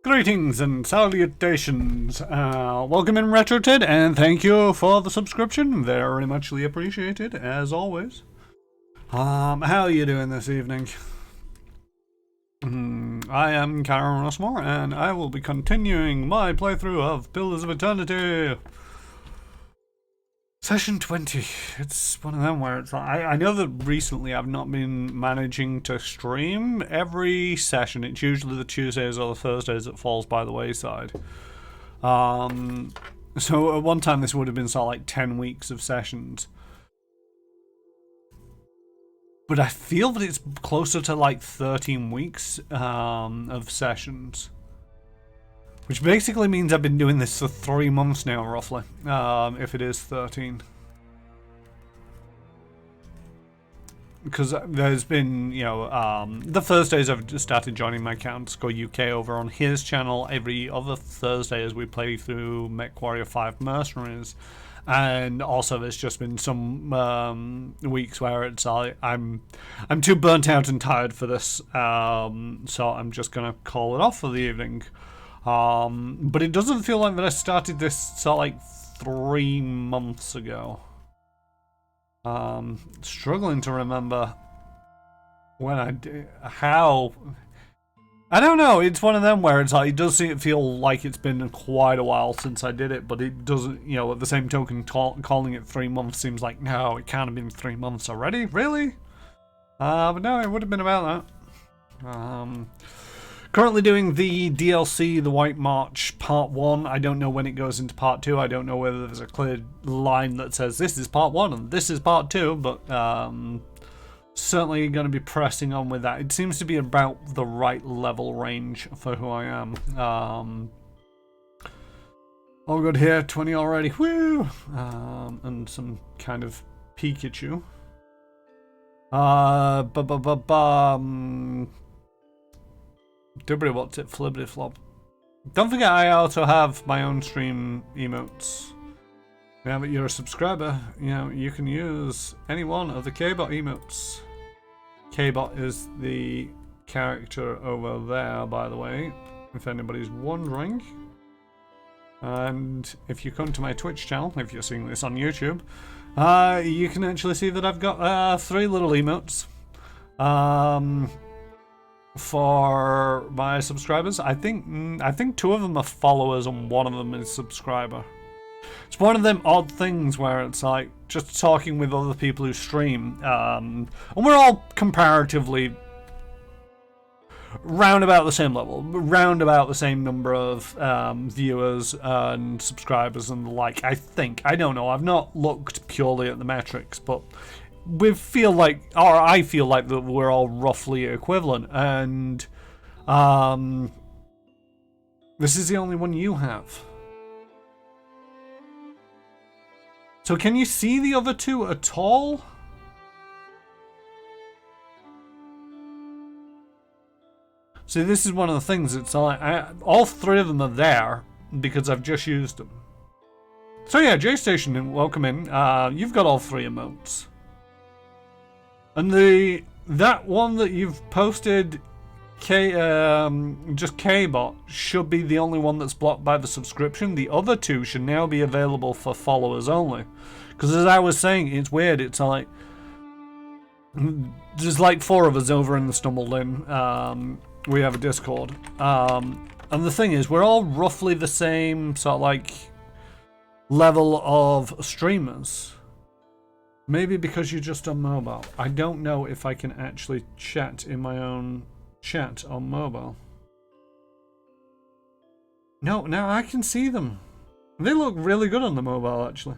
Greetings and salutations. Welcome in RetroTid, and thank you for the subscription. Very muchly appreciated, as always. How are you doing this evening? I am Karen Rossmore, and I will be continuing my playthrough of Pillars of Eternity. Session 20. It's one of them where it's like, I know that recently I've not been managing to stream every session. It's usually the Tuesdays or the Thursdays that falls by the wayside. So at one time this would have been sort of like 10 weeks of sessions. But I feel that it's closer to like 13 weeks of sessions. Which basically means I've been doing this for 3 months now, roughly, if it is 13. Because there's been, you know, the Thursdays I've just started joining my Counter UK over on his channel every other Thursday as we play through MechWarrior 5 Mercenaries. And also there's just been some weeks where it's I'm too burnt out and tired for this, so I'm just going to call it off for the evening. But it doesn't feel like that I started this sort of like 3 months ago. Struggling to remember when I did, how. I don't know, it's one of them where it's like, it does feel like it's been quite a while since I did it, but it doesn't, you know, at the same token, calling it 3 months seems like, no, it can't have been 3 months already, really? But no, it would have been about that. Currently doing the DLC, The White March Part 1. I don't know when it goes into Part 2. I don't know whether there's a clear line that says this is Part 1 and this is Part 2, but certainly going to be pressing on with that. It seems to be about the right level range for who I am. All good here, 20 already. Woo! And some kind of Pikachu. Dibbly what's it, flibbity flop. Don't forget I also have my own stream emotes. Now that you're a subscriber, you know, you can use any one of the K-Bot emotes. K-Bot is the character over there, by the way, if anybody's wondering. And if you come to my Twitch channel, if you're seeing this on YouTube, you can actually see that I've got 3 little emotes. For my subscribers, I think 2 of them are followers and 1 of them is subscriber. It's one of them odd things where it's like just talking with other people who stream, and we're all comparatively round about the same level, round about the same number of viewers and subscribers and the like. I don't know. I've not looked purely at the metrics, but I feel like that we're all roughly equivalent, and this is the only one you have. So can you see the other 2 at all? See, this is one of the things. It's like all 3 of them are there because I've just used them. So yeah, J-Station, welcome in. You've got all 3 emotes. And that one that you've posted, just K-Bot, should be the only one that's blocked by the subscription. The other 2 should now be available for followers only. Because as I was saying, it's weird. It's like there's like 4 of us over in the Stumbled In. We have a Discord. And the thing is, we're all roughly the same sort of like level of streamers. Maybe because you're just on mobile. I don't know if I can actually chat in my own chat on mobile. No, now I can see them. They look really good on the mobile, actually.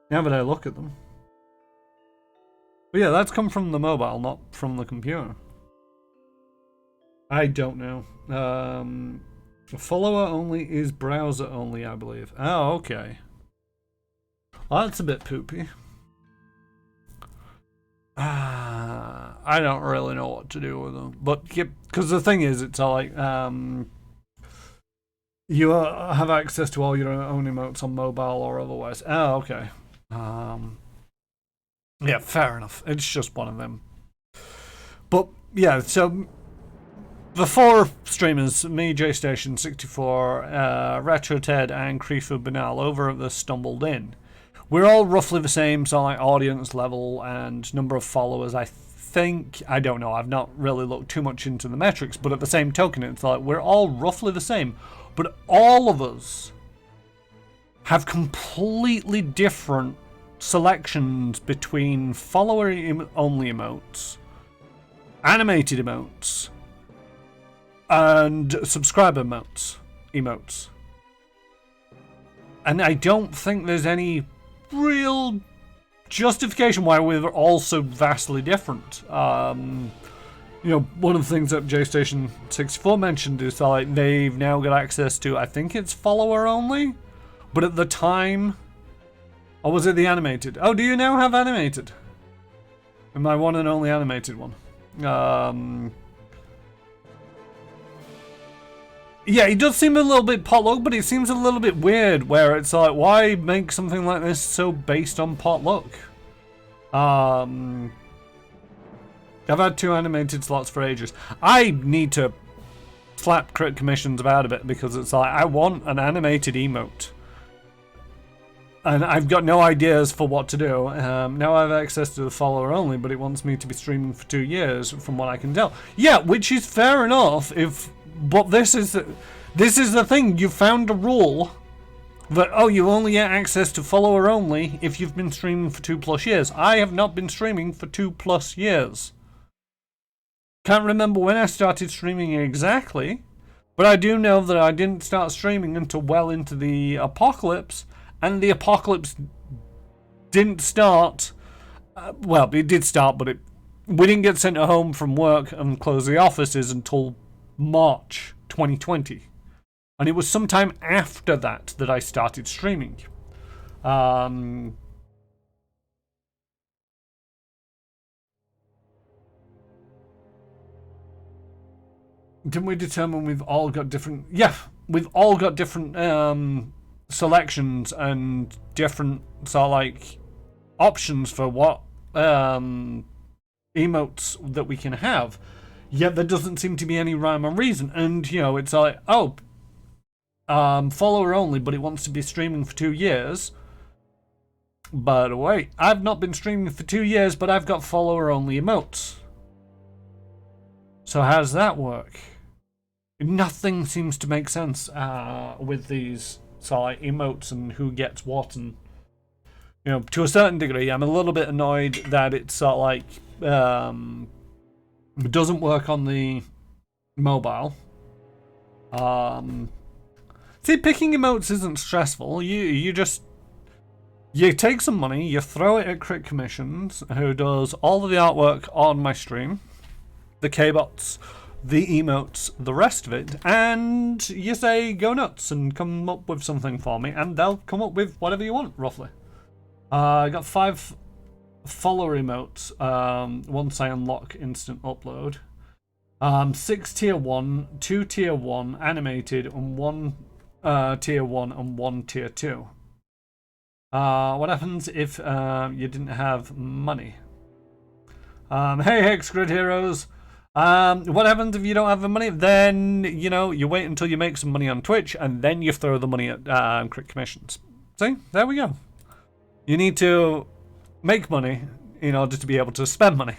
Now that I look at them. But yeah, that's come from the mobile, not from the computer. I don't know. Follower only is browser only, I believe. Oh, okay. Well, that's a bit poopy. I don't really know what to do with them, but because the thing is, it's like you have access to all your own emotes on mobile or otherwise. Oh, okay. Yeah, fair enough. It's just one of them. But yeah, so the four streamers, me, JStation64, Retro Ted, and Krifu Banal, over at the Stumbled In, we're all roughly the same, so like audience level and number of followers, I think. I don't know, I've not really looked too much into the metrics, but at the same token, it's like we're all roughly the same, but all of us have completely different selections between follower-only emotes, animated emotes, and subscriber emotes. And I don't think there's any real justification why we're all so vastly different. You know, one of the things that JStation64 mentioned is that, like, they've now got access to, I think it's follower only, but at the time, or was it the animated? Oh, do you now have animated? My one and only animated one. Yeah, it does seem a little bit potluck, but it seems a little bit weird where it's like, why make something like this so based on potluck? I've had 2 animated slots for ages. I need to slap crit commissions about a bit because it's like, I want an animated emote. And I've got no ideas for what to do. Now I have access to the follower only, but it wants me to be streaming for 2 years from what I can tell. Yeah, which is fair enough but this is the thing. You found a rule that, oh, you only get access to follower only if you've been streaming for 2+ years. I have not been streaming for 2+ years. Can't remember when I started streaming exactly, but I do know that I didn't start streaming until well into the apocalypse, and the apocalypse didn't start. Well, it did start, but we didn't get sent home from work and close the offices until March 2020, and it was sometime after that I started streaming. Can we determine we've all got different? Yeah, we've all got different selections and different sort of like options for what emotes that we can have. Yet there doesn't seem to be any rhyme or reason. And, you know, it's like, oh, follower only, but it wants to be streaming for 2 years. But wait, I've not been streaming for 2 years, but I've got follower only emotes. So how does that work? Nothing seems to make sense with these sort of emotes and who gets what. And, you know, to a certain degree, I'm a little bit annoyed that it's sort of like... it doesn't work on the mobile. See, picking emotes isn't stressful. You take some money, you throw it at Crit Commissions, who does all of the artwork on my stream, the K-bots, the emotes, the rest of it, and you say go nuts and come up with something for me, and they'll come up with whatever you want, roughly. I got 5 follower emotes once I unlock instant upload. 6 tier 1, 2 tier 1 animated, and 1 tier 1 and 1 tier 2. What happens if you didn't have money? Hey Hex Grid Heroes. What happens if you don't have the money? Then, you know, you wait until you make some money on Twitch, and then you throw the money at Crit Commissions. See? There we go. You need to make money in order to be able to spend money.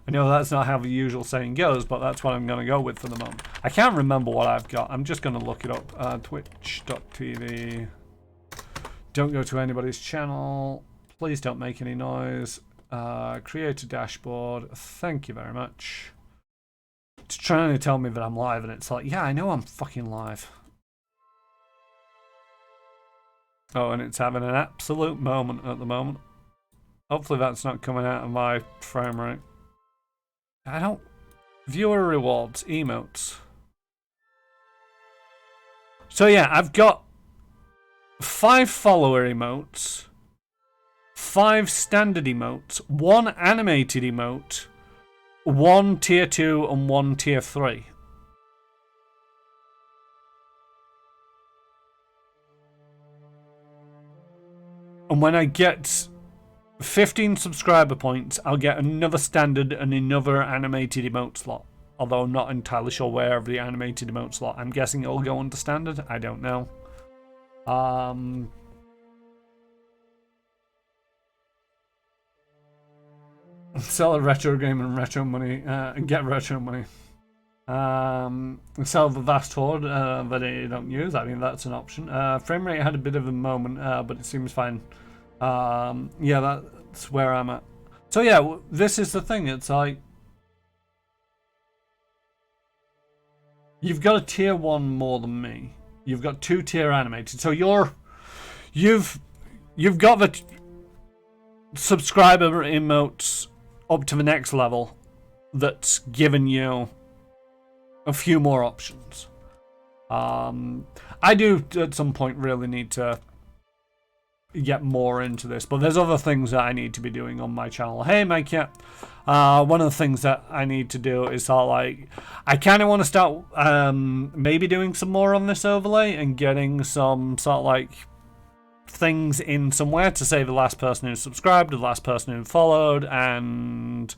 I know that's not how the usual saying goes, but that's what I'm going to go with for the moment. I can't remember what I've got. I'm just going to look it up. Twitch.tv. Don't go to anybody's channel. Please don't make any noise. Create a dashboard. Thank you very much. It's trying to tell me that I'm live, and it's like, yeah, I know I'm fucking live. Oh, and it's having an absolute moment at the moment. Hopefully that's not coming out of my frame rate. I don't... Viewer rewards, emotes. So yeah, I've got 5 follower emotes, 5 standard emotes, 1 animated emote, 1 tier 2 and 1 tier 3. And when I get 15 subscriber points, I'll get another standard and another animated emote slot. although I'm not entirely sure where the animated emote slot. I'm guessing it'll go under standard. I don't know. Sell a retro game and retro money. Get retro money. Sell the vast hoard that you don't use. I mean, that's an option. Frame rate had a bit of a moment, but it seems fine. Yeah, that's where I'm at. So yeah, this is the thing. It's like you've got a tier 1 more than me. You've got 2 tier animated. So you've got the subscriber emotes up to the next level that's given you a few more options. I do at some point really need to get more into this, but there's other things that I need to be doing on my channel. Hey Mike, yeah. One of the things that I need to do is sort of like, I kind of want to start maybe doing some more on this overlay and getting some sort of like things in somewhere to say the last person who subscribed, the last person who followed, and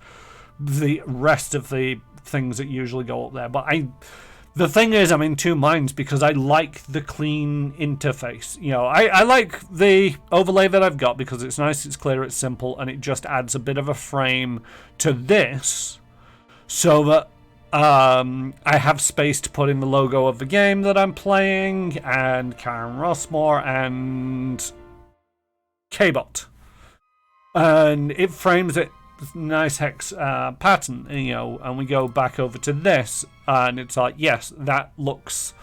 the rest of the things that usually go up there. But the thing is, I'm in two minds because I like the clean interface. You know, I like the overlay that I've got because it's nice, it's clear, it's simple, and it just adds a bit of a frame to this so that I have space to put in the logo of the game that I'm playing, and Karen Rossmore, and K-Bot. And it frames it nice hex pattern, you know, and we go back over to this, and it's like, yes, that looks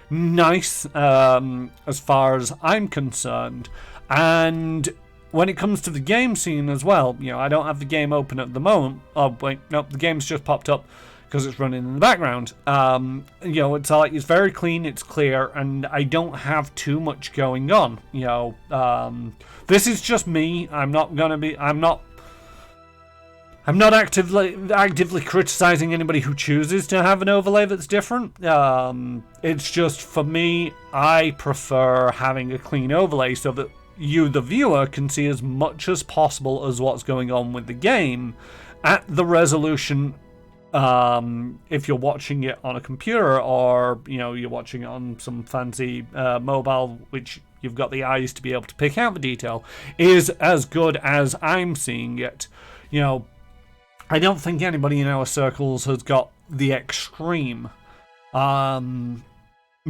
nice as far as I'm concerned. And when it comes to the game scene as well, you know, I don't have the game open at the moment. Oh wait, nope, the game's just popped up because it's running in the background. You know, it's like, it's very clean, it's clear, and I don't have too much going on. You know, this is just me. I'm not actively criticizing anybody who chooses to have an overlay that's different. It's just, for me, I prefer having a clean overlay so that you, the viewer, can see as much as possible as what's going on with the game at the resolution. If you're watching it on a computer, or you know, you're watching it on some fancy mobile, which you've got the eyes to be able to pick out the detail, is as good as I'm seeing it. You know, I don't think anybody in our circles has got the extreme.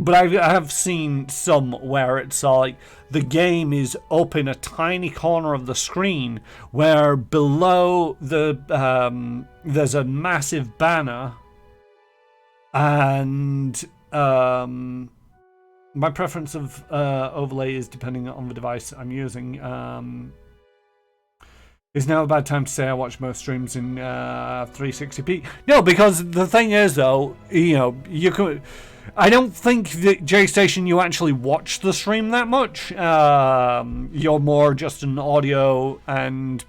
But I have seen some where it's like the game is up in a tiny corner of the screen where below the there's a massive banner, and my preference of overlay is depending on the device I'm using. Is now a bad time to say I watch most streams in 360p? No, because the thing is, though, you know, you could. I don't think that J-Station you actually watch the stream that much. You're more just an audio and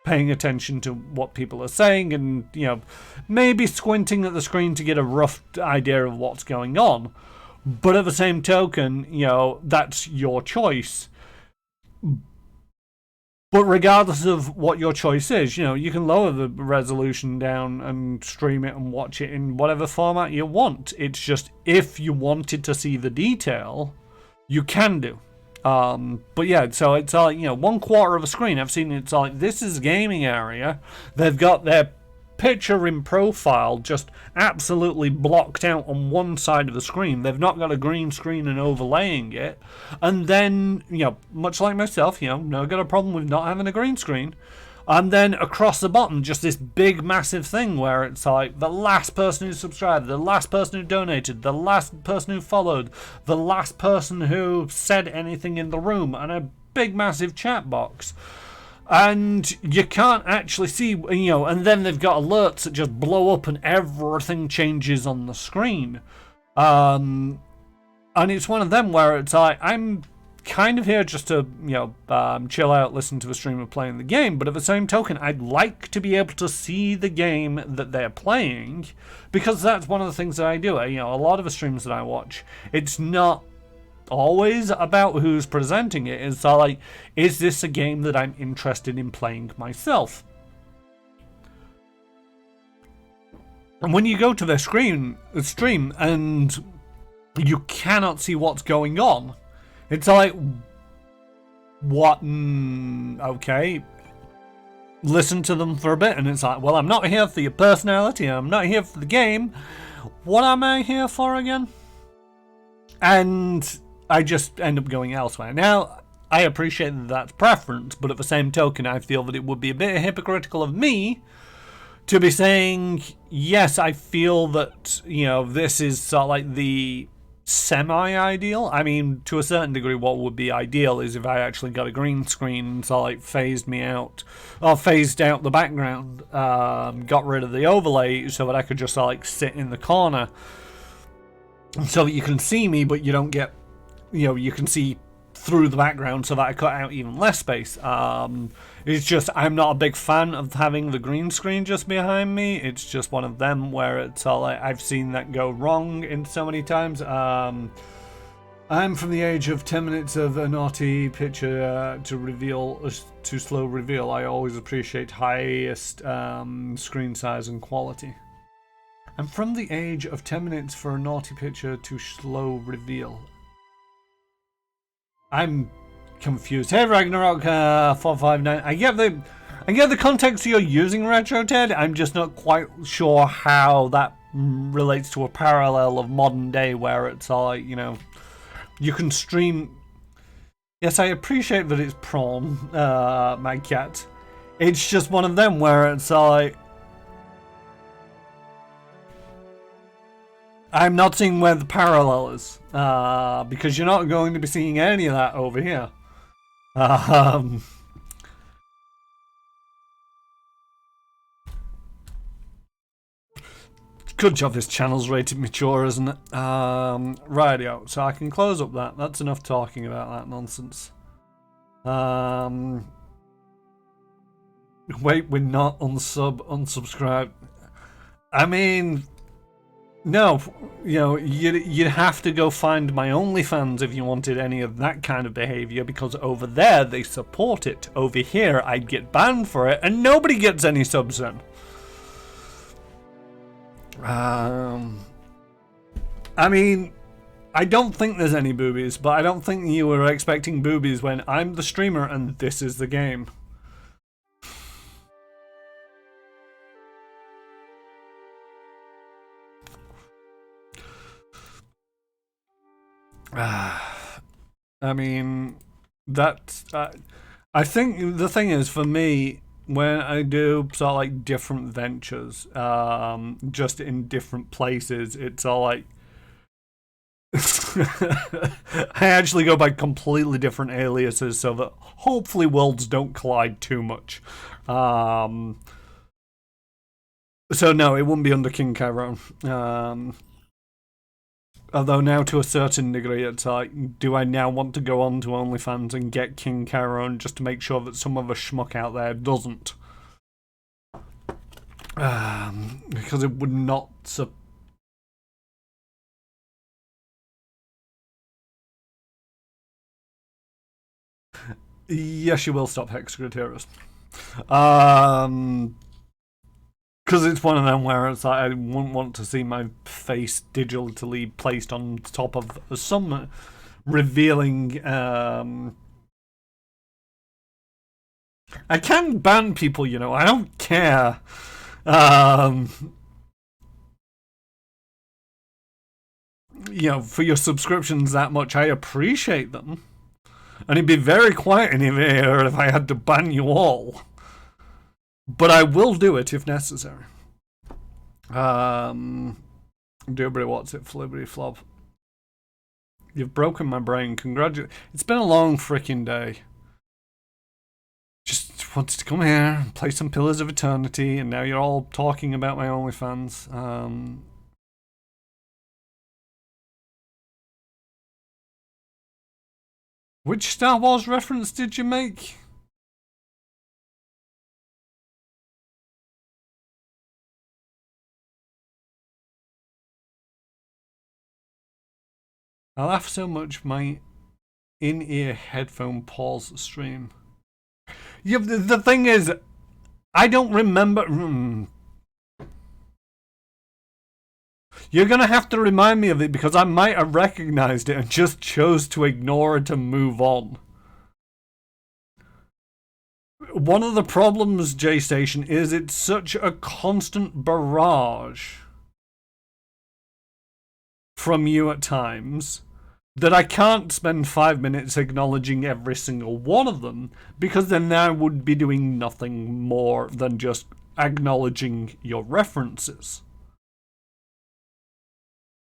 paying attention to what people are saying, and you know, maybe squinting at the screen to get a rough idea of what's going on. But at the same token, you know, that's your choice. But regardless of what your choice is, you know, you can lower the resolution down and stream it and watch it in whatever format you want. It's just, if you wanted to see the detail, you can do. But yeah, so it's like, you know, 1/4 of a screen. I've seen it's like, this is a gaming area. They've got their picture in profile just absolutely blocked out on one side of the screen. They've not got a green screen and overlaying it. And then, you know, much like myself, you know, no got a problem with not having a green screen. And then across the bottom, just this big massive thing where it's like the last person who subscribed, the last person who donated, the last person who followed, the last person who said anything in the room, and a big massive chat box. And you can't actually see, you know, and then they've got alerts that just blow up and everything changes on the screen. And it's one of them where it's like, I'm kind of here just to, you know, chill out, listen to a streamer playing the game, but at the same token, I'd like to be able to see the game that they're playing, because that's one of the things that I do. You know, a lot of the streams that I watch, it's not always about who's presenting it. It's like, is this a game that I'm interested in playing myself? And when you go to their stream and you cannot see what's going on, it's like, what? Okay. Listen to them for a bit, and it's like, well, I'm not here for your personality, I'm not here for the game. What am I here for again? And I just end up going elsewhere. Now, I appreciate that that's preference, but at the same token, I feel that it would be a bit hypocritical of me to be saying, yes, I feel that, this is sort of like the semi-ideal. I mean, to a certain degree, what would be ideal is if I actually got a green screen and sort of like phased out the background, got rid of the overlay so that I could just sort of like sit in the corner so that you can see me, but you don't get, you can see through the background so that I cut out even less space. It's just, I'm not a big fan of having the green screen just behind me. It's just one of them where it's all like, I've seen that go wrong in so many times. I'm from the age of 10 minutes of a naughty picture to slow reveal. I always appreciate highest screen size and quality. I'm from the age of 10 minutes for a naughty picture to slow reveal. I'm confused. Hey Ragnarok 459. I get the context you're using, Retro Ted. I'm just not quite sure how that relates to a parallel of modern day where it's all like, you can stream. Yes, I appreciate that it's prawn, my cat. It's just one of them where it's like, I'm not seeing where the parallel is, because you're not going to be seeing any of that over here. Good job this channel's rated mature, isn't it? Rightio, so I can close up that. That's enough talking about that nonsense. Wait, we're not unsubscribed. I mean, no, you'd have to go find my OnlyFans if you wanted any of that kind of behavior, because over there they support it. Over here I'd get banned for it and nobody gets any subs in. I mean, I don't think there's any boobies, but I don't think you were expecting boobies when I'm the streamer and this is the game. I mean, that's. I think the thing is, for me, when I do sort of like different ventures, just in different places, it's all like. I actually go by completely different aliases so that hopefully worlds don't collide too much. So no, it wouldn't be under King Chiron. Although now to a certain degree it's like, do I now want to go on to OnlyFans and get King Chiron just to make sure that some other schmuck out there doesn't? Because it would not... Yes, you will stop Hexagraterus. Because it's one of them where it's like I wouldn't want to see my face digitally placed on top of some revealing. I can ban people, I don't care. For your subscriptions that much, I appreciate them. And it'd be very quiet in here if I had to ban you all. But I will do it if necessary. Dubry, what's it? Flibberty flop. You've broken my brain. Congratulations. It's been a long freaking day. Just wanted to come here and play some Pillars of Eternity, and now you're all talking about my OnlyFans. Which Star Wars reference did you make? I laugh so much my in-ear headphone pause the stream. Yeah, the thing is, I don't remember. You're going to have to remind me of it because I might have recognized it and just chose to ignore it and move on. One of the problems, J-Station, is it's such a constant barrage from you at times that I can't spend 5 minutes acknowledging every single one of them, because then I would be doing nothing more than just acknowledging your references.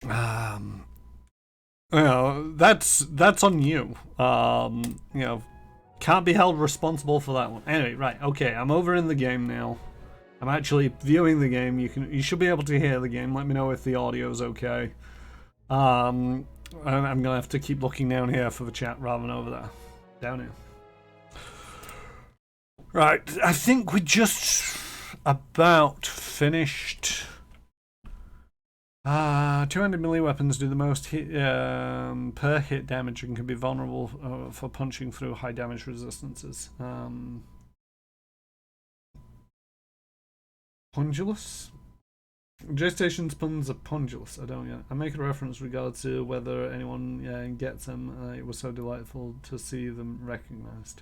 That's on you. Can't be held responsible for that one. Anyway, right, okay, I'm over in the game now. I'm actually viewing the game. You should be able to hear the game. Let me know if the audio's okay. I'm gonna have to keep looking down here for the chat rather than over there. Down here. Right, I think we just about finished. 200 melee weapons do the most hit, per hit damage and can be vulnerable for punching through high damage resistances. Pungulus? J-Station's puns are pungulus. I don't yet. I make a reference regard to whether anyone gets them. It was so delightful to see them recognized.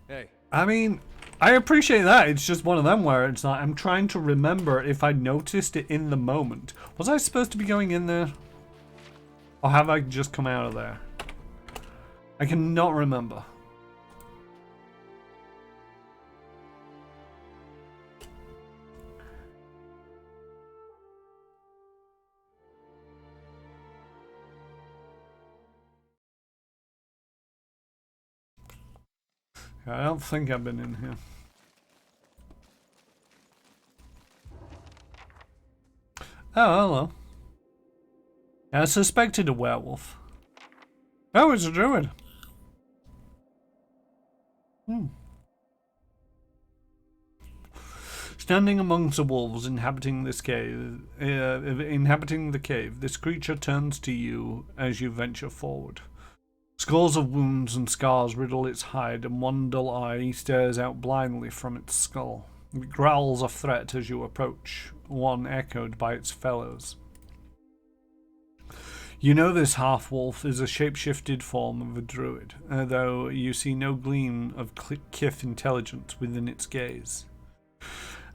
Hey. I mean, I appreciate that. It's just one of them where it's like, I'm trying to remember if I noticed it in the moment. Was I supposed to be going in there? Or have I just come out of there? I cannot remember. I don't think I've been in here. Oh, hello. I suspected a werewolf. Oh, it's a druid. Standing amongst the wolves inhabiting this cave, inhabiting the cave, this creature turns to you as you venture forward. Scores of wounds and scars riddle its hide, and one dull eye stares out blindly from its skull. It growls a threat as you approach, one echoed by its fellows. You know this half-wolf is a shape-shifted form of a druid, though you see no gleam of kith intelligence within its gaze.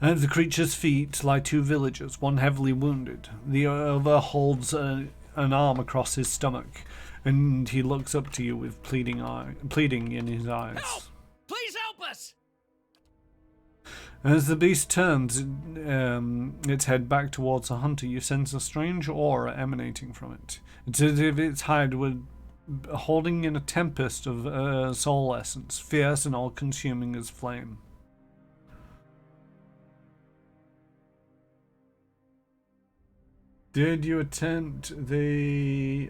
At the creature's feet lie two villagers, one heavily wounded. The other holds an arm across his stomach, and he looks up to you with pleading in his eyes. Help! Please help us! As the beast turns its head back towards the hunter, you sense a strange aura emanating from it. It's as if its hide were holding in a tempest of soul essence, fierce and all-consuming as flame. Did you attempt the...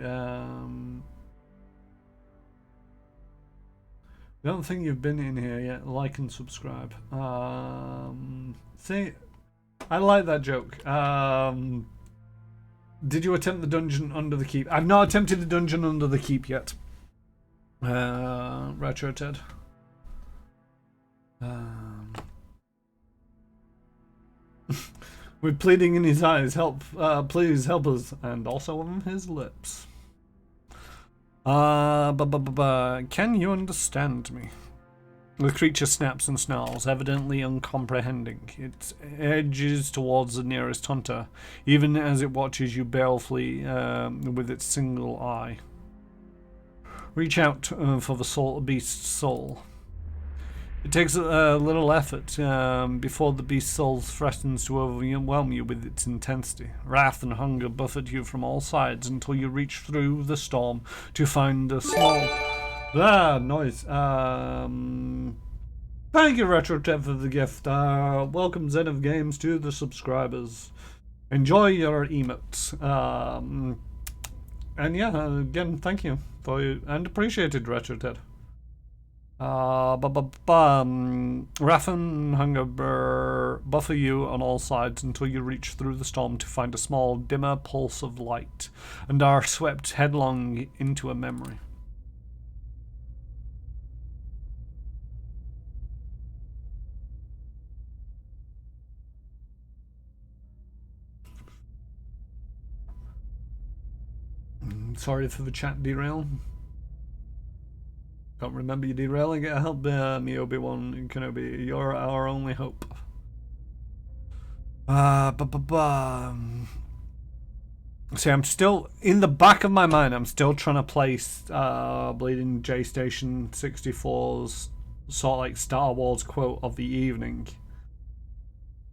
I don't think you've been in here yet. Like and subscribe. See, I like that joke. Did you attempt the dungeon under the keep? I've not attempted the dungeon under the keep yet. Retro Ted. With pleading in his eyes, help! Please help us, and also on his lips. Can you understand me? The creature snaps and snarls, evidently uncomprehending. It edges towards the nearest hunter, even as it watches you balefully with its single eye. Reach out for the beast's soul. It takes a little effort before the beast's soul threatens to overwhelm you with its intensity. Wrath and hunger buffet you from all sides until you reach through the storm to find a small... noise. Thank you, RetroTev, for the gift. Welcome, Zen of Games, to the subscribers. Enjoy your emotes. And yeah, again, thank you for you, and appreciated, RetroTev. Wrath and hunger buffer you on all sides until you reach through the storm to find a small, dimmer pulse of light, and are swept headlong into a memory. Sorry for the chat derail. Can't remember you derailing it. Help me, Obi-Wan Kenobi. You're our only hope. See, I'm still in the back of my mind. I'm still trying to place Bleeding J Station 64's sort of like Star Wars quote of the evening,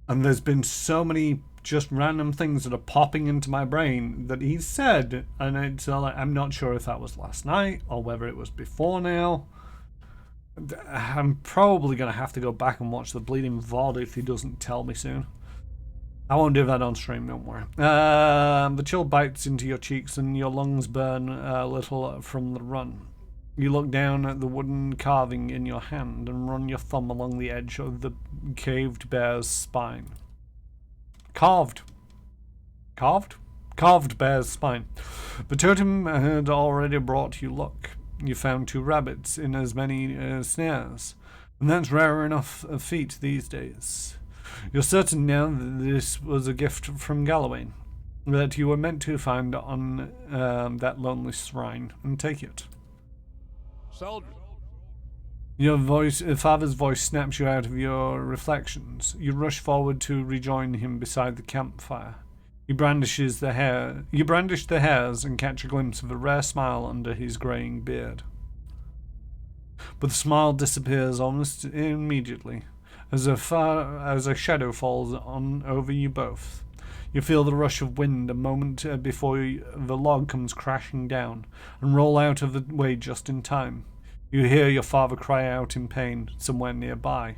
and there's been so many just random things that are popping into my brain that he said, and it's like I'm not sure if that was last night or whether it was before now. I'm probably gonna have to go back and watch the bleeding VOD if he doesn't tell me soon. I won't do that on stream, don't worry. The chill bites into your cheeks and your lungs burn a little from the run. You look down at the wooden carving in your hand and run your thumb along the edge of the caved bear's spine. Carved bear's spine. The totem had already brought you luck. You found 2 rabbits in as many snares, and that's rare enough a feat these days. You're certain now that this was a gift from Galloway, that you were meant to find on that lonely shrine and take it. Soldier. Your father's voice snaps you out of your reflections. You rush forward to rejoin him beside the campfire. He brandishes the hair. You brandish the hairs and catch a glimpse of a rare smile under his greying beard. But the smile disappears almost immediately, as a shadow falls on over you both. You feel the rush of wind a moment before the log comes crashing down, and roll out of the way just in time. You hear your father cry out in pain somewhere nearby.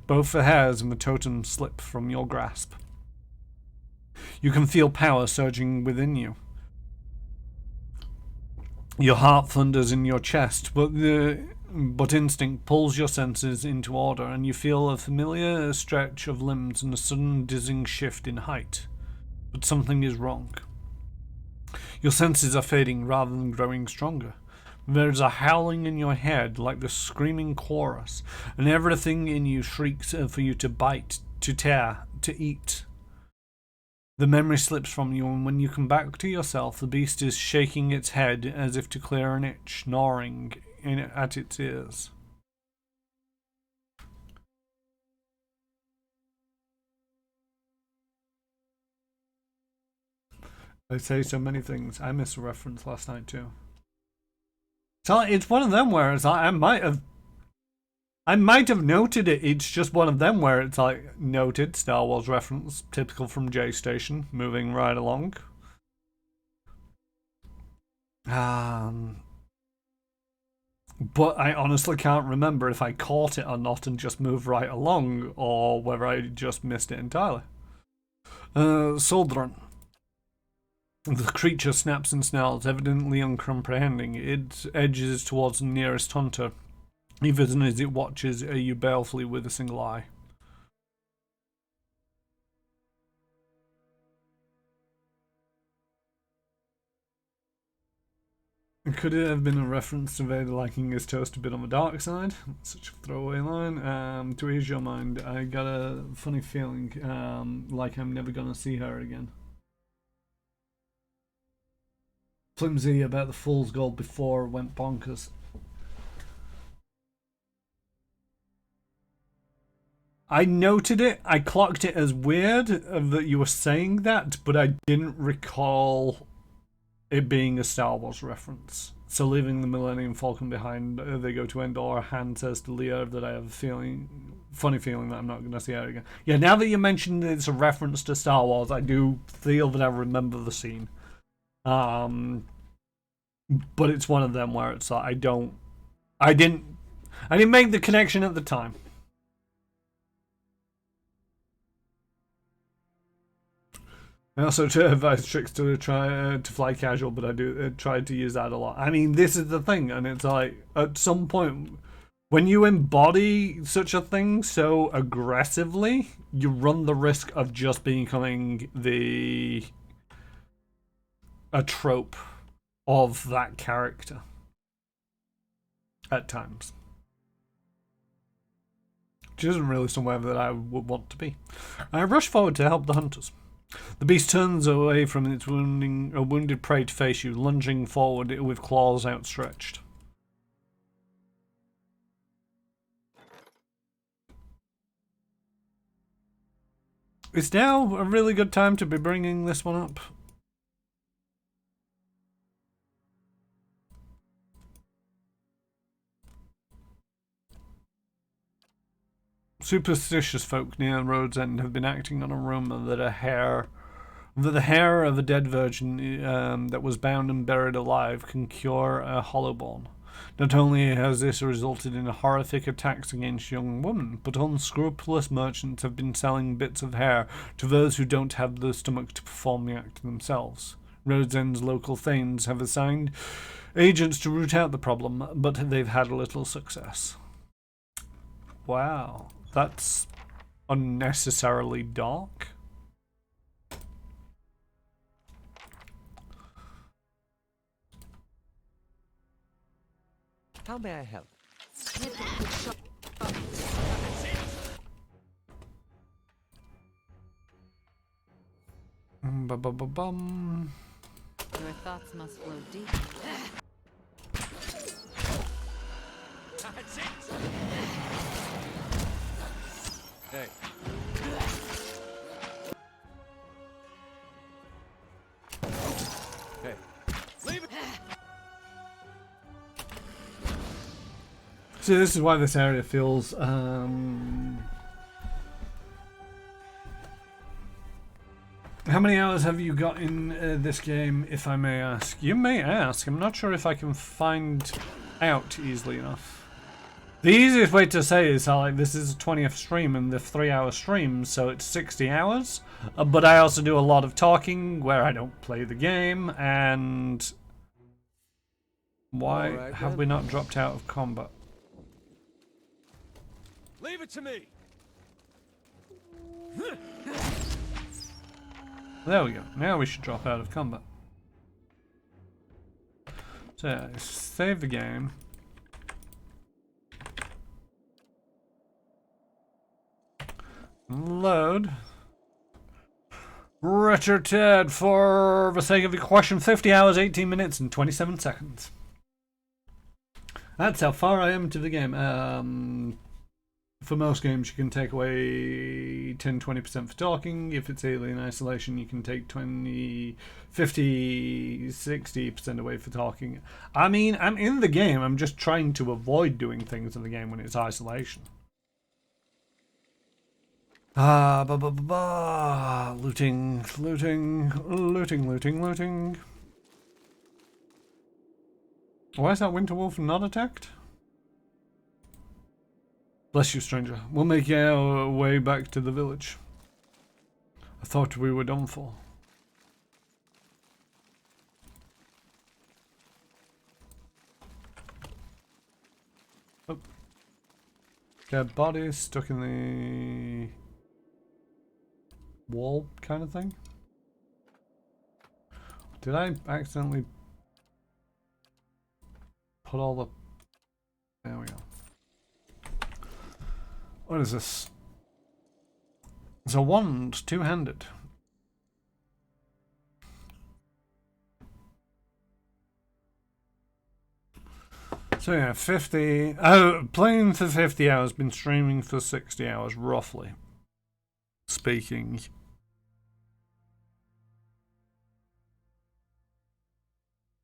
Both the hairs and the totem slip from your grasp. You can feel power surging within you. Your heart thunders in your chest, but instinct pulls your senses into order, and you feel a familiar stretch of limbs and a sudden dizzying shift in height. But something is wrong. Your senses are fading rather than growing stronger. There is a howling in your head like the screaming chorus, and everything in you shrieks for you to bite, to tear, to eat. The memory slips from you, and when you come back to yourself, the beast is shaking its head as if to clear an itch, gnawing at its ears. I say so many things. I missed a reference last night too. So it's one of them where it's like I might have noted it. It's just one of them where it's like noted Star Wars reference, typical from J Station, moving right along. But I honestly can't remember if I caught it or not and just moved right along, or whether I just missed it entirely. Soldran. The creature snaps and snarls, evidently uncomprehending. It edges towards the nearest hunter, even as it watches you balefully with a single eye. Could it have been a reference to Vader liking his toast a bit on the dark side? Such a throwaway line. To ease your mind, I got a funny feeling like I'm never gonna see her again. Flimsy about the fool's gold before went bonkers. I noted it, I clocked it as weird that you were saying that, but I didn't recall it being a Star Wars reference. So leaving the Millennium Falcon behind, they go to Endor. Han says to Leia that I have a funny feeling that I'm not going to see her again. Yeah, now that you mentioned it's a reference to Star Wars, I do feel that I remember the scene. But it's one of them where it's like I didn't make the connection at the time. I also advise tricks to try to fly casual, but I do try to use that a lot. I mean, this is the thing, and it's like at some point when you embody such a thing so aggressively, you run the risk of just becoming a trope of that character at times, which isn't really somewhere that I would want to be. I rush forward to help the hunters. The beast turns away from its wounded prey to face you, lunging forward with claws outstretched. It's now a really good time to be bringing this one up. Superstitious folk near Road's End have been acting on a rumour that the hair of a dead virgin that was bound and buried alive can cure a hollowborn. Not only has this resulted in horrific attacks against young women, but unscrupulous merchants have been selling bits of hair to those who don't have the stomach to perform the act themselves. Road's End's local thanes have assigned agents to root out the problem, but they've had little success. Wow, that's unnecessarily dark. How may I help? Bum. Your thoughts must flow deep. Hey. Hey. Leave it. So this is why this area feels How many hours have you got in this game, if I may ask? You may ask. I'm not sure if I can find out easily enough. The easiest way to say is how, like, this is a 20th stream and the 3-hour stream, so it's 60 hours. But I also do a lot of talking where I don't play the game, and why All right, have then. we not dropped out of combat? Leave it to me. There we go. Now we should drop out of combat. So yeah, save the game. Load. Richard Ted, for the sake of the question, 50 hours, 18 minutes, and 27 seconds. That's how far I am to the game. For most games, you can take away 10-20% for talking. If it's Alien Isolation, you can take 20, 50, 60% away for talking. I mean, I'm in the game. I'm just trying to avoid doing things in the game when it's Isolation. Looting. Why is that Winter Wolf not attacked? Bless you, stranger. We'll make our way back to the village. I thought we were done for. Oh. Dead bodies stuck in the wall kind of thing. Did I accidentally put all the... There we go. What is this? It's a wand, two-handed. So yeah, 50... Oh, playing for 50 hours, been streaming for 60 hours, roughly speaking.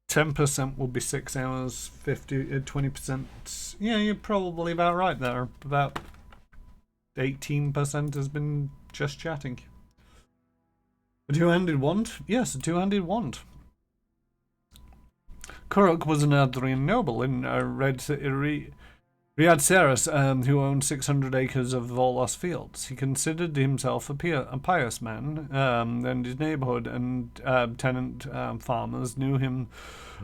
%, will be 6 hours, 20%. Yeah, you're probably about right there. About 18% has been just chatting. A two-handed wand? Yes, a two-handed wand. Kuruk was an Ardrian noble in Riyadh Saras, who owned 600 acres of Volos fields. He considered himself a pious man, and his neighbourhood and tenant farmers knew him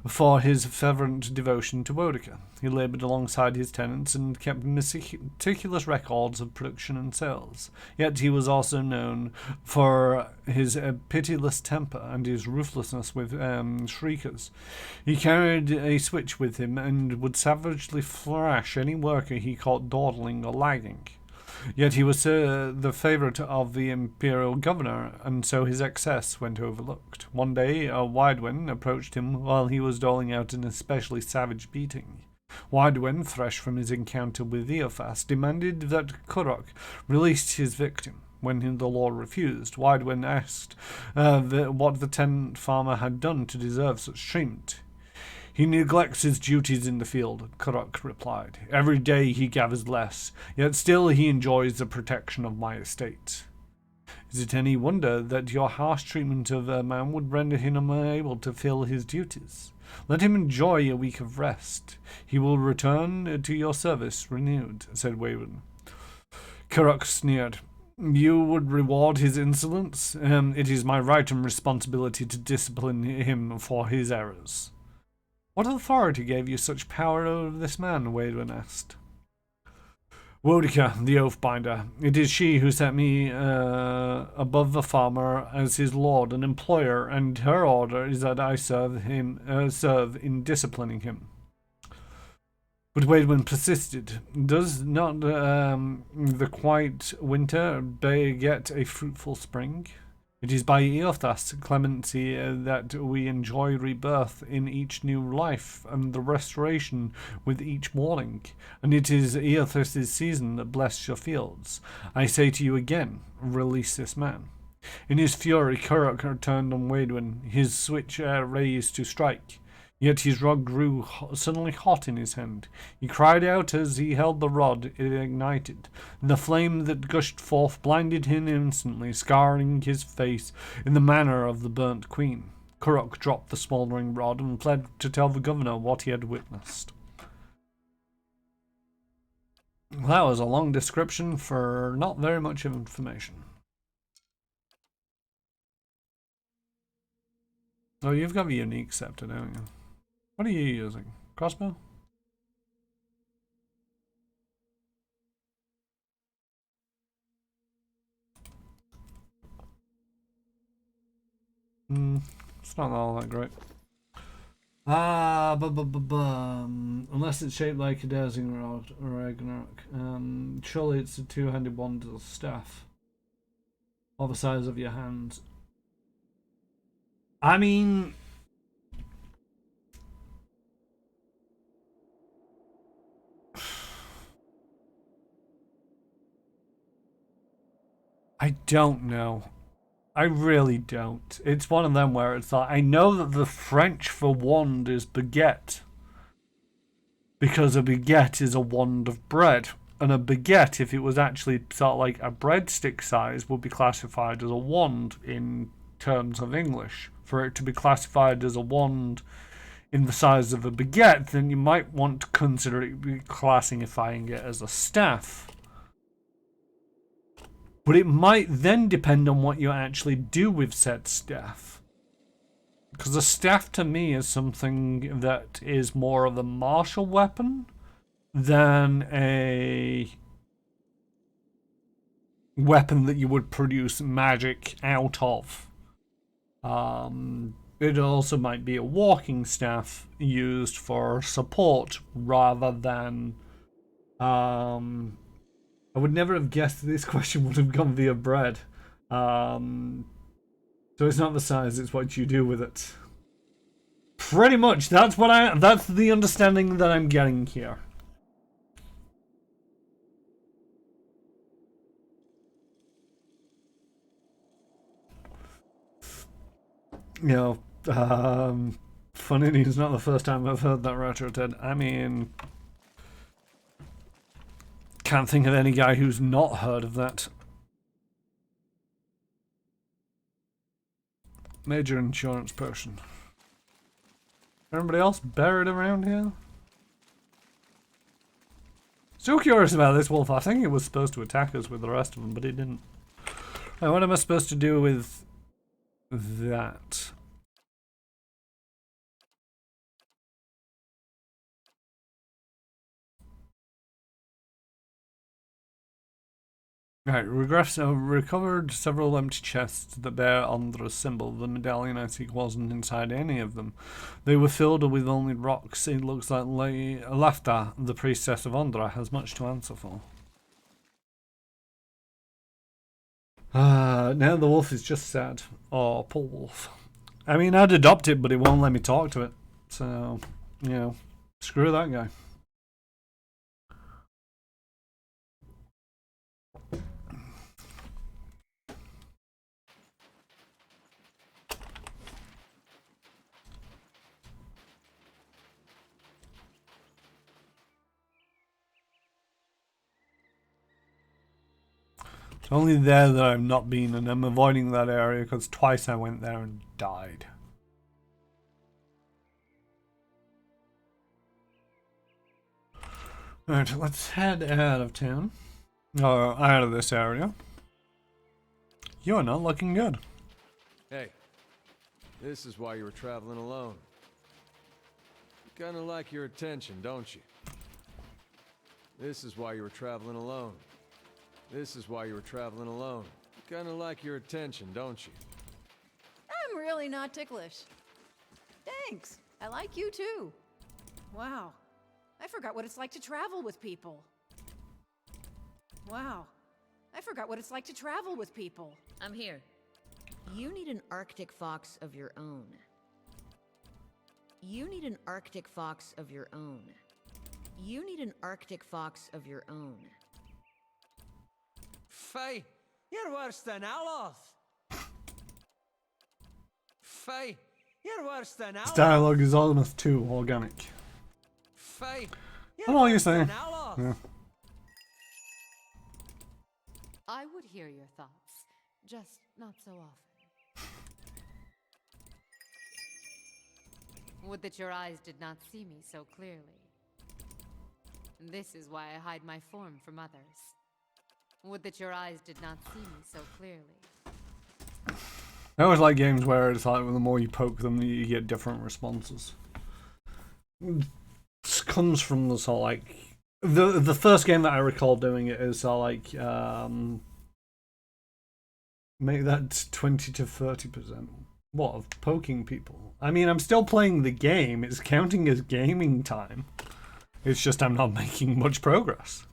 for his fervent devotion to Boudica. He laboured alongside his tenants and kept meticulous records of production and sales. Yet he was also known for his pitiless temper and his ruthlessness with shriekers. He carried a switch with him and would savagely thrash any worker he caught dawdling or lagging. Yet he was the favourite of the imperial governor, and so his excess went overlooked. One day, a Widewin approached him while he was doling out an especially savage beating. Widewin, fresh from his encounter with Eophas, demanded that Kurok release his victim. When the law refused, Widewin asked what the tenant farmer had done to deserve such treatment. He neglects his duties in the field, Kurok replied. Every day he gathers less, yet still he enjoys the protection of my estate. Is it any wonder that your harsh treatment of a man would render him unable to fill his duties? Let him enjoy a week of rest. He will return to your service renewed, said Waywin. Kurok sneered. You would reward his insolence? It is my right and responsibility to discipline him for his errors. What authority gave you such power over this man? Waywin asked. Wodica, the Oathbinder. It is she who set me above the farmer as his lord and employer, and her order is that I serve in disciplining him. But Waywin persisted. Does not the quiet winter beget a fruitful spring? It is by Eothas' clemency that we enjoy rebirth in each new life and the restoration with each morning, and it is Eothas' season that bless your fields. I say to you again, release this man. In his fury, Kurok turned on Waywin, his switch raised to strike. Yet his rod grew suddenly hot in his hand. He cried out as he held the rod, it ignited. The flame that gushed forth blinded him instantly, scarring his face in the manner of the burnt queen. Kurok dropped the smouldering rod and fled to tell the governor what he had witnessed. That was a long description for not very much of information. Oh, you've got a unique scepter, don't you? What are you using? Crossbow? It's not all that great. Unless it's shaped like a dowsing rod or Ragnarok. Surely it's a two-handed wander's staff. Or the size of your hands. I mean... I don't know. I really don't. It's one of them where it's like, I know that the French for wand is baguette. Because a baguette is a wand of bread. And a baguette, if it was actually sort of like a breadstick size, would be classified as a wand in terms of English. For it to be classified as a wand in the size of a baguette, then you might want to consider it classifying it as a staff. But it might then depend on what you actually do with said staff. Because a staff to me is something that is more of a martial weapon than a weapon that you would produce magic out of. It also might be a walking staff used for support rather than... I would never have guessed this question would have gone via bread. So it's not the size, it's what you do with it. Pretty much, that's the understanding that I'm getting here. You know, funny, it's not the first time I've heard that retro Ted. I mean... Can't think of any guy who's not heard of that. Major insurance person. Everybody else buried around here? Still curious about this wolf. I think it was supposed to attack us with the rest of them, but it didn't. Right, what am I supposed to do with that? Right, recovered several empty chests that bear Ondra's symbol. The medallion I seek wasn't inside any of them. They were filled with only rocks. It looks like Lafta, the priestess of Ondra, has much to answer for. Now the wolf is just sad. Oh, poor wolf. I mean, I'd adopt it, but it won't let me talk to it. So, you know, screw that guy. It's only there that I've not been, and I'm avoiding that area because twice I went there and died. Alright, let's head out of town. Or out of this area. You're not looking good. Hey, this is why you were traveling alone. You kinda like your attention, don't you? This is why you were traveling alone. This is why you were traveling alone. You kinda like your attention, don't you? I'm really not ticklish. Thanks. I like you too. Wow. I forgot what it's like to travel with people. Wow. I forgot what it's like to travel with people. I'm here. You need an Arctic fox of your own. You need an Arctic fox of your own. You need an Arctic fox of your own. Faye, you're worse than Aloth. Faye, you're worse than This Aloth. dialogue is almost too organic. Faye, I know what you're saying. Aloth. Yeah. I would hear your thoughts, just not so often. Would that your eyes did not see me so clearly. This is why I hide my form from others. Would that your eyes did not see me so clearly. I always like games where it's like the more you poke them, you get different responses. This comes from the sort of like the first game that I recall doing it is like make that 20 to 30%. What, of poking people? I mean, I'm still playing the game. It's counting as gaming time. It's just I'm not making much progress.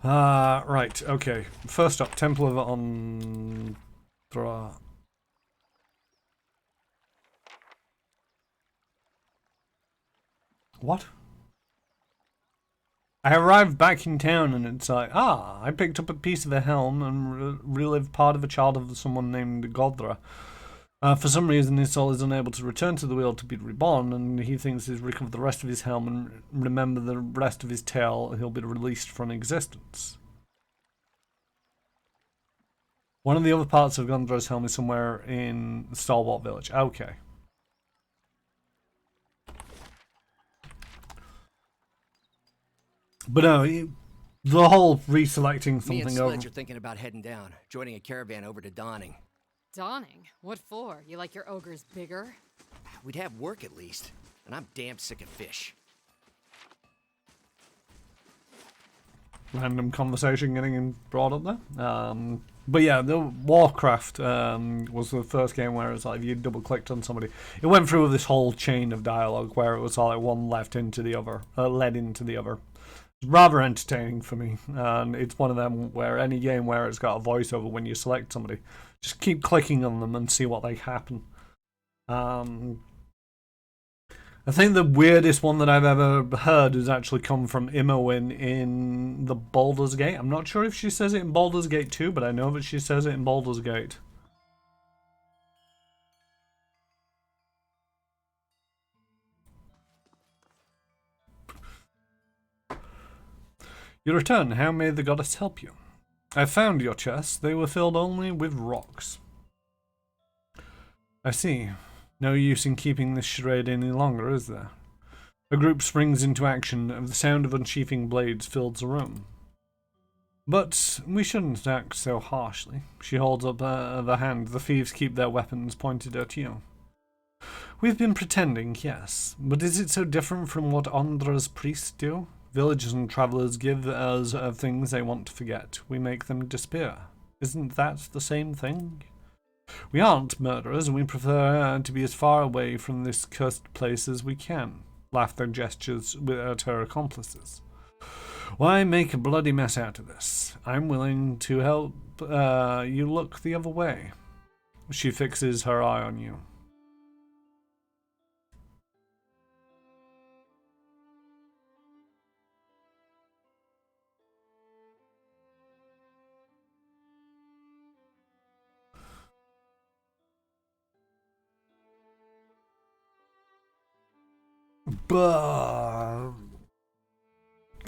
Right, okay. First up, Temple of Ondra. What? I arrived back in town and it's like, I picked up a piece of a helm and relived part of a child of someone named Godra. For some reason, his soul is unable to return to the wheel to be reborn, and he thinks he's recovered the rest of his helm and remember the rest of his tale, he'll be released from existence. One of the other parts of Gondra's helm is somewhere in Stalwart Village. Okay. But no, the whole reselecting something Me and over. Sledge are thinking about heading down, joining a caravan over to Dawning. Dawning? What for? You like your ogres bigger? We'd have work at least, and I'm damn sick of fish. Random conversation getting brought up there. But yeah, the Warcraft was the first game where it's like if you double clicked on somebody, it went through this whole chain of dialogue where it was like one left into the other, led into the other. It's rather entertaining for me, and it's one of them where any game where it's got a voiceover when you select somebody, just keep clicking on them and see what they happen. I think the weirdest one that I've ever heard has actually come from Imoen in the Baldur's Gate. I'm not sure if she says it in Baldur's Gate 2, but I know that she says it in Baldur's Gate. You return. How may the goddess help you? I found your chests. They were filled only with rocks. I see. No use in keeping this charade any longer, is there? A group springs into action, and the sound of unsheathing blades fills the room. But we shouldn't act so harshly. She holds up the hand. The thieves keep their weapons pointed at you. We've been pretending, yes, but is it so different from what Ondra's priests do? Villagers and travellers give us things they want to forget. We make them disappear. Isn't that the same thing? We aren't murderers, and we prefer to be as far away from this cursed place as we can, laughed their gestures at her accomplices. Why make a bloody mess out of this? I'm willing to help you look the other way. She fixes her eye on you.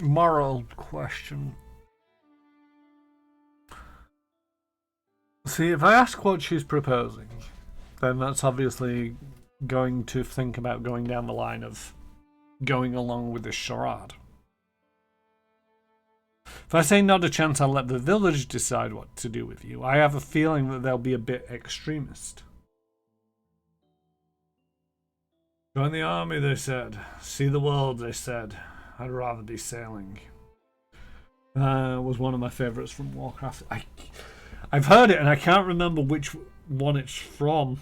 Moral question. See, if I ask what she's proposing, then that's obviously going to think about going down the line of going along with this charade. If I say not a chance, I'll let the village decide what to do with you. I have a feeling that they'll be a bit extremist. Join the army, they said. See the world, they said. I'd rather be sailing. Was one of my favourites from Warcraft. I've heard it and I can't remember which one it's from.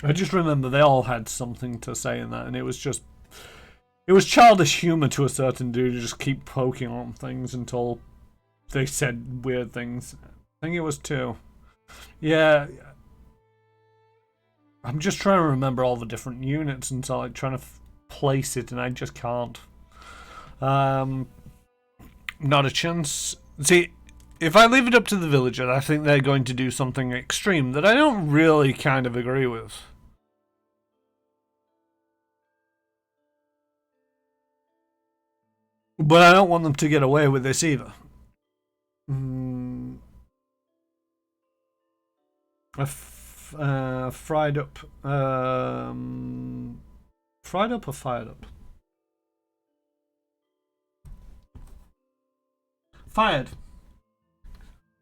I just remember they all had something to say in that, and it was childish humour to a certain degree to just keep poking on things until they said weird things. I think it was 2. Yeah. I'm just trying to remember all the different units and so like trying to place it, and I just can't. Not a chance. See, if I leave it up to the villagers, I think they're going to do something extreme that I don't really kind of agree with. But I don't want them to get away with this either. Fried up. Fried up or fired up? Fired.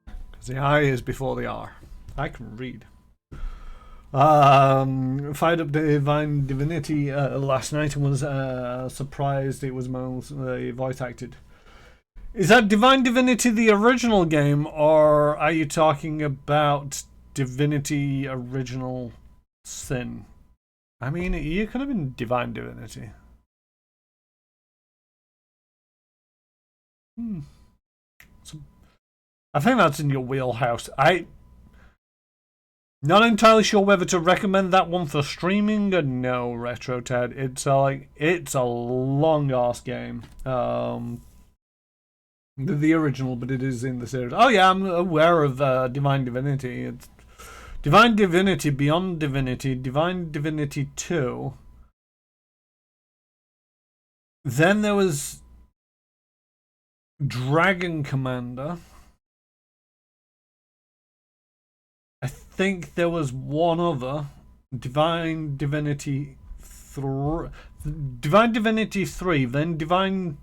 Because the I is before the R. I can read. Fired up Divine Divinity last night and was surprised it was mostly voice acted. Is that Divine Divinity the original game, or are you talking about Divinity Original Sin? I mean, you could have been Divine Divinity. So, I think that's in your wheelhouse. Not entirely sure whether to recommend that one for streaming or no, Retro Ted. It's a long ass game. The original, but it is in the series. Oh yeah, I'm aware of Divine Divinity. It's Divine Divinity, Beyond Divinity, Divine Divinity 2. Then there was Dragon Commander. I think there was one other, Divine Divinity 3, then Divine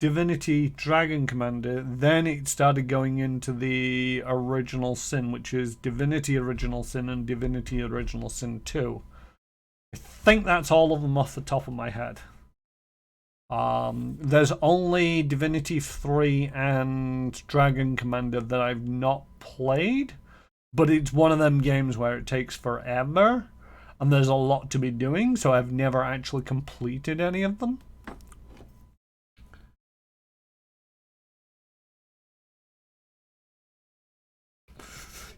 Divinity Dragon Commander, then it started going into the Original Sin, which is Divinity Original Sin and Divinity Original Sin 2. I think that's all of them off the top of my head. There's only Divinity 3 and Dragon Commander that I've not played. But it's one of them games where it takes forever, and there's a lot to be doing, so I've never actually completed any of them.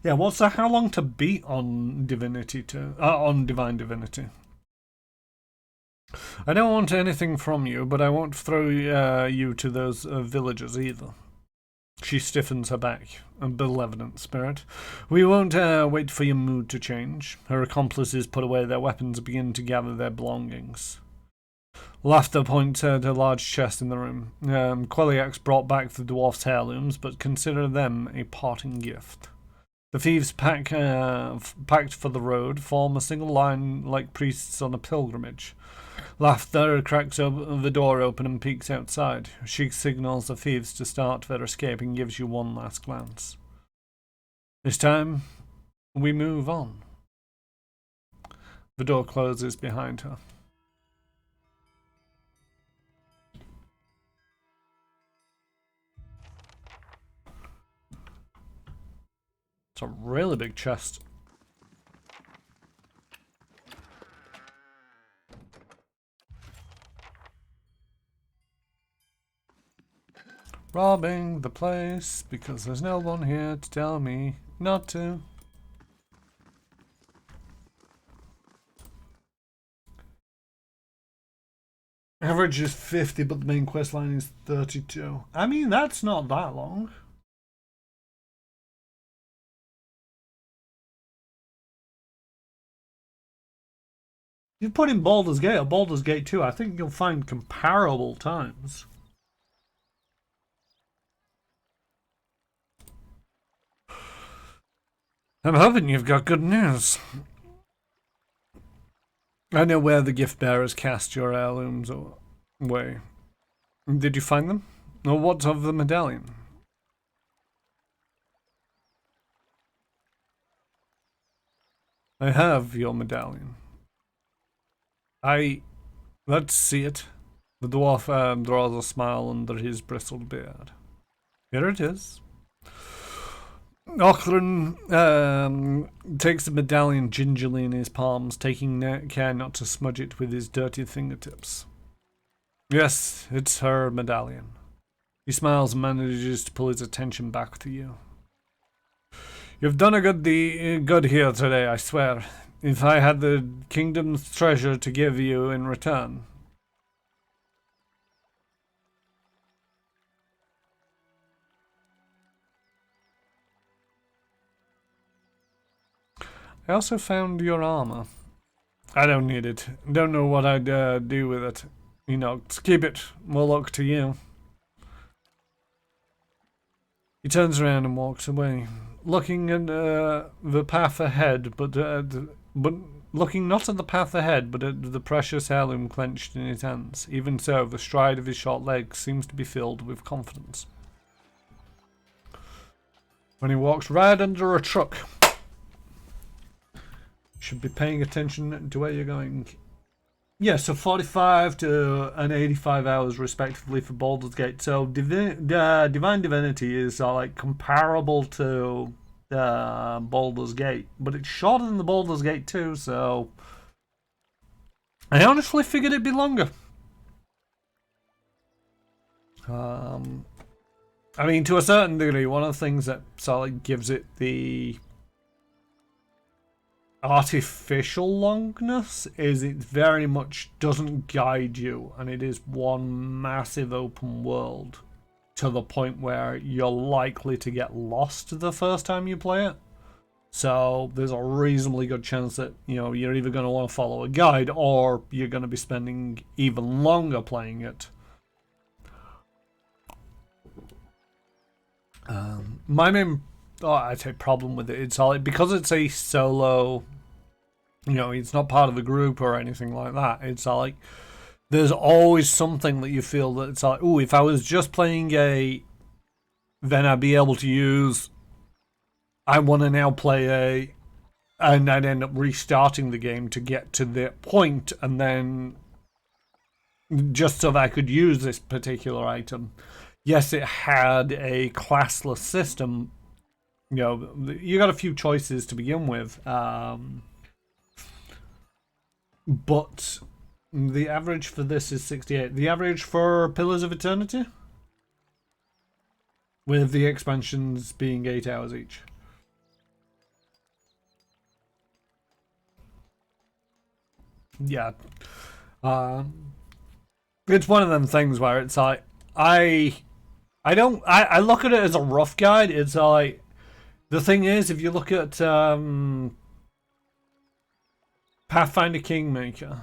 Yeah, how long to beat on Divinity on Divine Divinity? I don't want anything from you, but I won't throw you to those villagers either. She stiffens her back, a benevolent spirit. We won't wait for your mood to change. Her accomplices put away their weapons and begin to gather their belongings. Laughter points at a large chest in the room. Quelliax brought back the dwarf's heirlooms, but consider them a parting gift. The thieves packed for the road, form a single line like priests on a pilgrimage. Laughter cracks the door open and peeks outside. She signals the thieves to start their escape and gives you one last glance. This time, we move on. The door closes behind her. It's a really big chest. Robbing the place because there's no one here to tell me not to. Average is 50, but the main quest line is 32. I mean, that's not that long. You put in Baldur's Gate or Baldur's Gate 2, I think you'll find comparable times. I'm hoping you've got good news. I know where the gift bearers cast your heirlooms away. Did you find them? Or what of the medallion? I have your medallion. Let's see it. The dwarf draws a smile under his bristled beard. Here it is. Ochran takes the medallion gingerly in his palms, taking care not to smudge it with his dirty fingertips. Yes, it's her medallion. He smiles and manages to pull his attention back to you. You've done a good here today, I swear. If I had the kingdom's treasure to give you in return. I also found your armor. I don't need it. Don't know what I'd do with it. You know, keep it. We'll look to you. He turns around and walks away, looking at the path ahead, but looking not at the path ahead, but at the precious heirloom clenched in his hands. Even so, the stride of his short legs seems to be filled with confidence. When he walks right under a truck. Should be paying attention to where you're going. Yeah, so 45 to an 85 hours respectively for Baldur's Gate. So Divine Divinity is like comparable to Baldur's Gate, but it's shorter than the Baldur's Gate 2, so I honestly figured it'd be longer. I mean, to a certain degree, one of the things that sort of gives it the artificial longness is it very much doesn't guide you, and it is one massive open world to the point where you're likely to get lost the first time you play it. So there's a reasonably good chance that, you know, you're either going to want to follow a guide or you're going to be spending even longer playing it. My main I'd say problem with it, it's all because it's a solo, you know, it's not part of a group or anything like that. It's like there's always something that you feel that it's like, oh, if I was just playing then I'd be able to use, I want to now play and I'd end up restarting the game to get to that point, and then just so that I could use this particular item. Yes, it had a classless system. You know, you got a few choices to begin with, but the average for this is 68. The average for Pillars of Eternity, with the expansions being 8 hours each. Yeah, it's one of them things where it's like I look at it as a rough guide. It's like, the thing is, if you look at Pathfinder Kingmaker,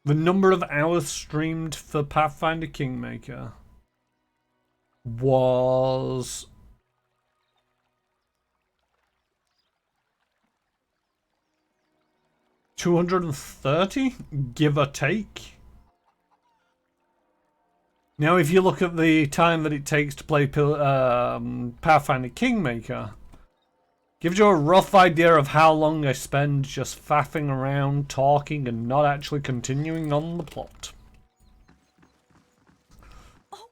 the number of hours streamed for Pathfinder Kingmaker was 230, give or take. Now, if you look at the time that it takes to play Pathfinder Kingmaker, gives you a rough idea of how long I spend just faffing around, talking, and not actually continuing on the plot. Oh,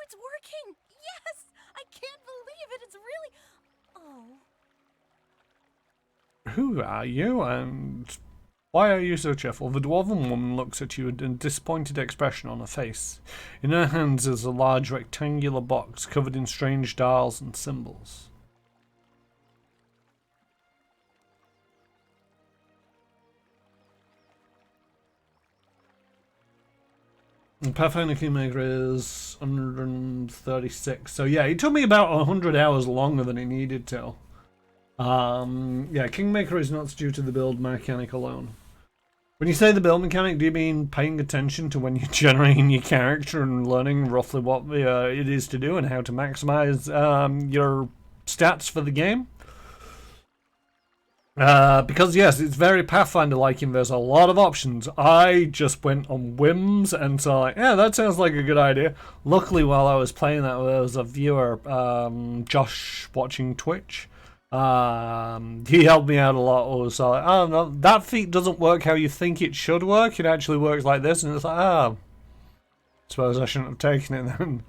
it's working! Yes! I can't believe it! It's really... Oh. Who are you, and Why are you so cheerful? The dwarven woman looks at you with a disappointed expression on her face. In her hands is a large rectangular box covered in strange dials and symbols. And Pathfinder Kingmaker is 136. So yeah, it took me about 100 hours longer than it needed to. Yeah, Kingmaker is nuts due to the build mechanic alone. When you say the build mechanic, do you mean paying attention to when you're generating your character and learning roughly what it is to do and how to maximize your stats for the game? Because yes, it's very Pathfinder-like and there's a lot of options. I just went on whims and saw like, yeah, that sounds like a good idea. Luckily, while I was playing that, there was a viewer, Josh, watching Twitch. He helped me out a lot. Also, like, oh no, that feat doesn't work how you think it should work. It actually works like this, and it's like, suppose I shouldn't have taken it then.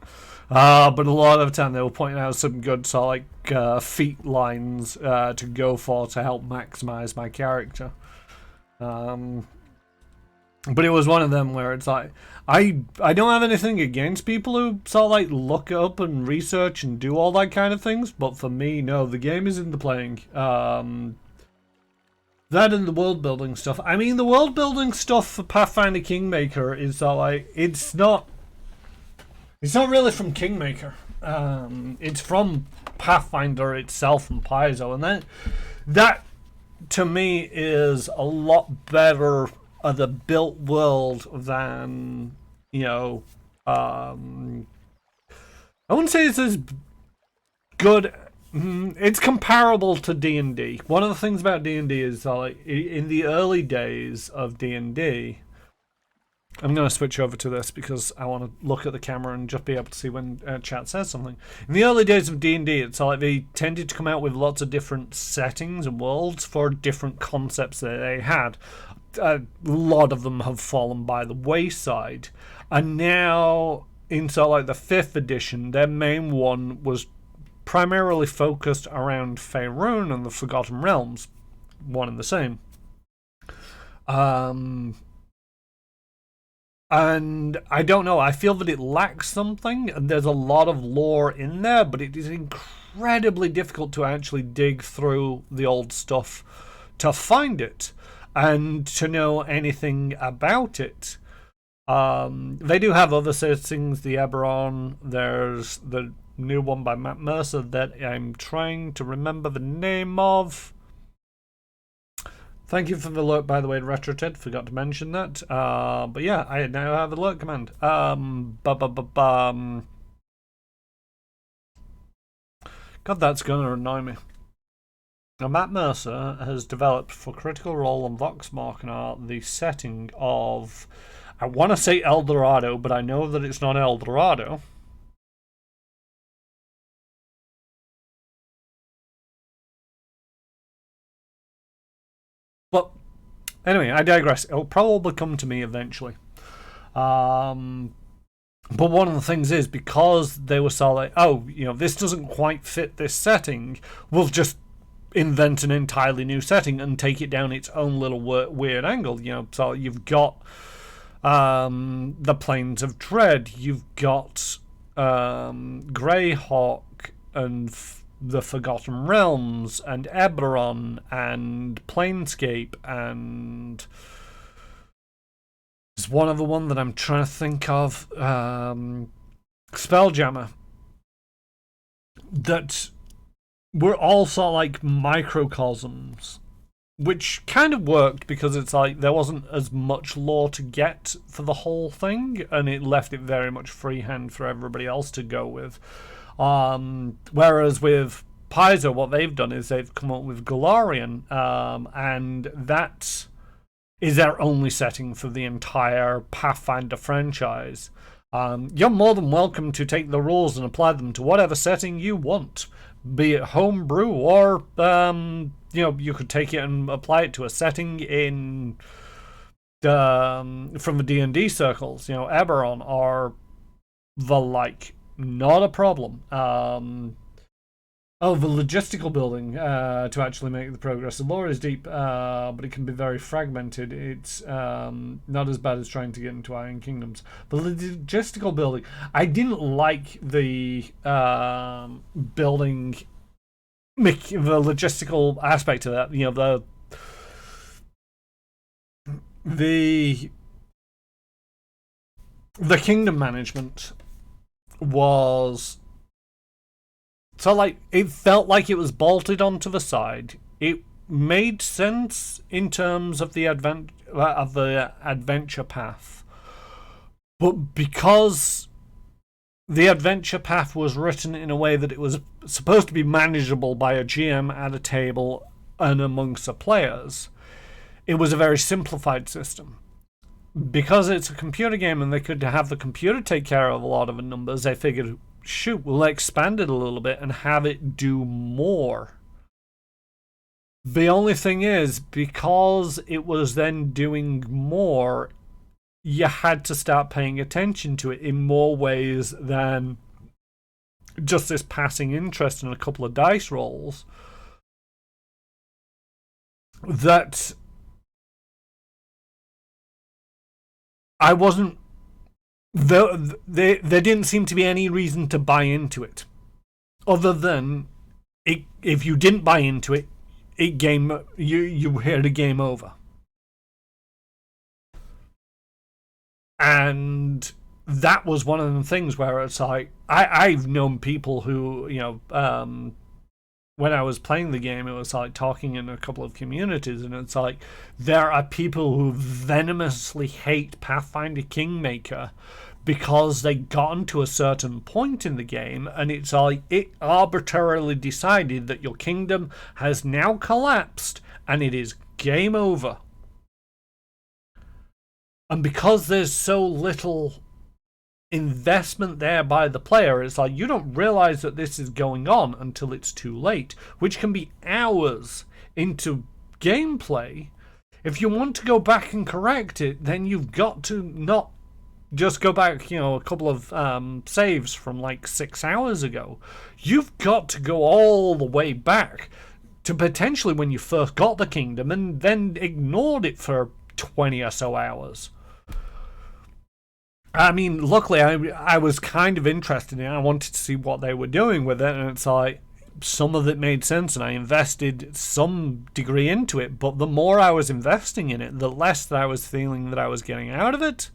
But a lot of the time they were pointing out some good sort of like feat lines to go for to help maximize my character. But it was one of them where it's like, I don't have anything against people who sort of like look up and research and do all that kind of things, but for me, no, the game is in the playing. That and the world building stuff. I mean, the world building stuff for Pathfinder Kingmaker is sort of like, it's not really from Kingmaker. It's from Pathfinder itself and Paizo, and that to me is a lot better the built world than, you know, I wouldn't say it's as good. It's comparable to D&D. One of the things about D&D is like in the early days of D&D, I'm going to switch over to this because I want to look at the camera and just be able to see when chat says something. In the early days of D&D, it's like they tended to come out with lots of different settings and worlds for different concepts that they had. A lot of them have fallen by the wayside, and now in sort of like the 5th edition, their main one was primarily focused around Faerun and the Forgotten Realms, one and the same. And I don't know, I feel that it lacks something, and there's a lot of lore in there, but it is incredibly difficult to actually dig through the old stuff to find it and to know anything about it. They do have other settings, the Eberron, there's the new one by Matt Mercer that I'm trying to remember the name of. Thank you for the alert, by the way, RetroTed, forgot to mention that. But yeah, I now have the alert command. God, that's gonna annoy me. Now, Matt Mercer has developed for Critical Role and Vox Machina the setting of, I want to say El Dorado, but I know that it's not El Dorado. But anyway, I digress. It'll probably come to me eventually. But one of the things is, because they were so like, oh, you know, this doesn't quite fit this setting, we'll just invent an entirely new setting and take it down its own little weird angle. You know, so you've got the Plains of Dread, you've got Greyhawk and the Forgotten Realms and Eberron and Planescape, and there's one other one that I'm trying to think of, Spelljammer, that were all sort of like microcosms, which kind of worked because it's like there wasn't as much lore to get for the whole thing, and it left it very much freehand for everybody else to go with. Whereas with Paizo, what they've done is they've come up with Galarian, and that is their only setting for the entire Pathfinder franchise. You're more than welcome to take the rules and apply them to whatever setting you want, be it homebrew or you know, you could take it and apply it to a setting in from the D&D circles, you know, Eberron or the like. Not a problem. Oh, the logistical building to actually make the progress. The lore is deep, but it can be very fragmented. It's not as bad as trying to get into Iron Kingdoms. The logistical building, I didn't like the building, the logistical aspect of that. You know, the kingdom management was. So, like, it felt like it was bolted onto the side. It made sense in terms of the adventure path, but because the adventure path was written in a way that it was supposed to be manageable by a GM at a table and amongst the players, it was a very simplified system. Because it's a computer game and they could have the computer take care of a lot of the numbers, they figured, shoot, we'll expand it a little bit and have it do more. The only thing is, because it was then doing more, you had to start paying attention to it in more ways than just this passing interest in a couple of dice rolls. That I wasn't. There didn't seem to be any reason to buy into it, other than if you didn't buy into it, you had a game over. And that was one of the things where it's like I've known people who, you know, when I was playing the game, it was like talking in a couple of communities, and it's like there are people who venomously hate Pathfinder Kingmaker because they gotten to a certain point in the game, and it's like it arbitrarily decided that your kingdom has now collapsed and it is game over. And because there's so little investment there by the player, it's like you don't realize that this is going on until it's too late, which can be hours into gameplay. If you want to go back and correct it, then you've got to not just go back, you know, a couple of saves from like 6 hours ago. You've got to go all the way back to potentially when you first got the kingdom and then ignored it for 20 or so hours. I mean, luckily, I was kind of interested in it. I wanted to see what they were doing with it, and it's like some of it made sense, and I invested some degree into it. But the more I was investing in it, the less that I was feeling that I was getting out of it.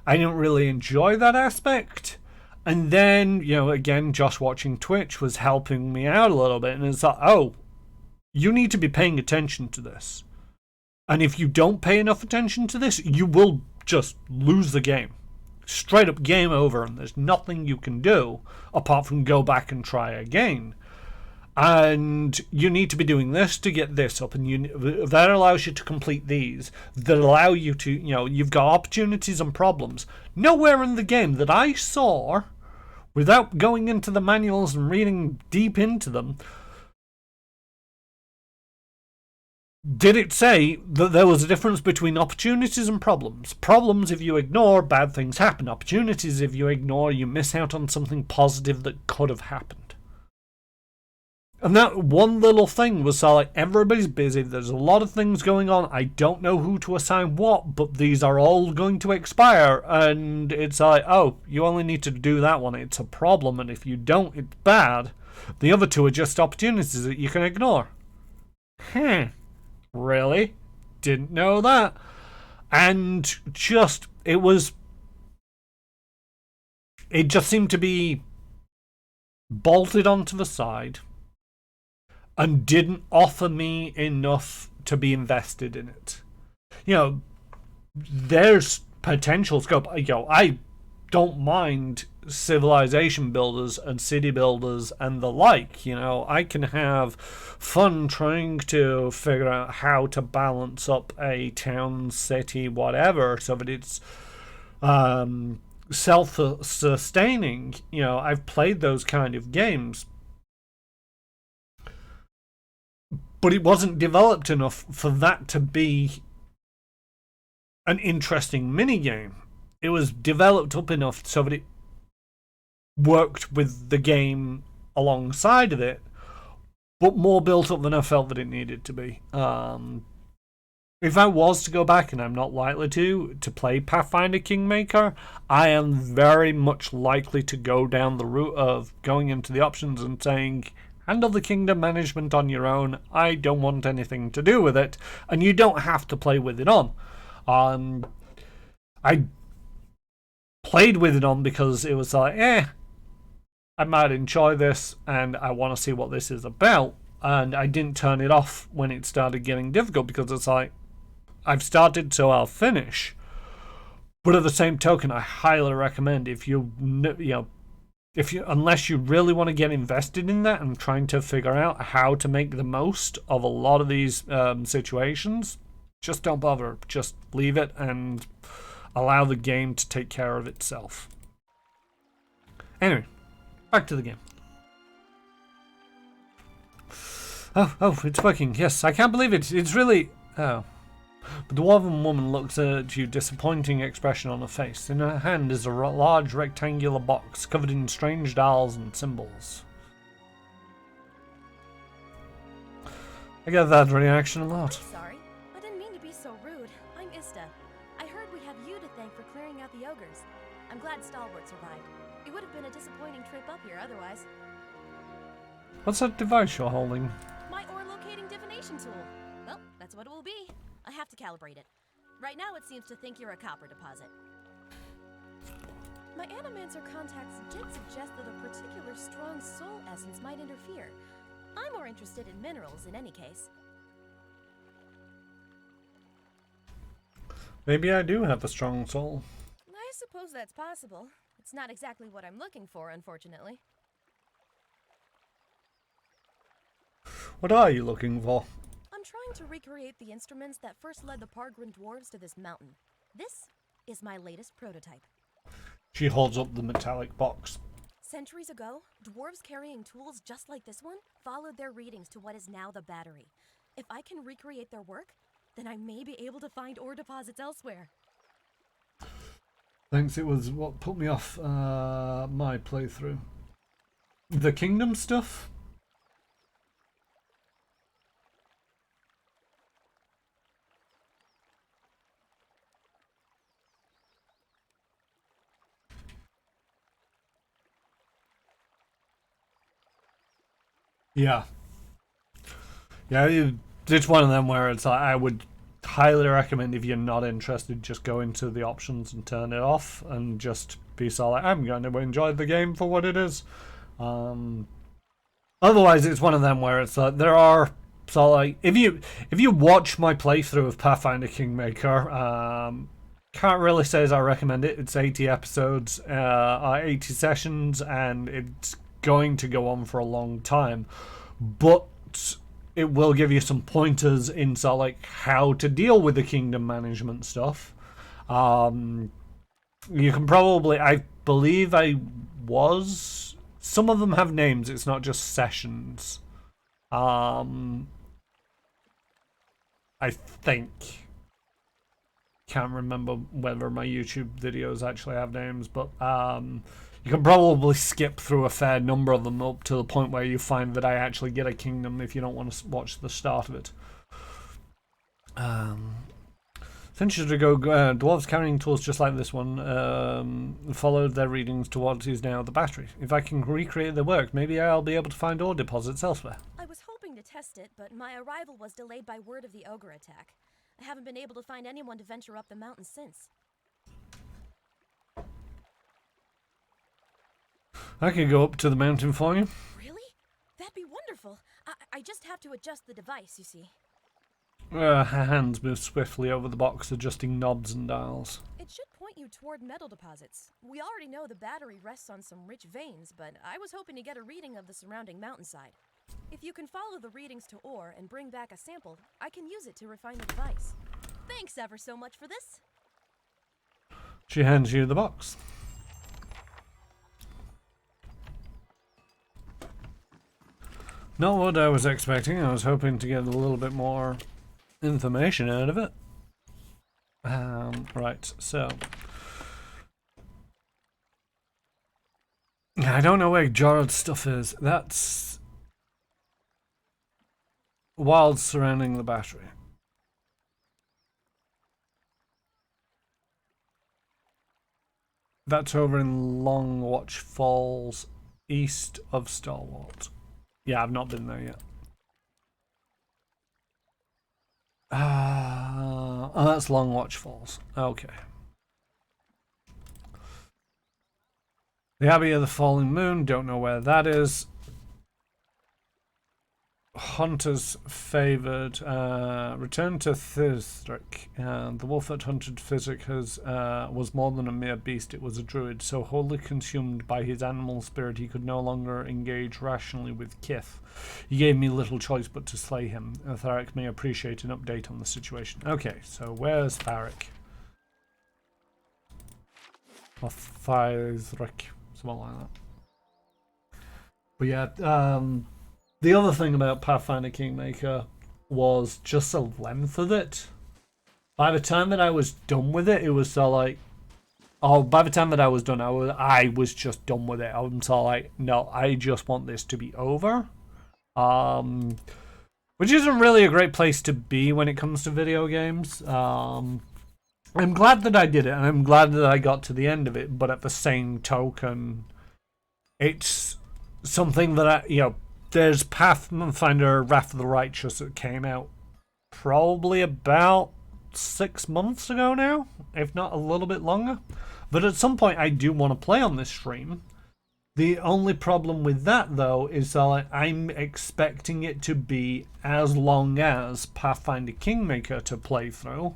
I didn't really enjoy that aspect. And then, you know, again, Josh watching Twitch was helping me out a little bit, and it's like, oh, you need to be paying attention to this. And if you don't pay enough attention to this, you will just lose the game. Straight up game over, and there's nothing you can do apart from go back and try again. And you need to be doing this to get this up, and that allows you to complete these, that allow you to, you know, you've got opportunities and problems. Nowhere in the game that I saw, without going into the manuals and reading deep into them, did it say that there was a difference between opportunities and problems? Problems, if you ignore, bad things happen. Opportunities, if you ignore, you miss out on something positive that could have happened. And that one little thing was like, everybody's busy, there's a lot of things going on, I don't know who to assign what, but these are all going to expire, and it's like, oh, you only need to do that one, it's a problem, and if you don't, it's bad. The other two are just opportunities that you can ignore. Really? Didn't know that. And just, it just seemed to be bolted onto the side and didn't offer me enough to be invested in it. You know, there's potential scope. You know, I don't mind civilization builders and city builders and the like. You know, I can have fun trying to figure out how to balance up a town, city, whatever, so that it's self-sustaining. You know, I've played those kind of games, but it wasn't developed enough for that to be an interesting minigame. It was developed up enough so that it worked with the game alongside of it, but more built up than I felt that it needed to be. If I was to go back, and I'm not likely to play Pathfinder Kingmaker, I am very much likely to go down the route of going into the options and saying, handle the kingdom management on your own. I don't want anything to do with it, and you don't have to play with it on. I played with it on because it was like, I might enjoy this, and I want to see what this is about. And I didn't turn it off when it started getting difficult, because it's like, I've started, so I'll finish. But at the same token, I highly recommend, if unless you really want to get invested in that and trying to figure out how to make the most of a lot of these situations, just don't bother. Just leave it and allow the game to take care of itself. Anyway, back to the game. Oh, it's working. Yes, I can't believe it. It's really... Oh. But the dwarven woman looks at you, disappointing expression on her face. In her hand is a large rectangular box covered in strange dials and symbols. I get that reaction a lot. Sorry, I didn't mean to be so rude. I'm Ista. I heard we have you to thank for clearing out the ogres. I'm glad Stalwart survived. It would have been a disappointing trip up here otherwise. What's that device you're holding? My ore locating divination tool. Well, that's what it will be. I have to calibrate it. Right now it seems to think you're a copper deposit. My Animancer contacts did suggest that a particular strong soul essence might interfere. I'm more interested in minerals in any case. Maybe I do have a strong soul. I suppose that's possible. It's not exactly what I'm looking for, unfortunately. What are you looking for? I'm trying to recreate the instruments that first led the Pargrin dwarves to this mountain. This is my latest prototype. She holds up the metallic box. Centuries ago, dwarves carrying tools just like this one followed their readings to what is now the battery. If I can recreate their work, then I may be able to find ore deposits elsewhere. Thanks, it was what put me off my playthrough. The kingdom stuff? Yeah. Yeah, it's one of them where it's like, I would highly recommend, if you're not interested, just go into the options and turn it off and just be solid. I'm going to enjoy the game for what it is. Otherwise, it's one of them where it's like, there are... So like, if you watch my playthrough of Pathfinder Kingmaker, can't really say as I recommend it. It's 80 episodes, 80 sessions, and it's going to go on for a long time, but it will give you some pointers into like how to deal with the kingdom management stuff. You can probably, I believe some of them have names, it's not just sessions. I think, can't remember whether my YouTube videos actually have names, but you can probably skip through a fair number of them up to the point where you find that I actually get a kingdom if you don't want to watch the start of it. Centuries ago, dwarves carrying tools just like this one followed their readings to what is now the battery. If I can recreate their work, maybe I'll be able to find ore deposits elsewhere. I was hoping to test it, but my arrival was delayed by word of the ogre attack. I haven't been able to find anyone to venture up the mountain since. I can go up to the mountain for you. Really? That'd be wonderful. I just have to adjust the device, you see. Her hands move swiftly over the box, adjusting knobs and dials. It should point you toward metal deposits. We already know the battery rests on some rich veins, but I was hoping to get a reading of the surrounding mountainside. If you can follow the readings to ore and bring back a sample, I can use it to refine the device. Thanks ever so much for this. She hands you the box. Not what I was expecting. I was hoping to get a little bit more information out of it. Right, so I don't know where Jared's stuff is. That's wilds surrounding the battery. That's over in Long Watch Falls, east of Stalwart. Yeah, I've not been there yet. Oh, that's Long Watch Falls. Okay. The Abbey of the Falling Moon, don't know where that is. Hunters favored. Return to Thizric. The wolf that hunted Physic was more than a mere beast. It was a druid, so wholly consumed by his animal spirit he could no longer engage rationally with Kith. He gave me little choice but to slay him. Tharic may appreciate an update on the situation. Okay, so where's Tharic? Or Thizric, something like that. But yeah, the other thing about Pathfinder Kingmaker was just the length of it. By the time that I was done with it, it was so like, oh, by the time that I was done, I was just done with it. I'm so like, no, I just want this to be over. Which isn't really a great place to be when it comes to video games. I'm glad that I did it, and I'm glad that I got to the end of it, but at the same token, it's something that there's Pathfinder Wrath of the Righteous that came out probably about 6 months ago now, if not a little bit longer. But at some point I do want to play on this stream. The only problem with that, though, is that I'm expecting it to be as long as Pathfinder Kingmaker to play through.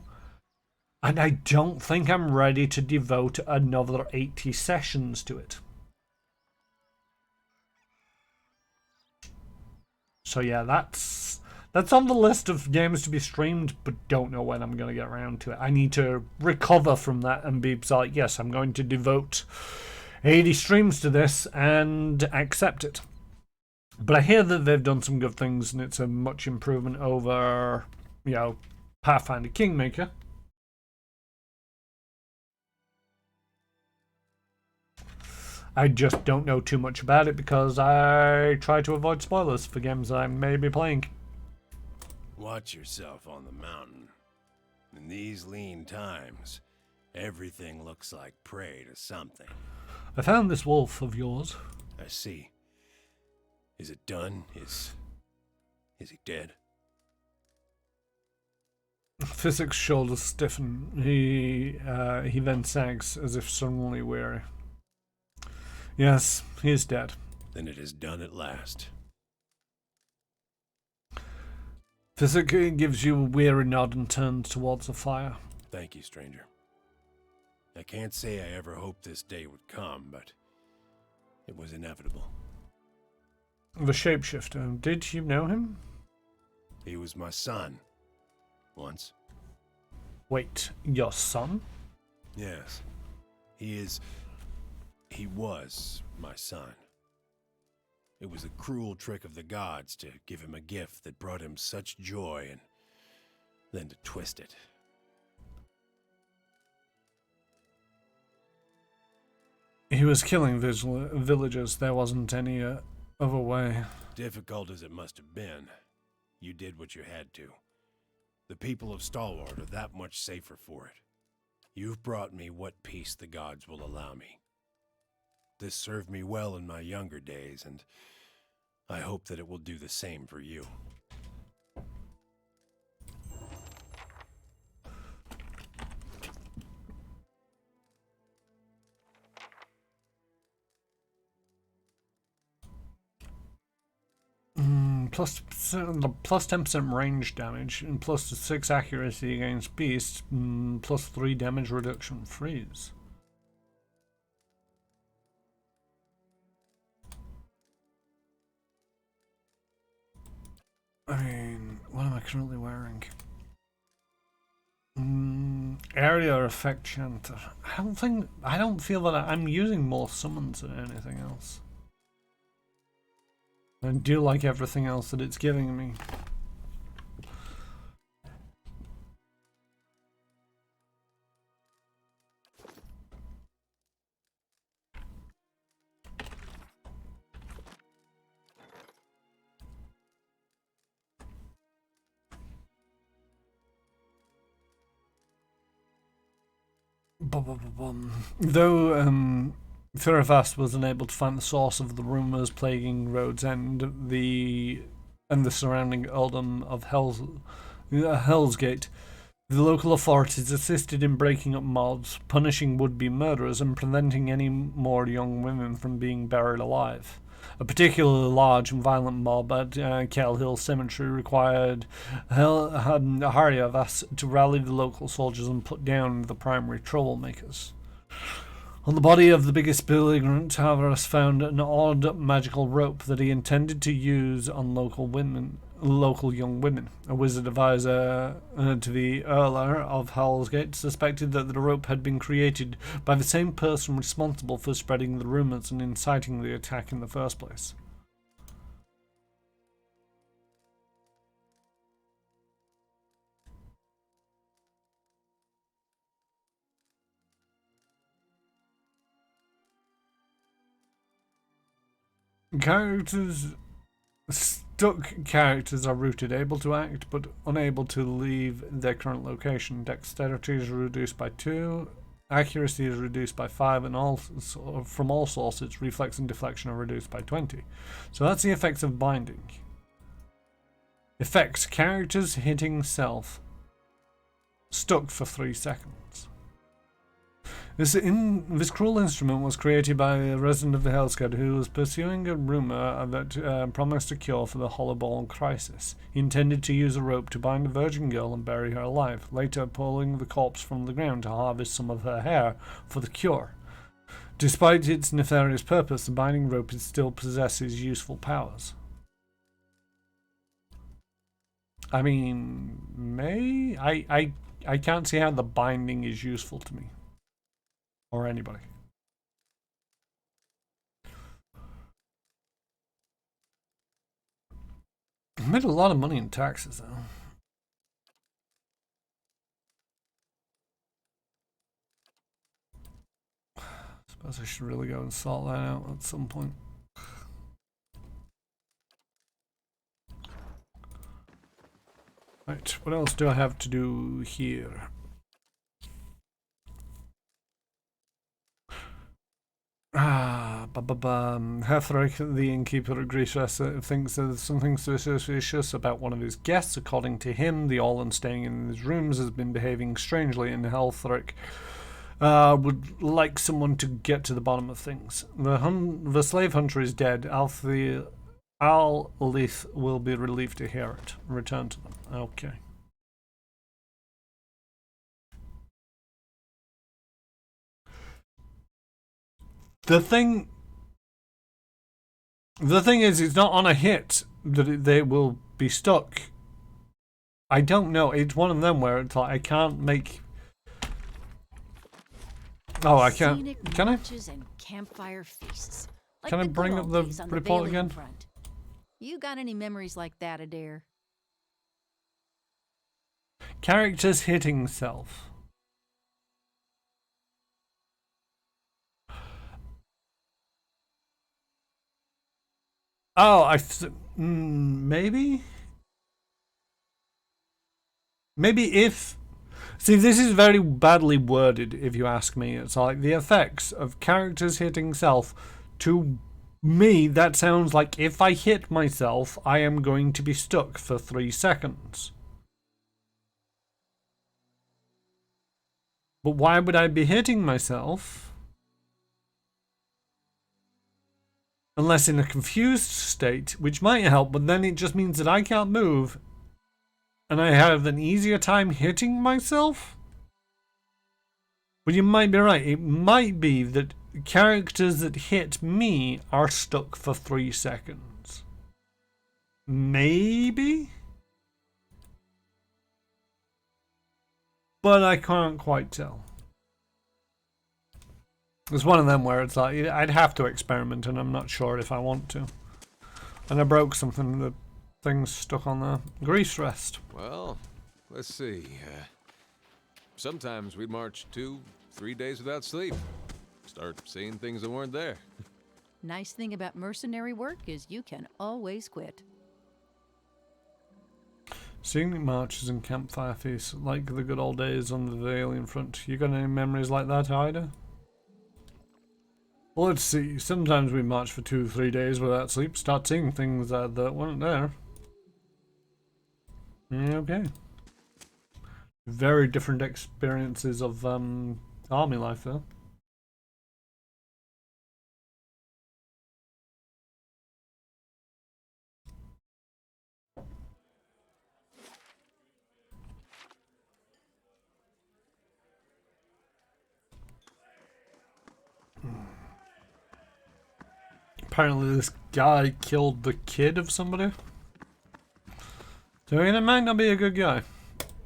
And I don't think I'm ready to devote another 80 sessions to it. So yeah, that's on the list of games to be streamed, but don't know when I'm going to get around to it. I need to recover from that and be like, yes, I'm going to devote 80 streams to this and accept it. But I hear that they've done some good things and it's a much improvement over, Pathfinder Kingmaker. I just don't know too much about it because I try to avoid spoilers for games that I may be playing. Watch yourself on the mountain. In these lean times, everything looks like prey to something. I found this wolf of yours. I see. Is it done? Is he dead? Physic's shoulders stiffen. He then sags as if suddenly weary. Yes, he is dead. Then it is done at last. Physic gives you a weary nod and turns towards the fire. Thank you, stranger. I can't say I ever hoped this day would come, but it was inevitable. The shapeshifter, did you know him? He was my son. Once. Wait, your son? Yes. He was my son. It was a cruel trick of the gods to give him a gift that brought him such joy and then to twist it. He was killing villagers. There wasn't any other way. Difficult as it must have been, you did what you had to. The people of Stalwart are that much safer for it. You've brought me what peace the gods will allow me. This served me well in my younger days, and I hope that it will do the same for you. Plus 10% range damage, and plus 6 accuracy against beasts, plus 3 damage reduction freeze. I mean, what am I currently wearing? Area effect chanter. I don't feel that I'm using more summons than anything else. I do like everything else that it's giving me. Though Thuravast was unable to find the source of the rumours plaguing Rhodes End, the surrounding earldom of Hell's Gate, the local authorities assisted in breaking up mobs, punishing would-be murderers, and preventing any more young women from being buried alive. A particularly large and violent mob at Kell Hill Cemetery required Haryavas to rally the local soldiers and put down the primary troublemakers. On the body of the biggest belligerent, Tavares found an odd magical rope that he intended to use on local young women. A wizard advisor to the Earler of Hellsgate suspected that the rope had been created by the same person responsible for spreading the rumours and inciting the attack in the first place. Stuck characters are rooted, able to act but unable to leave their current location. Dexterity is reduced by 2, accuracy is reduced by 5, and from all sources, reflex and deflection are reduced by 20. So that's the effects of binding. Effects: characters hitting self. Stuck for 3 seconds. This cruel instrument was created by a resident of the Hellsgate who was pursuing a rumour that promised a cure for the Hollowball crisis. He intended to use a rope to bind a virgin girl and bury her alive, later pulling the corpse from the ground to harvest some of her hair for the cure. Despite its nefarious purpose, the binding rope still possesses useful powers. I mean, I can't see how the binding is useful to me. Or anybody. I made a lot of money in taxes, though. Suppose I should really go and sort that out at some point. Right, what else do I have to do here? Hethric, the innkeeper at Greaseress, thinks there's something suspicious about one of his guests. According to him, the Orlan staying in his rooms has been behaving strangely, and Hethric would like someone to get to the bottom of things. The slave hunter is dead. Al-Lith will be relieved to hear it. Return to them. Okay. The thing is, it's not on a hit that they will be stuck. I don't know. It's one of them where it's like I can't make. Oh, I can't. Can I? And campfire feasts. Like Can I the bring good up old the days on report Bailey again? Front. You got any memories like that, Adair? Characters hitting self. Oh, maybe? Maybe if... See, this is very badly worded, if you ask me. It's like the effects of characters hitting self. To me, that sounds like if I hit myself, I am going to be stuck for 3 seconds. But why would I be hitting myself? Unless in a confused state, which might help, but then it just means that I can't move. And I have an easier time hitting myself? But you might be right. It might be that characters that hit me are stuck for 3 seconds. Maybe? But I can't quite tell. It's one of them where it's like, I'd have to experiment and I'm not sure if I want to. And I broke something, the thing's stuck on there. Grease rest. Well, let's see. Sometimes we'd march 2-3 days without sleep. Start seeing things that weren't there. Nice thing about mercenary work is you can always quit. Scenic marches and campfire feasts, like the good old days on the alien front. You got any memories like that, Ida? Well, let's see. Sometimes we march for 2 or 3 days without sleep, start seeing things that weren't there. Okay. Very different experiences of army life, though. Apparently this guy killed the kid of somebody. So it might not be a good guy.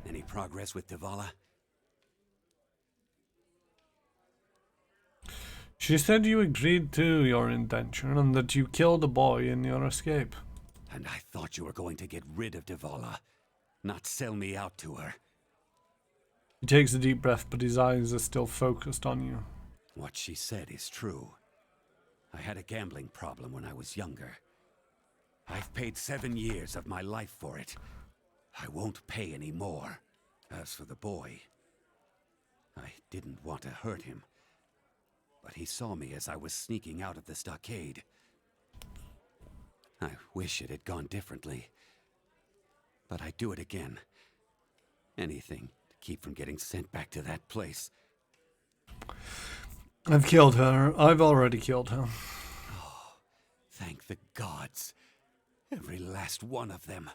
Any progress with Devala? She said you agreed to your indenture and that you killed a boy in your escape. And I thought you were going to get rid of Devala, not sell me out to her. He takes a deep breath, but his eyes are still focused on you. What she said is true. I had a gambling problem when I was younger. I've paid 7 years of my life for it. I won't pay any more. As for the boy, I didn't want to hurt him, but he saw me as I was sneaking out of the stockade. I wish it had gone differently, but I'd do it again. Anything to keep from getting sent back to that place. I've killed her. I've already killed her. Oh, thank the gods. Every last one of them.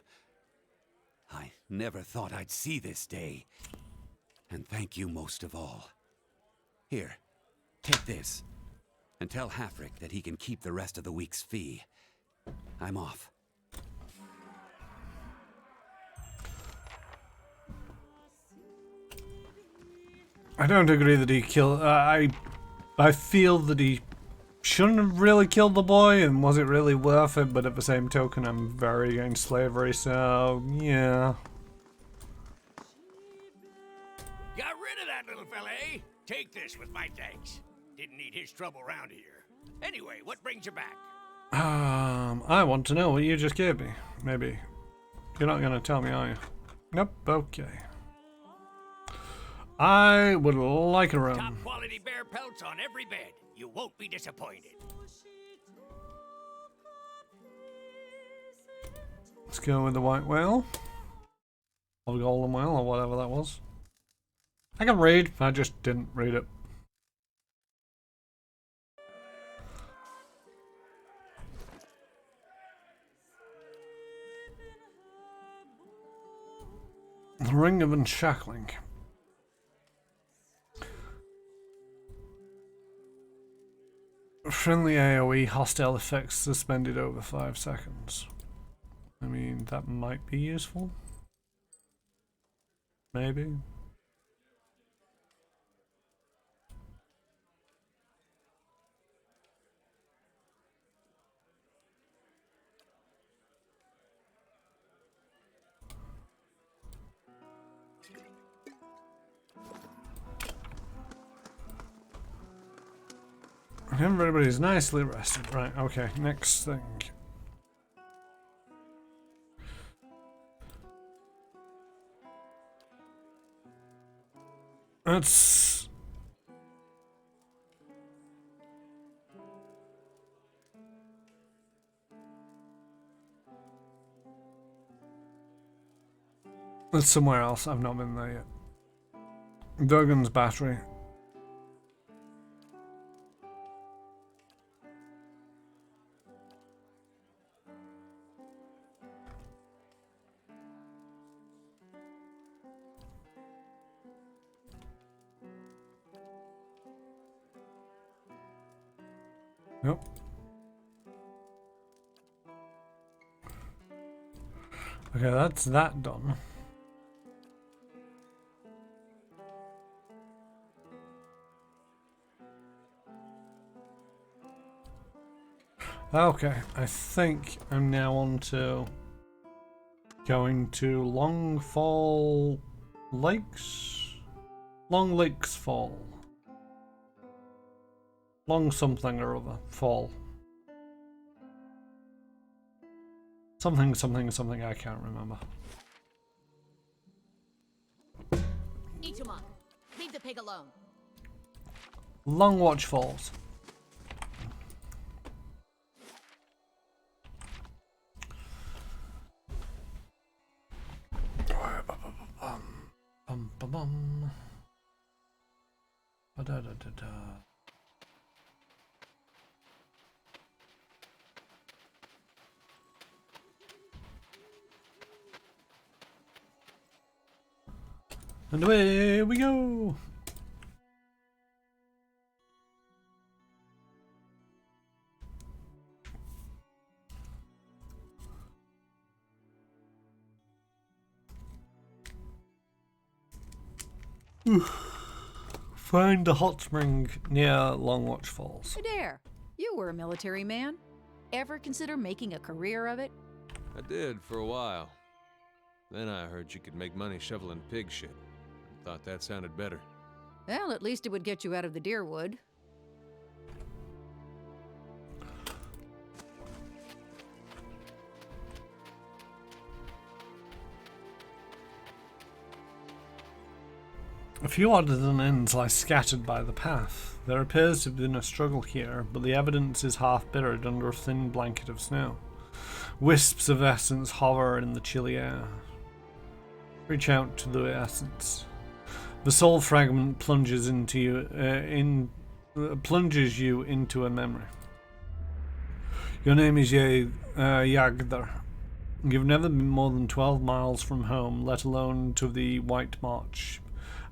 I never thought I'd see this day. And thank you most of all. Here, take this. And tell Hafric that he can keep the rest of the week's fee. I'm off. I don't agree that he killed... I feel that he shouldn't have really killed the boy, and was it really worth it? But at the same token, I'm very against slavery, so yeah. Got rid of that little fella, eh? Take this with my thanks. Didn't need his trouble around here. Anyway, what brings you back? I want to know what you just gave me. Maybe. You're not gonna tell me, are you? Nope, okay. I would like a room. Top quality bear pelts on every bed. You won't be disappointed. Let's go with the white whale. Or the golden whale, or whatever that was. I can read, I just didn't read it. The Ring of Unshackling. Friendly AoE, hostile effects suspended over 5 seconds. I mean, that might be useful. Maybe. Everybody's nicely rested. Right, okay, next thing. Let's... Let's somewhere else. I've not been there yet. Duggan's battery. Nope. Okay, that's that done. Okay, I think I'm now on to going to Longfall Lakes? Long Lakes Fall. Long something or other. Fall. Something, something, something, I can't remember. Eat him up. Leave the pig alone. Long Watch Falls. Bum, bum, bum. Ba-da-da-da-da. And away we go! Find a hot spring near Longwatch Falls. Hey there. You were a military man. Ever consider making a career of it? I did for a while. Then I heard you could make money shoveling pig shit. Thought that sounded better. Well, at least it would get you out of the deerwood. A few odds and ends lie scattered by the path. There appears to have been a struggle here, but the evidence is half buried under a thin blanket of snow. Wisps of essence hover in the chilly air. Reach out to the essence. The soul fragment plunges into you, plunges you into a memory. Your name is Yagdar. You've never been more than 12 miles from home, let alone to the White March.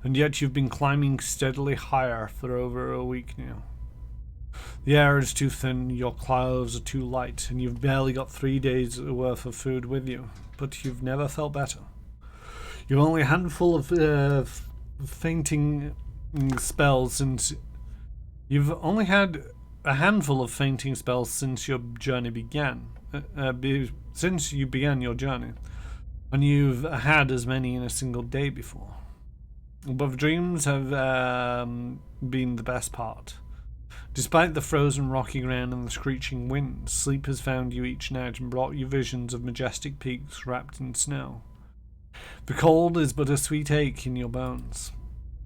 And yet you've been climbing steadily higher for over a week now. The air is too thin, your clothes are too light, and you've barely got 3 days worth of food with you, but you've never felt better. You've only a handful of fainting spells since... You've only had a handful of fainting spells since your journey began. Since you began your journey. And you've had as many in a single day before. But dreams have been the best part. Despite the frozen rocky ground and the screeching wind, sleep has found you each night and brought you visions of majestic peaks wrapped in snow. The cold is but a sweet ache in your bones.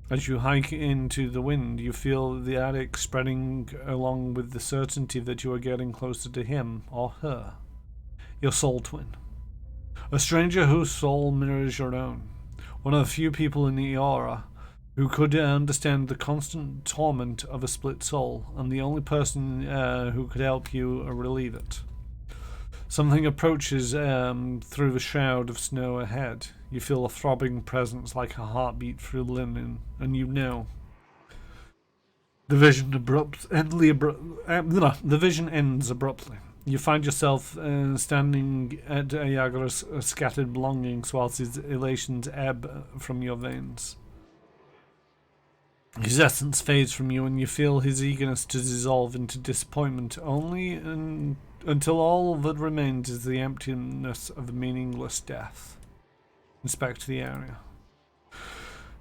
As you hike into the wind, you feel the attic spreading along with the certainty that you are getting closer to him or her, your soul twin. A stranger whose soul mirrors your own. One of the few people in the aura who could understand the constant torment of a split soul, and the only person who could help you relieve it. Something approaches through the shroud of snow ahead. You feel a throbbing presence like a heartbeat through linen, and you know. The vision ends abruptly. You find yourself standing at Ayagra's scattered belongings whilst his elations ebb from your veins. His essence fades from you and you feel his eagerness to dissolve into disappointment until all that remains is the emptiness of meaningless death. Inspect the area.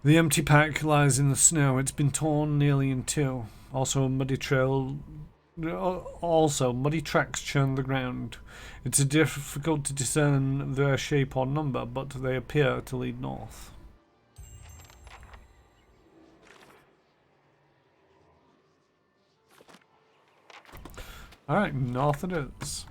The empty pack lies in the snow. It's been torn nearly in two. Also, muddy tracks churn the ground. It's difficult to discern their shape or number, but they appear to lead north. Alright, north it is.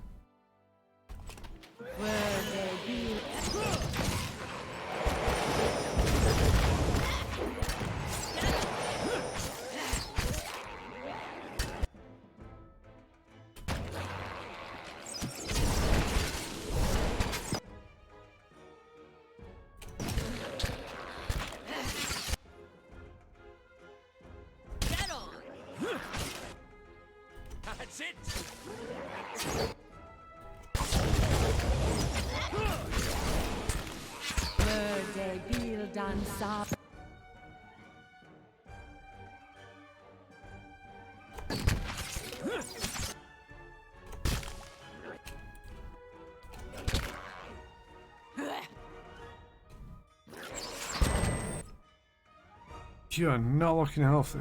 That's it! You are not looking healthy.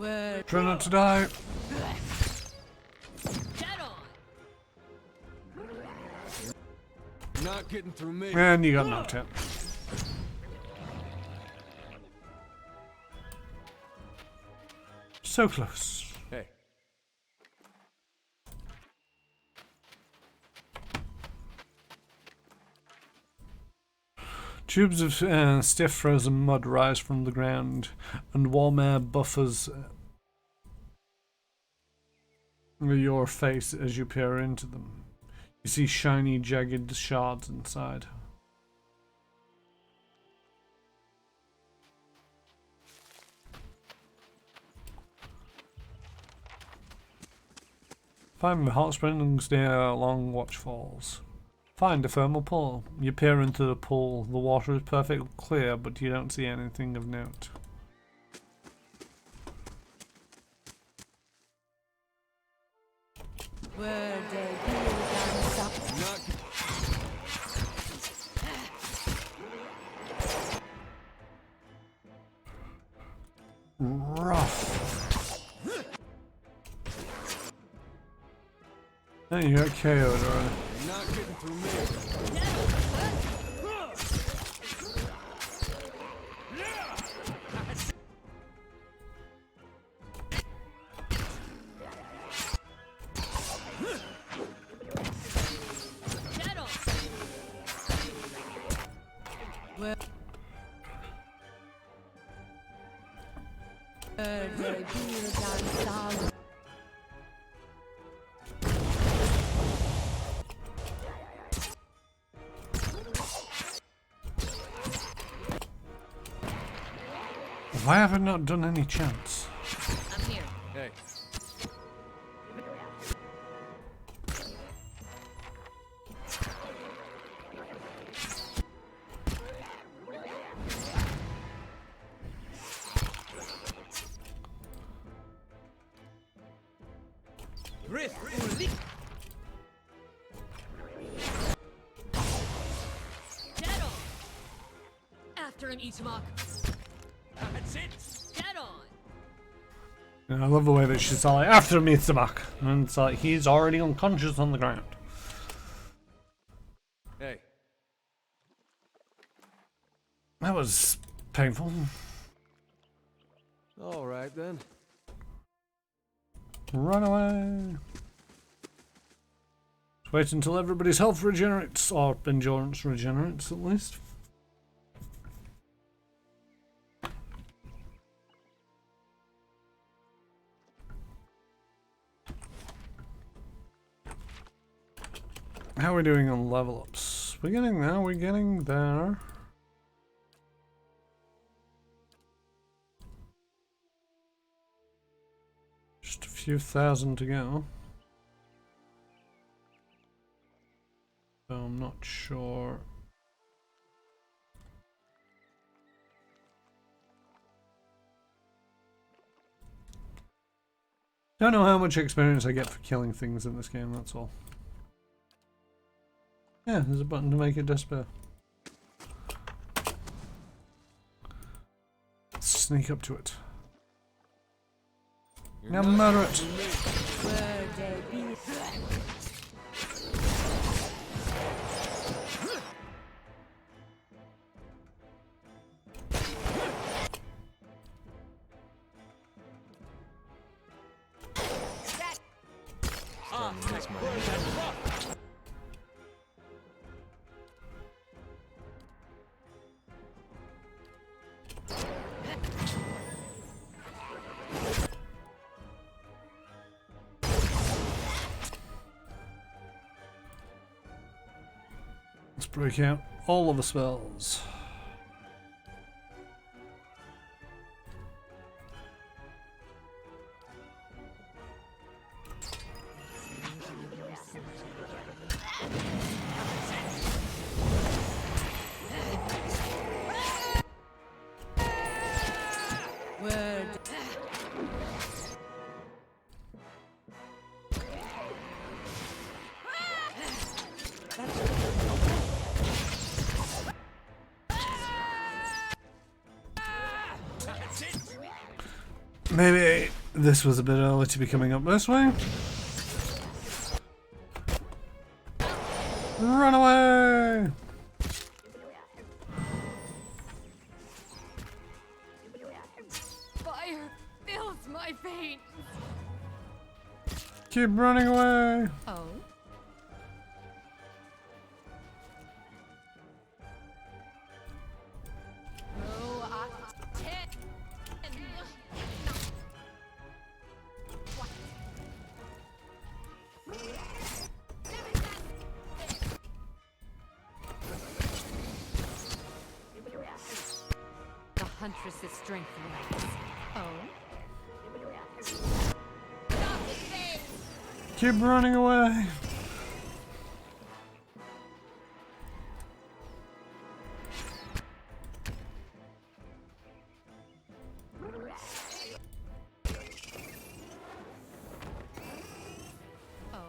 Try not to die. Not getting through me. And you got knocked out. So close. Hey. Tubes of stiff frozen mud rise from the ground, and warm air buffers your face as you peer into them. You see shiny, jagged shards inside. Find hot springs near long watchfalls. Find a thermal pool. You peer into the pool. The water is perfectly clear, but you don't see anything of note. Rough. Hey, you got KO'd already. Not getting through me. Why have I not done any chants? I'm here. Hey. After an Itamok. That's it. Get on. And I love the way that she's all like, after me, Sabak. And it's like, he's already unconscious on the ground. Hey. That was painful. All right then. Run away. Just wait until everybody's health regenerates, or endurance regenerates at least. How are we doing on level ups? We're getting there, we're getting there. Just a few thousand to go. So I'm not sure. Don't know how much experience I get for killing things in this game, that's all. Yeah, there's a button to make it disappear. Sneak up to it. Now murder it. Let's break out all of the spells. Maybe this was a bit early to be coming up this way. Run away! Fire fills my veins. Keep running away! Oh? The Huntress's strength wanes. Oh? Keep running away! Oh?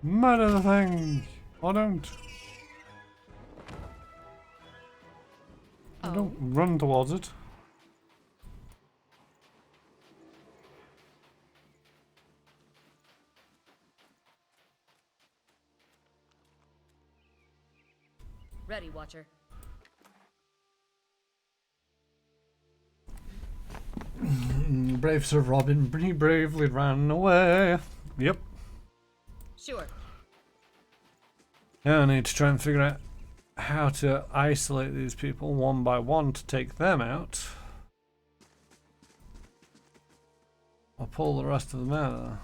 Murder the thing! Or don't. Oh? Don't run towards it. Ready, Watcher. Brave Sir Robin, he bravely ran away. Yep. Sure. Now I need to try and figure out how to isolate these people one by one to take them out. Or pull the rest of them out of there.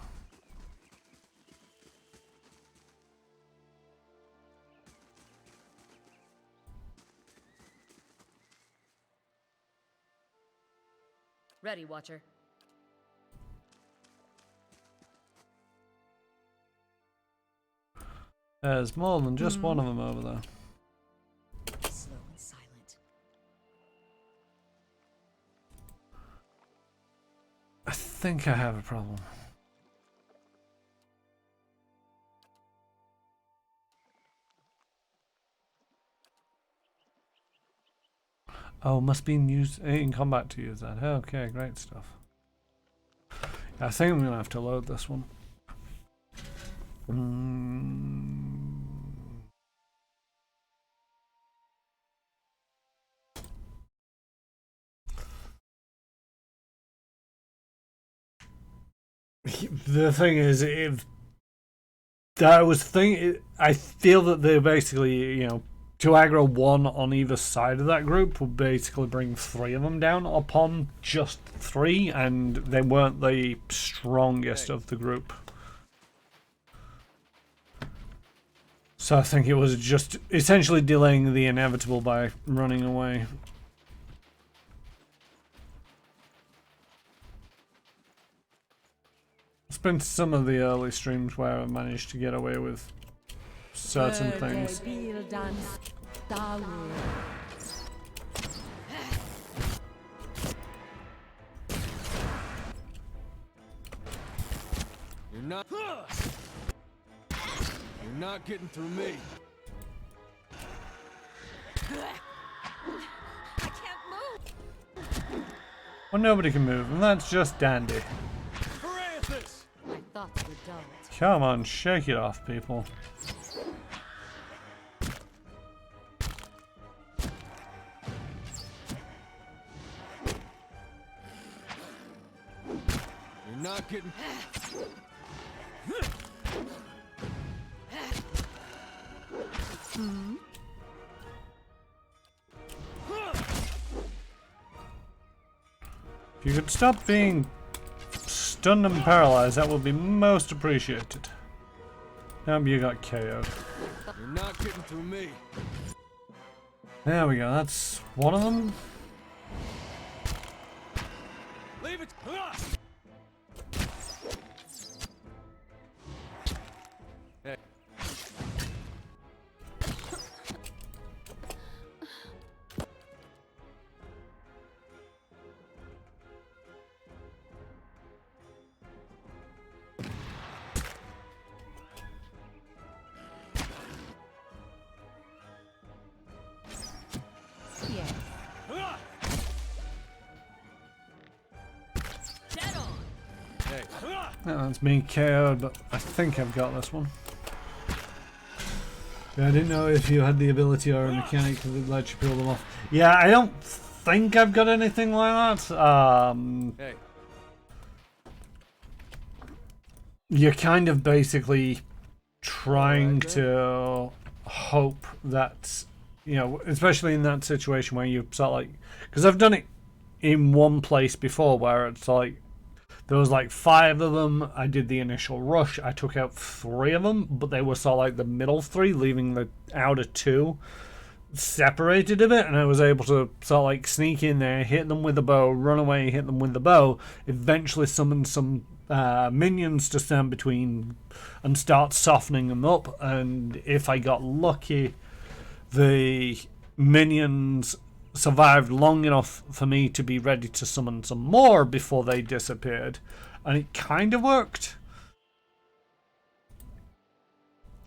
Ready, Watcher. There's more than just one of them over there. Slow and silent. I think I have a problem. Oh, must be in combat to use that. Okay, great stuff. I think I'm gonna have to load this one. The thing is, if I was thinking, I feel that they're basically, you know, to aggro one on either side of that group would basically bring three of them down upon just three, and they weren't the strongest of the group. So I think it was just essentially delaying the inevitable by running away. It's been some of the early streams where I managed to get away with certain things. You're not getting through me. I can't move. Well, nobody can move, and that's just dandy. My thoughts were dulled. Come on, shake it off, people. You're not getting... If you could stop being stunned and paralyzed, that would be most appreciated. Now you got KO'd. You're not getting through me. There we go, that's one of them. Leave it. Hey. That's me KO'd, but I think I've got this one. Yeah, I didn't know if you had the ability or a mechanic that lets you peel them off. Yeah, I don't think I've got anything like that. Hey. You're kind of basically trying to hope that, you know, especially in that situation where you sort of like, because I've done it in one place before where it's like, there was like 5 of them. I did the initial rush. I took out 3 of them, but they were sort of like the middle 3, leaving the outer 2 separated a bit, and I was able to sort of like sneak in there, hit them with the bow, run away, hit them with the bow, eventually summon some minions to stand between and start softening them up. And if I got lucky, the minions survived long enough for me to be ready to summon some more before they disappeared, and it kind of worked.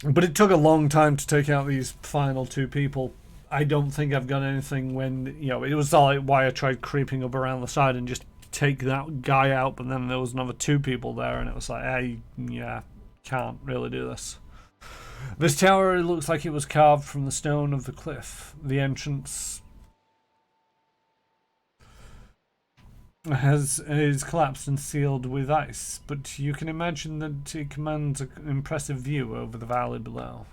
But it took a long time to take out these final 2 people. I don't think I've got anything when, you know, it was like why I tried creeping up around the side and just take that guy out, but then there was another 2 people there, and it was like, yeah, can't really do this. This tower looks like it was carved from the stone of the cliff. The entrance is collapsed and sealed with ice, but you can imagine that it commands an impressive view over the valley below.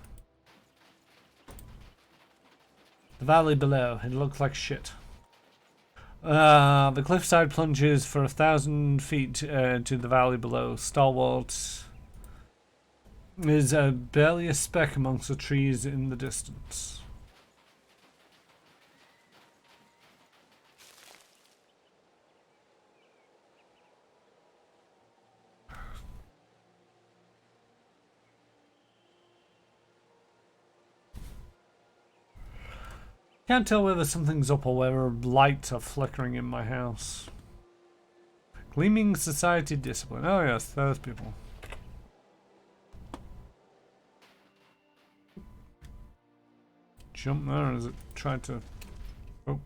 The valley below, it looks like shit. The cliffside plunges for 1,000 feet to the valley below. Stalwart is barely a speck amongst the trees in the distance. Can't tell whether something's up or whether lights are flickering in my house. Gleaming society discipline. Oh yes, those people. Jump there, or is it trying to... Oh.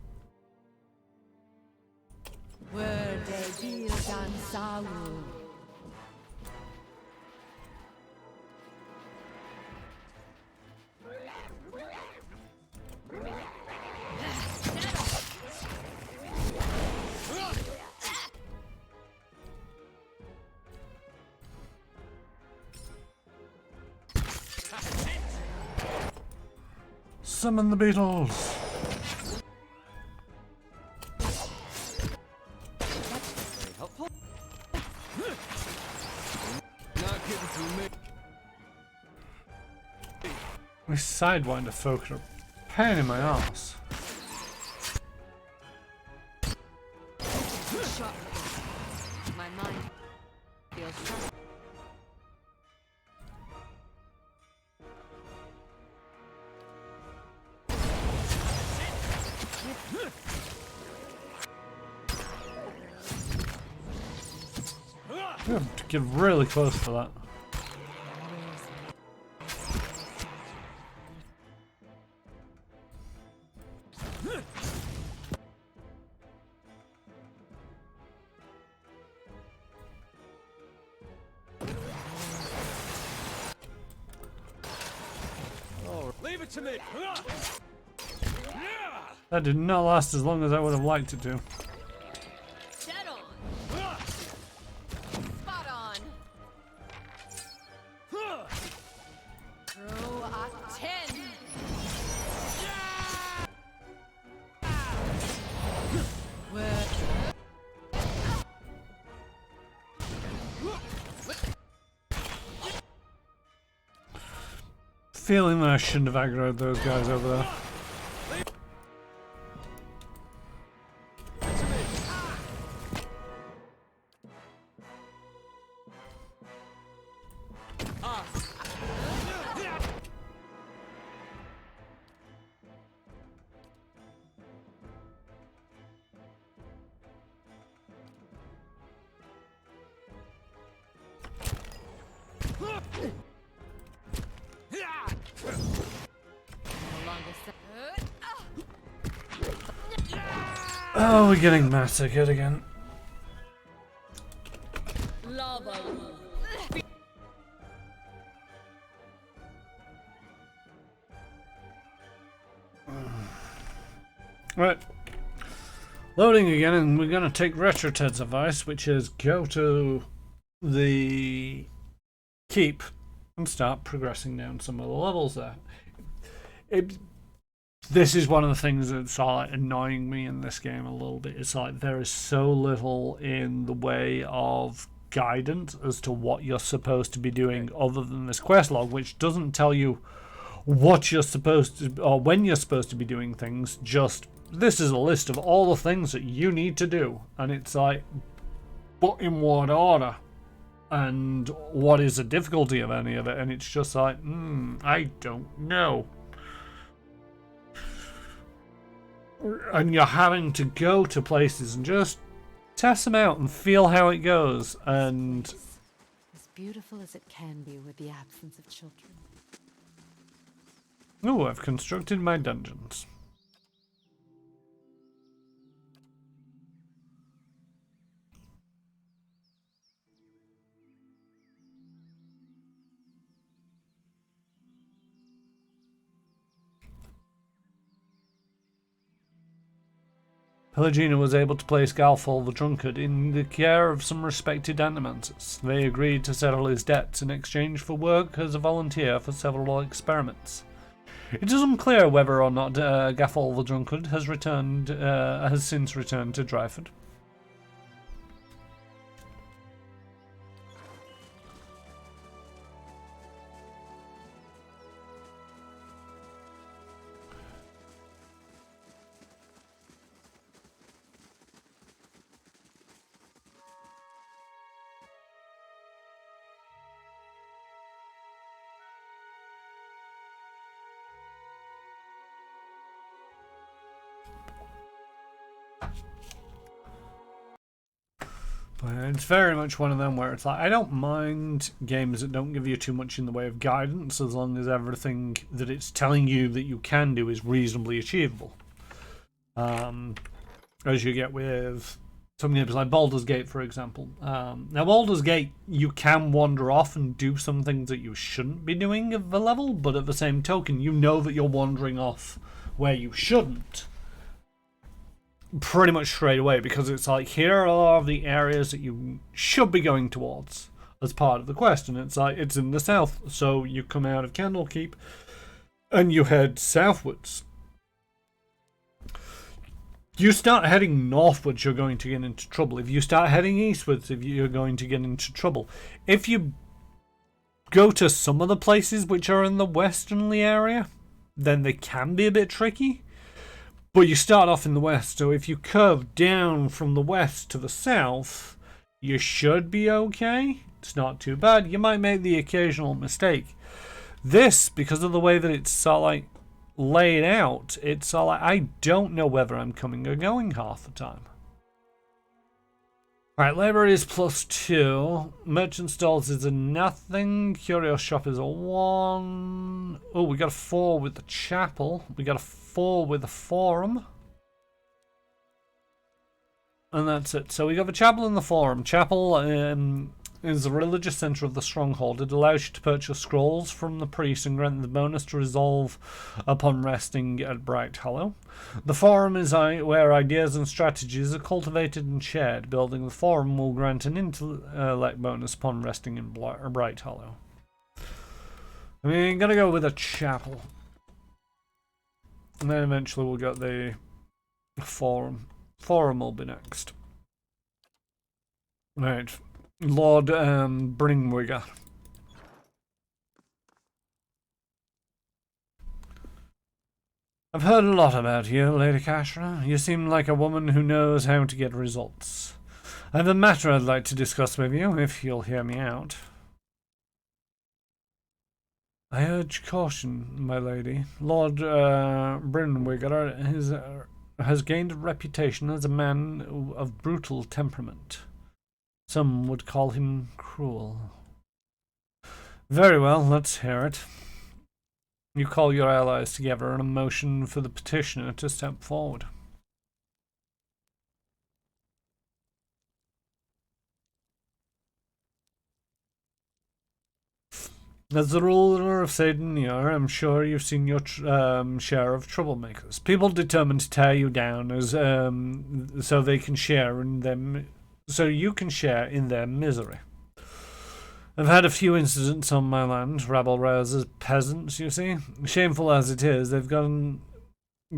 Summon the beetles! This sidewinder folk are a pain in my ass. My mind feels sharp. You have to get really close for that. Leave it to me. That did not last as long as I would have liked it to. Settle. Spot on. Throw a 10. Feeling that I shouldn't have aggroed those guys over there. Oh, we're getting massacred again. Right. Loading again, and we're going to take RetroTed's advice, which is go to the keep and start progressing down some of the levels there. This is one of the things that's like annoying me in this game a little bit. It's like there is so little in the way of guidance as to what you're supposed to be doing other than this quest log, which doesn't tell you what you're supposed to, or when you're supposed to be doing things. Just, this is a list of all the things that you need to do, and it's like, but in what order? And what is the difficulty of any of it? And it's just like, I don't know. And you're having to go to places and just test them out and feel how it goes. And as beautiful as it can be with the absence of children. oh, I've constructed my dungeons. Pelagina was able to place Galfol the Drunkard in the care of some respected animancers. They agreed to settle his debts in exchange for work as a volunteer for several experiments. It is unclear whether or not Gaffol the Drunkard has since returned to Dryford. It's very much one of them where it's like, I don't mind games that don't give you too much in the way of guidance as long as everything that it's telling you that you can do is reasonably achievable. As you get with some games like Baldur's Gate, for example. Now, Baldur's Gate, you can wander off and do some things that you shouldn't be doing of the level, but at the same token, you know that you're wandering off where you shouldn't. Pretty much straight away, because it's like, here are the areas that you should be going towards as part of the quest, and it's like, it's in the south, so you come out of Candlekeep and you head southwards. You start heading northwards, you're going to get into trouble. If you start heading eastwards, you're going to get into trouble. If you go to some of the places which are in the westernly area, then they can be a bit tricky. But you start off in the west, so if you curve down from the west to the south, you should be okay. It's not too bad. You might make the occasional mistake. This, because of the way that it's sort of like laid out, it's sort of like, I don't know whether I'm coming or going half the time. Alright, labor is +2. Merchant stalls is a nothing. Curio shop is a 1. Oh, we got a 4 with the chapel. We got a 4 with the forum. And that's it. So we got the chapel and the forum. Chapel is the religious center of the stronghold. It allows you to purchase scrolls from the priest and grant the bonus to resolve upon resting at Bright Hollow. The forum is where ideas and strategies are cultivated and shared. Building the forum will grant an intellect bonus upon resting in Bright Hollow. I mean, I'm gonna go with a chapel. And then eventually we'll get the forum. Forum will be next. Right. Lord Bringwigger. I've heard a lot about you, Lady Kashra. You seem like a woman who knows how to get results. I have a matter I'd like to discuss with you, if you'll hear me out. I urge caution, my lady. Lord Bringwigger has gained a reputation as a man of brutal temperament. Some would call him cruel. Very well, let's hear it. You call your allies together in a motion for the petitioner to step forward. As the ruler of Satan-Ur, I'm sure you've seen your share of troublemakers. People determined to tear you down as so they can share in them, so you can share in their misery. I've had a few incidents on my land, rabble-rousers, peasants, you see. Shameful as it is, they've gotten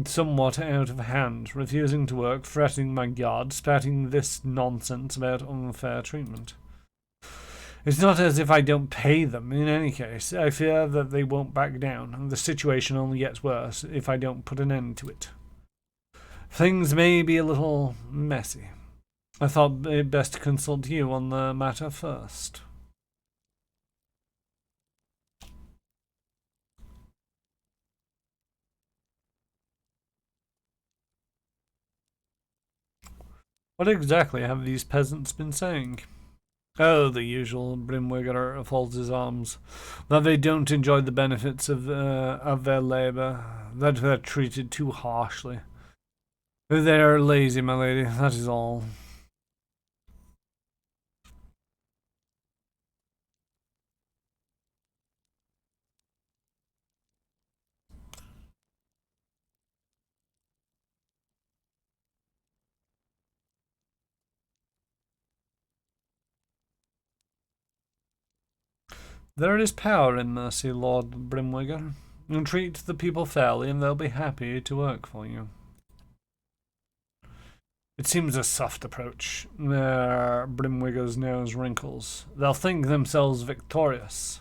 somewhat out of hand, refusing to work, threatening my guard, spouting this nonsense about unfair treatment. It's not as if I don't pay them. In any case, I fear that they won't back down, and the situation only gets worse if I don't put an end to it. Things may be a little messy. I thought it best to consult you on the matter first. What exactly have these peasants been saying? Oh, the usual. Brimwigger folds his arms. That they don't enjoy the benefits of their labour. That they're treated too harshly. They are lazy, my lady. That is all. There is power in mercy, Lord Brimwigger. And treat the people fairly, and they'll be happy to work for you. It seems a soft approach. Brimwigger's nose wrinkles. They'll think themselves victorious.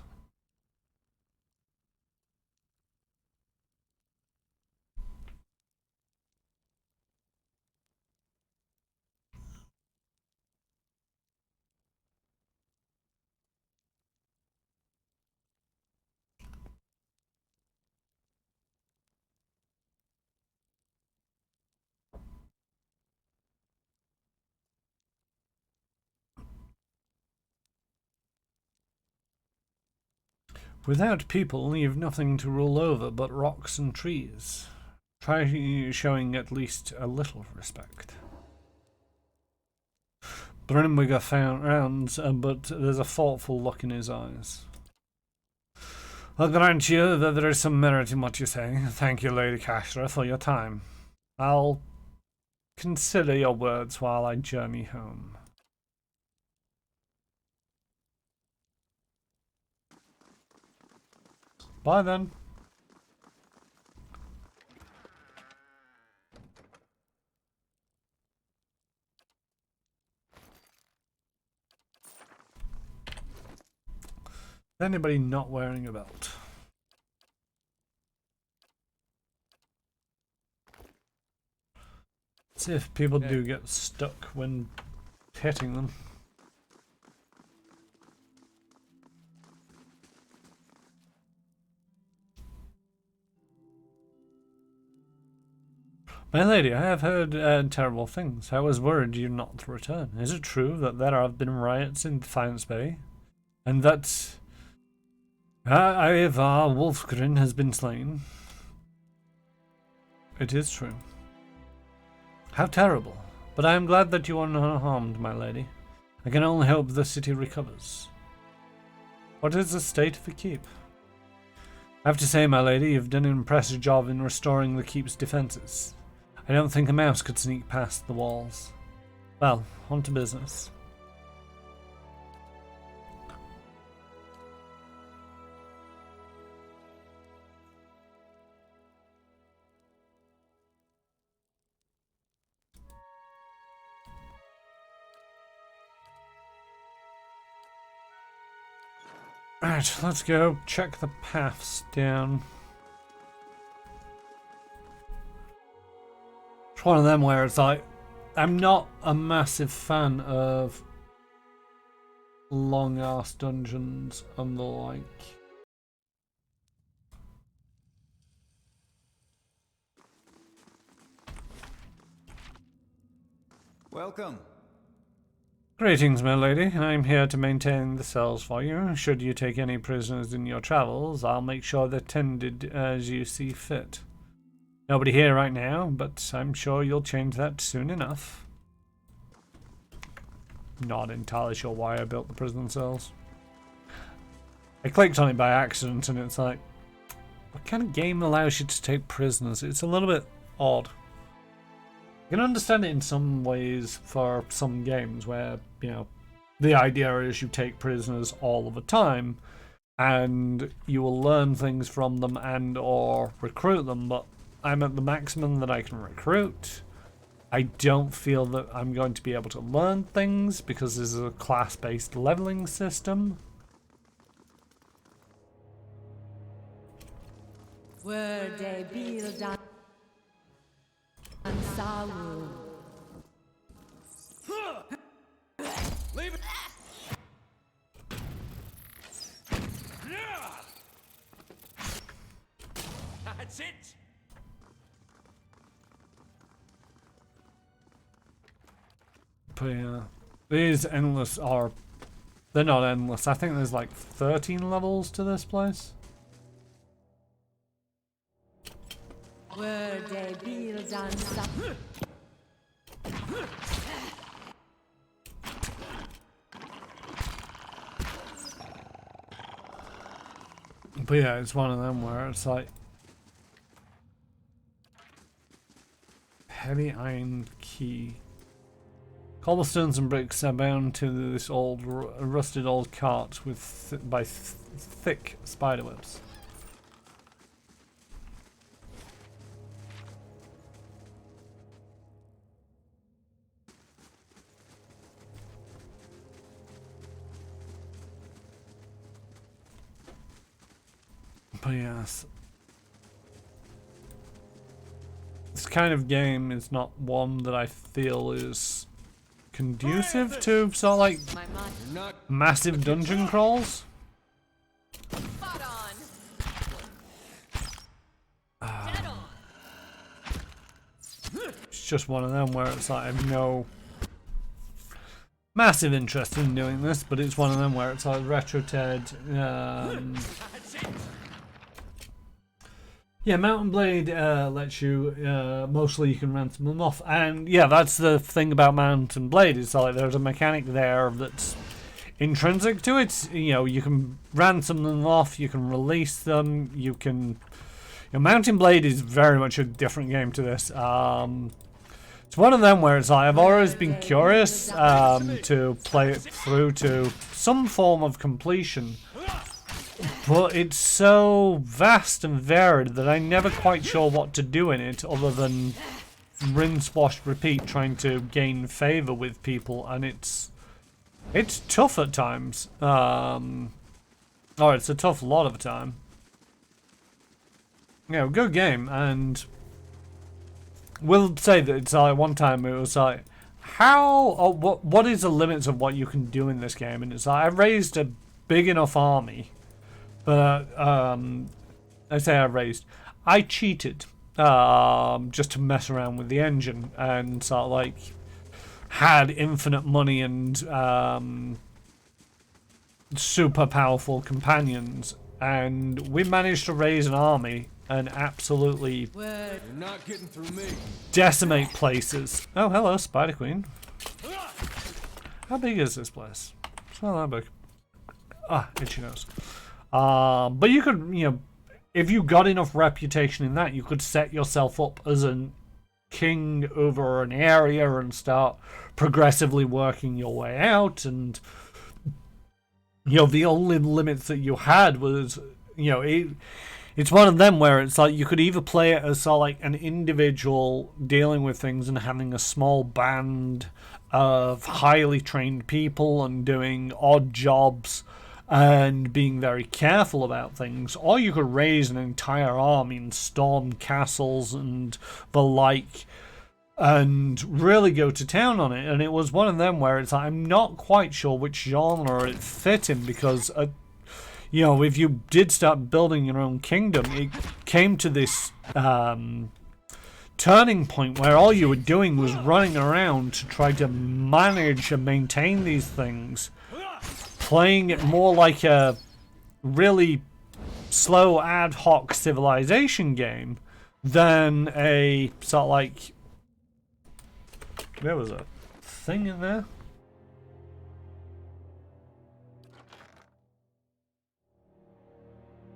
Without people, you've nothing to rule over but rocks and trees. Try showing at least a little respect. Brimwigger frowns, but there's a thoughtful look in his eyes. I'll grant you that there is some merit in what you say. Thank you, Lady Cashra, for your time. I'll consider your words while I journey home. Bye then. Anybody not wearing a belt? See if people do get stuck when hitting them. My lady, I have heard terrible things. I was worried you'd not return. Is it true that there have been riots in Defiance Bay? And that Ivar Wolfgren has been slain? It is true. How terrible. But I am glad that you are unharmed, my lady. I can only hope the city recovers. What is the state of the keep? I have to say, my lady, you've done an impressive job in restoring the keep's defences. I don't think a mouse could sneak past the walls. Well, on to business. Right, let's go check the paths down. It's one of them where it's like, I'm not a massive fan of long ass dungeons and the like. Welcome. Greetings, my lady. I'm here to maintain the cells for you. Should you take any prisoners in your travels, I'll make sure they're tended as you see fit. Nobody here right now, but I'm sure you'll change that soon enough. Not entirely sure why I built the prison cells. I clicked on it by accident, and it's like, what kind of game allows you to take prisoners? It's a little bit odd. You can understand it in some ways for some games where, you know, the idea is you take prisoners all of the time and you will learn things from them and or recruit them, but I'm at the maximum that I can recruit. I don't feel that I'm going to be able to learn things because this is a class-based leveling system. Were they build on Sawu? Leave it. That's it. But yeah, these endless are... They're not endless. I think there's like 13 levels to this place. Were they build on Sawu? But yeah, it's one of them where it's like... Heavy iron key. Cobblestones and bricks are bound to this old, rusted old cart with by thick spiderwebs. But yes, this kind of game is not one that I feel is conducive to sort of like massive dungeon crawls. Spot on. It's just one of them where it's like I have no massive interest in doing this, but it's one of them where it's like Retro Ted. Yeah, Mountain Blade lets you, mostly you can ransom them off. And yeah, that's the thing about Mountain Blade, is like there's a mechanic there that's intrinsic to it. You know, you can ransom them off, you can release them, you can... You know, Mountain Blade is very much a different game to this. It's one of them where it's like, I've always been curious to play it through to some form of completion. But it's so vast and varied that I'm never quite sure what to do in it other than rinse, wash, repeat, trying to gain favour with people, and it's tough at times. Or it's a tough lot of the time. Yeah, good game, and we'll say that it's like one time it was like, what is the limits of what you can do in this game? And it's like, I raised a big enough army. But I cheated just to mess around with the engine and sort of like had infinite money and super powerful companions, and we managed to raise an army and absolutely You're not getting through me. decimate places. Oh, hello, Spider Queen. How big is this place? It's not that big. Ah, itchy nose. But you could, you know, if you got enough reputation in that, you could set yourself up as a king over an area and start progressively working your way out. And, you know, the only limits that you had was, you know, it's one of them where it's like you could either play it as sort of like an individual dealing with things and having a small band of highly trained people and doing odd jobs and being very careful about things, or you could raise an entire army and storm castles and the like and really go to town on it. And it was one of them where it's like, I'm not quite sure which genre it fit in, because you know, if you did start building your own kingdom, it came to this turning point where all you were doing was running around to try to manage and maintain these things, playing it more like a really slow ad hoc civilization game than a sort of like... There was a thing in there.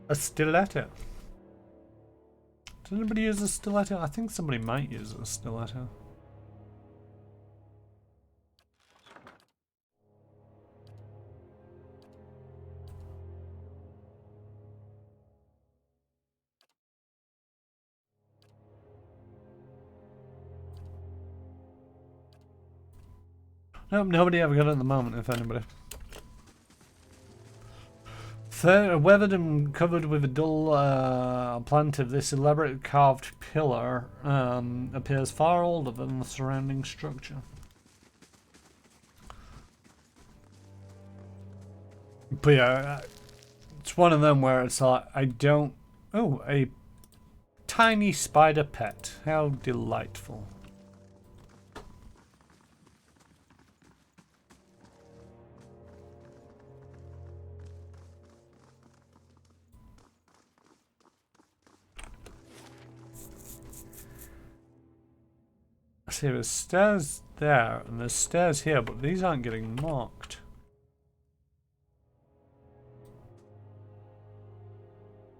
A stiletto. Does anybody use a stiletto? I think somebody might use a stiletto. Nope, nobody ever got it at the moment, if anybody. Weathered and covered with a dull plant of this elaborate carved pillar appears far older than the surrounding structure. But yeah, it's one of them where it's like, I don't... Oh, a tiny spider pet. How delightful. I see there's stairs there and there's stairs here, but these aren't getting marked.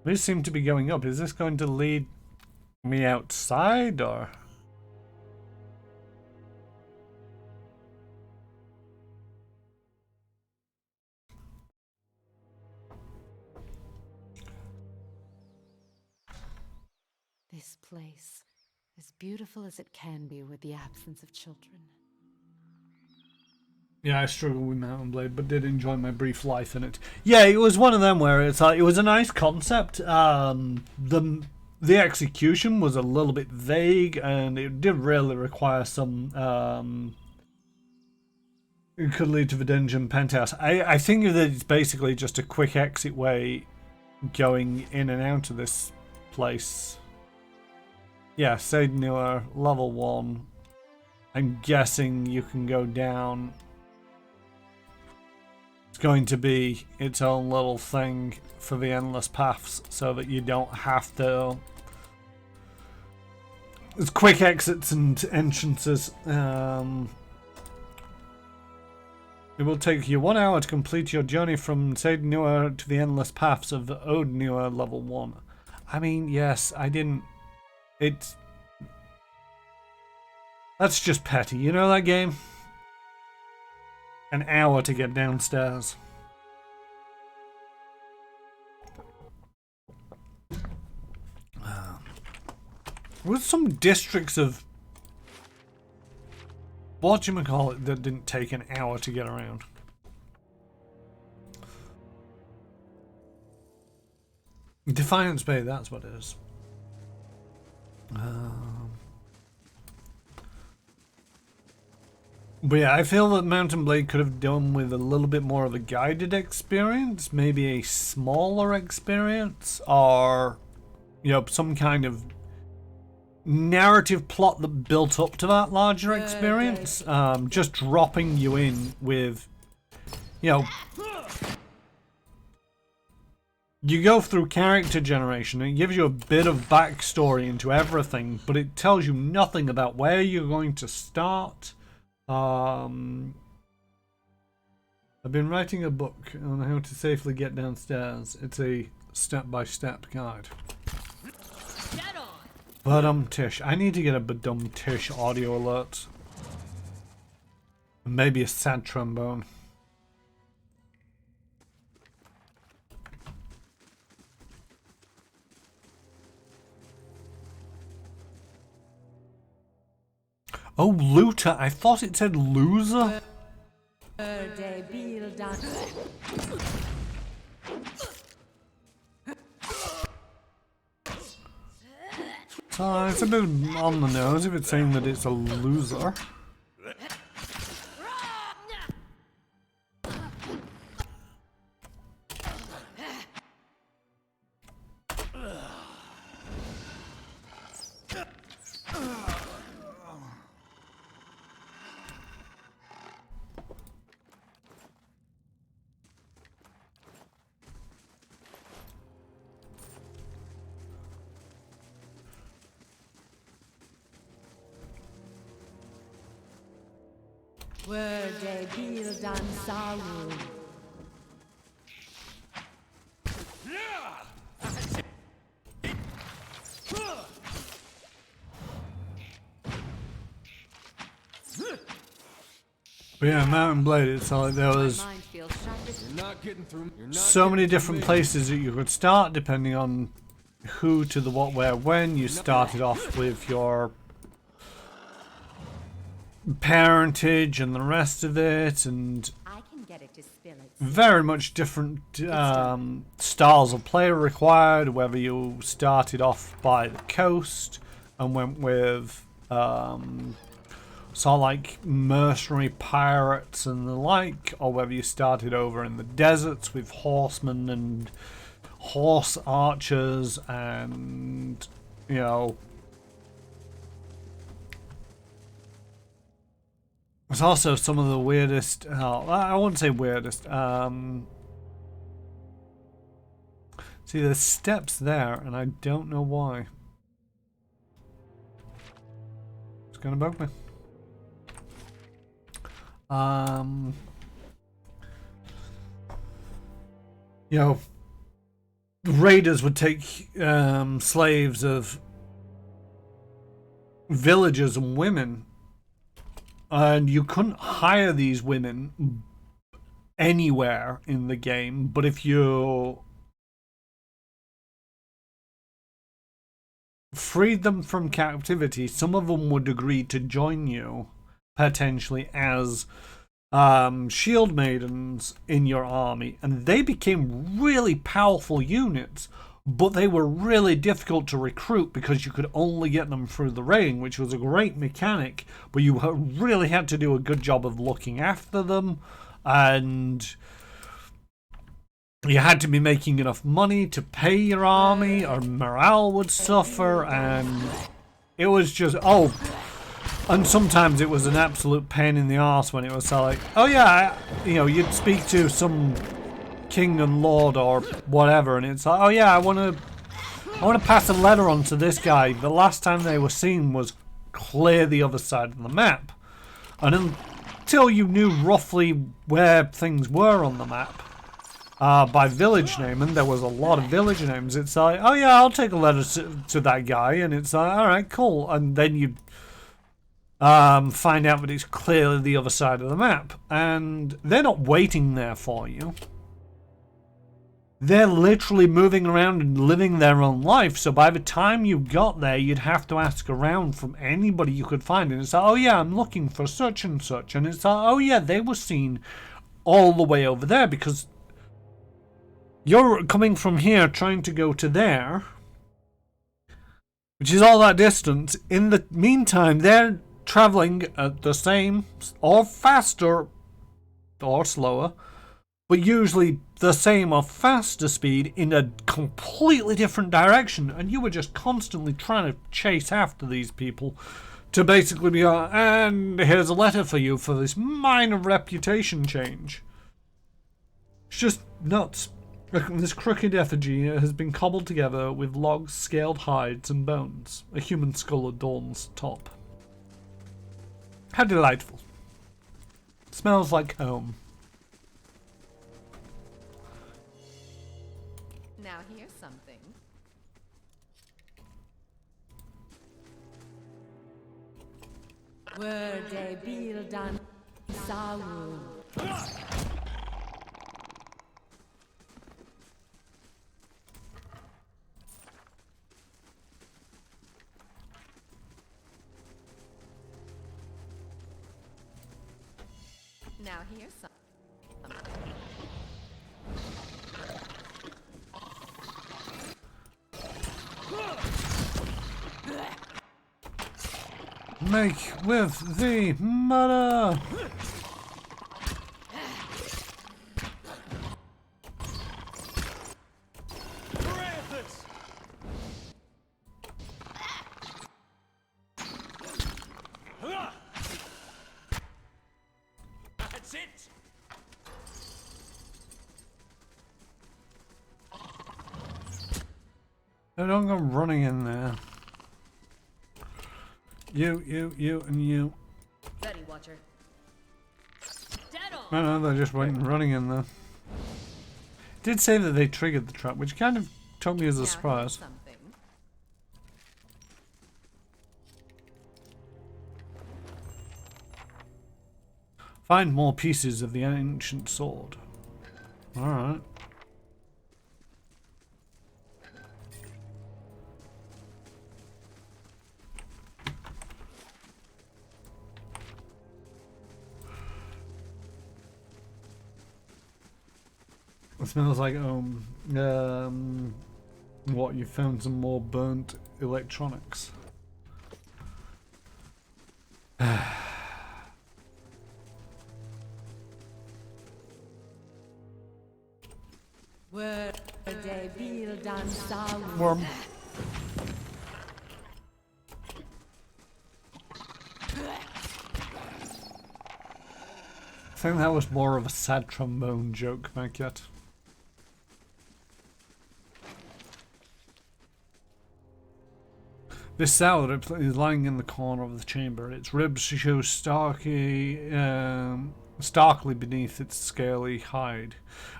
These seem to be going up. Is this going to lead me outside or? This place, as beautiful as it can be with the absence of children. Yeah, I struggle with Mountain Blade, but did enjoy my brief life in it. Yeah, it was one of them where it's like, it was a nice concept. The execution was a little bit vague, and it did really require some. It could lead to the dungeon penthouse. I think that it's basically just a quick exit way going in and out of this place. Yeah, Seidenur, level 1. I'm guessing you can go down. It's going to be its own little thing for the endless paths so that you don't have to... There's quick exits and entrances. It will take you 1 hour to complete your journey from Seidenur to the endless paths of Odnur level 1. I mean, yes, I didn't... It's... That's just petty, you know that game? An hour to get downstairs. There was some districts of whatchamacallit that didn't take an hour to get around. Defiance Bay, that's what it is. But yeah, I feel that Mountain Blade could have done with a little bit more of a guided experience, maybe a smaller experience, or, you know, some kind of narrative plot that built up to that larger experience. Just dropping you in with, you know, you go through character generation and it gives you a bit of backstory into everything, but it tells you nothing about where you're going to start. I've been writing a book on how to safely get downstairs. It's a step-by-step guide. Badum-tish. I need to get a badum-tish audio alert. Maybe a sad trombone. Oh, looter. I thought it said loser. So it's a bit on the nose if it's saying that it's a loser. But yeah, Mountain Blade, it's like there was My mind feels sharp as You're not getting through. You're not so many getting through different me. places that you could start depending on who to the what, where, when. You started off with your parentage and the rest of it, and I can get it to spill it. very much different styles of play required, whether you started off by the coast and went with sort of like mercenary pirates and the like, or whether you started over in the deserts with horsemen and horse archers and, you know, it's also some of the weirdest, I wouldn't say weirdest, see there's steps there and I don't know why. It's gonna bug me. You know, raiders would take slaves of villagers and women, and you couldn't hire these women anywhere in the game, but if you freed them from captivity, some of them would agree to join you potentially as shield maidens in your army, and they became really powerful units, but they were really difficult to recruit because you could only get them through the raiding, which was a great mechanic, but you really had to do a good job of looking after them, and you had to be making enough money to pay your army or morale would suffer, and it was just, and sometimes it was an absolute pain in the arse when it was like, oh yeah, you know, you'd speak to some king and lord or whatever, and it's like, oh yeah, I want to pass a letter on to this guy. The last time they were seen was clear the other side of the map, and until you knew roughly where things were on the map, by village name, and there was a lot of village names, it's like, oh yeah, I'll take a letter to that guy, and it's like, alright, cool, and then you find out that it's clearly the other side of the map, and they're not waiting there for you. They're literally moving around and living their own life, so by the time you got there, you'd have to ask around from anybody you could find, and it's like, oh yeah, I'm looking for such and such, and it's like, oh yeah, they were seen all the way over there, because you're coming from here trying to go to there, which is all that distance. In the meantime, they're traveling at the same or faster or slower, but usually the same or faster speed in a completely different direction, and you were just constantly trying to chase after these people to basically be like, and here's a letter for you for this minor reputation change. It's just nuts. This crooked effigy has been cobbled together with logs, scaled hides, and bones. A human skull adorns top. How delightful. Smells like home. Now here's something. Were de bildan sawu. Now here's some. Make with the mother. That's it. No, don't go running in there. You, and you. Betty Watcher. No, they just went running in there. Did say that they triggered the trap, which kind of took me as a surprise. Find more pieces of the ancient sword. Alright. It smells like what, you found some more burnt electronics. Worm. I think that was more of a sad trombone joke, Magyat. This sourdough is lying in the corner of the chamber. Its ribs show starkly beneath its scaly hide,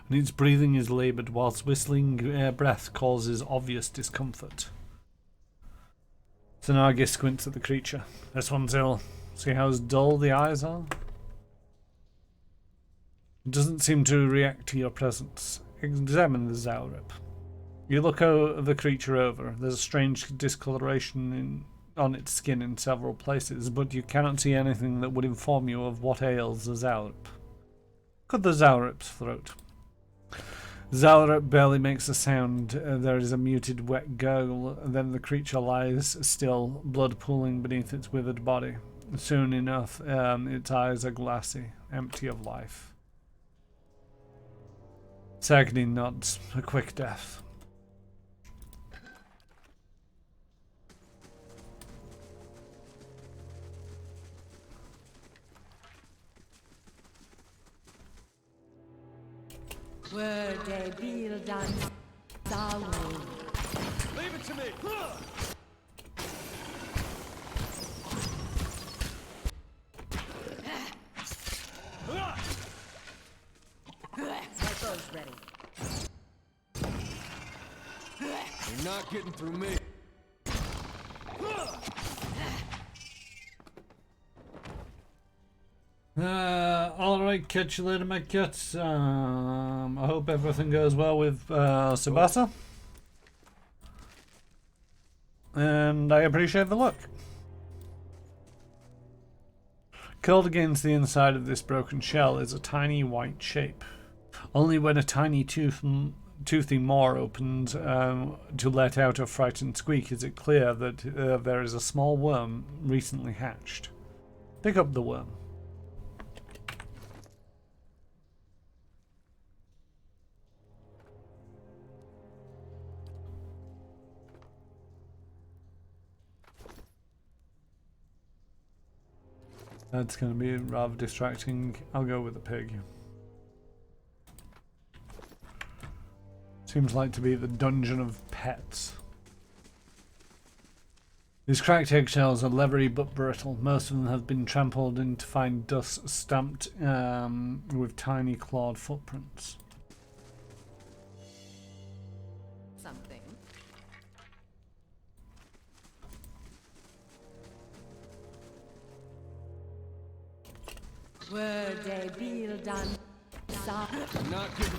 and its breathing is laboured whilst whistling breath causes obvious discomfort. Tsunagi squints at the creature. This one's ill. See how dull the eyes are? It doesn't seem to react to your presence. Examine the Zaurip. You look the creature over. There's a strange discoloration on its skin in several places, but you cannot see anything that would inform you of what ails the Zaurip. Cut the Zaurip's throat. Zaurip barely makes a sound. There is a muted wet gurgle, then the creature lies still, blood pooling beneath its withered body. Soon enough, its eyes are glassy, empty of life. Sagni nods. A quick death. Leave it to me! Ready. You're not getting through me. Alright, catch you later, my cats. I hope everything goes well with Sabasa. And I appreciate the look. Curled against the inside of this broken shell is a tiny white shape. Only when a tiny toothy maw opens to let out a frightened squeak is it clear that there is a small worm recently hatched. Pick up the worm. That's going to be rather distracting. I'll go with the pig. Seems like to be the dungeon of pets. These cracked eggshells are leathery but brittle. Most of them have been trampled into fine dust stamped with tiny clawed footprints. Something. Not getting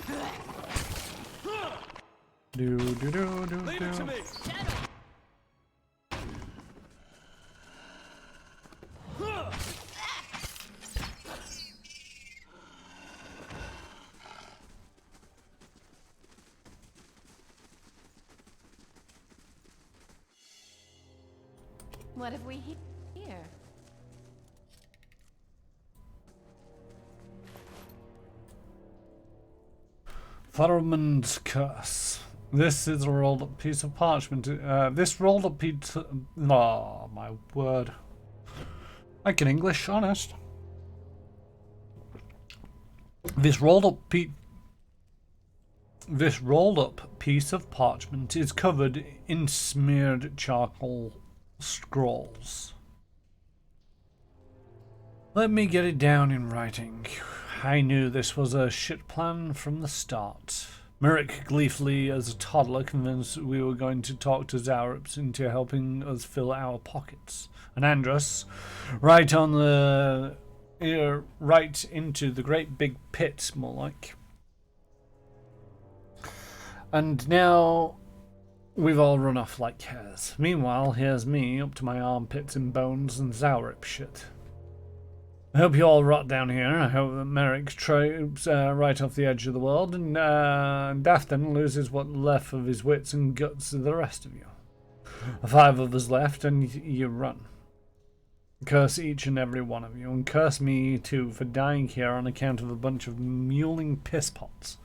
Leave it to me! What have we here? Thurman's Curse. This is a rolled up piece of parchment. This rolled up piece. Oh my word. I can English, honest. This rolled up piece of parchment is covered in smeared charcoal scrolls. Let me get it down in writing. I knew this was a shit plan from the start. Merrick gleefully, as a toddler, convinced we were going to talk to Zaurips into helping us fill our pockets. And Andrus, right on the right into the great big pit, more like. And now we've all run off like hares. Meanwhile, here's me up to my armpits in bones and Zaurip shit. I hope you all rot down here. I hope that Merrick trips right off the edge of the world, and Dafton loses what left of his wits and guts to the rest of you. 5 of us left, and you run. Curse each and every one of you, and curse me too for dying here on account of a bunch of mewling pisspots.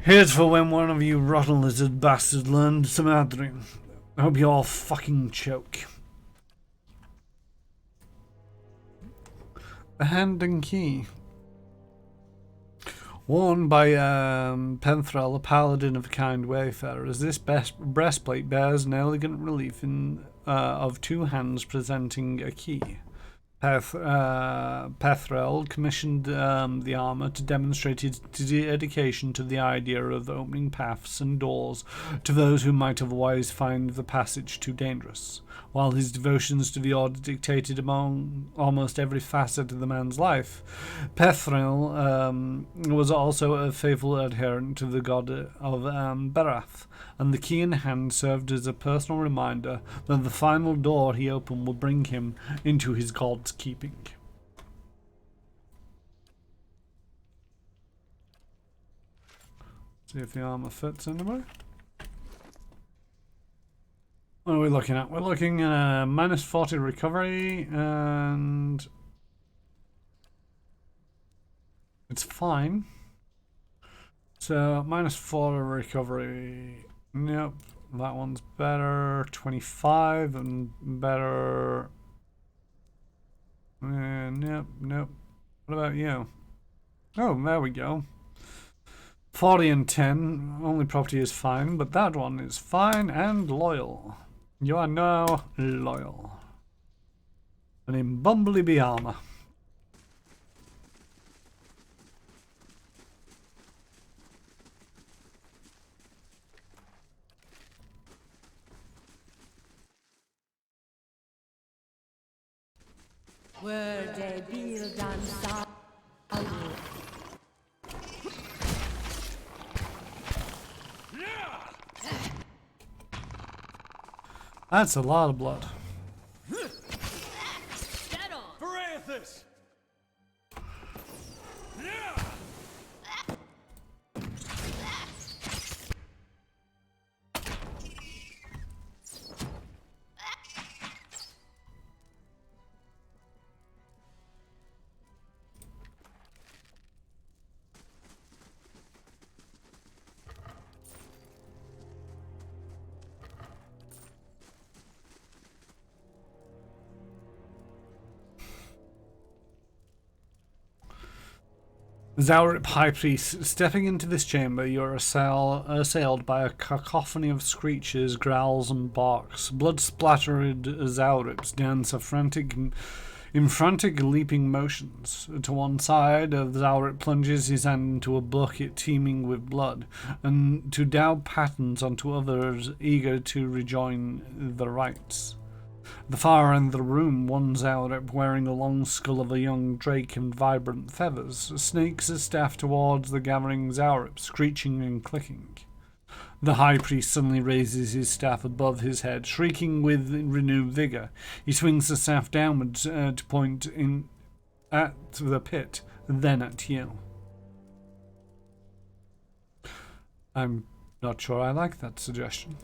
Here's for when one of you rotten lizard bastards learned some Adrian. I hope you all fucking choke. A hand and key. Worn by Penthrel, a paladin of kind wayfarer, as this breastplate bears an elegant relief of 2 hands presenting a key. Penthrel commissioned the armor to demonstrate his dedication to the idea of opening paths and doors to those who might otherwise find the passage too dangerous. While his devotions to the order dictated among almost every facet of the man's life, Penthrel was also a faithful adherent to the god of Berath, and the key in hand served as a personal reminder that the final door he opened would bring him into his god's keeping. See if the armor fits anywhere. What are we looking at? We're looking at a minus 40 recovery, and it's fine. So minus 4 recovery. Nope, that one's better. 25 and better. Nope. What about you? Oh, there we go. 40 and 10. Only property is fine, but that one is fine and loyal. You are now loyal. And in Bumblebee armor. That's a lot of blood. Parathis! Zaurip High Priest, stepping into this chamber, you are assailed by a cacophony of screeches, growls, and barks. Blood-splattered Zaurips dance in frantic leaping motions. To one side, Zaurip plunges his hand into a bucket teeming with blood, and to daub patterns onto others eager to rejoin the rites. At the far end of the room, one Zaurip wearing the long skull of a young drake and vibrant feathers snakes his staff towards the gathering Zaurip, screeching and clicking. The High Priest suddenly raises his staff above his head, shrieking with renewed vigor. He swings the staff downwards to point at the pit, then at you. I'm not sure I like that suggestion.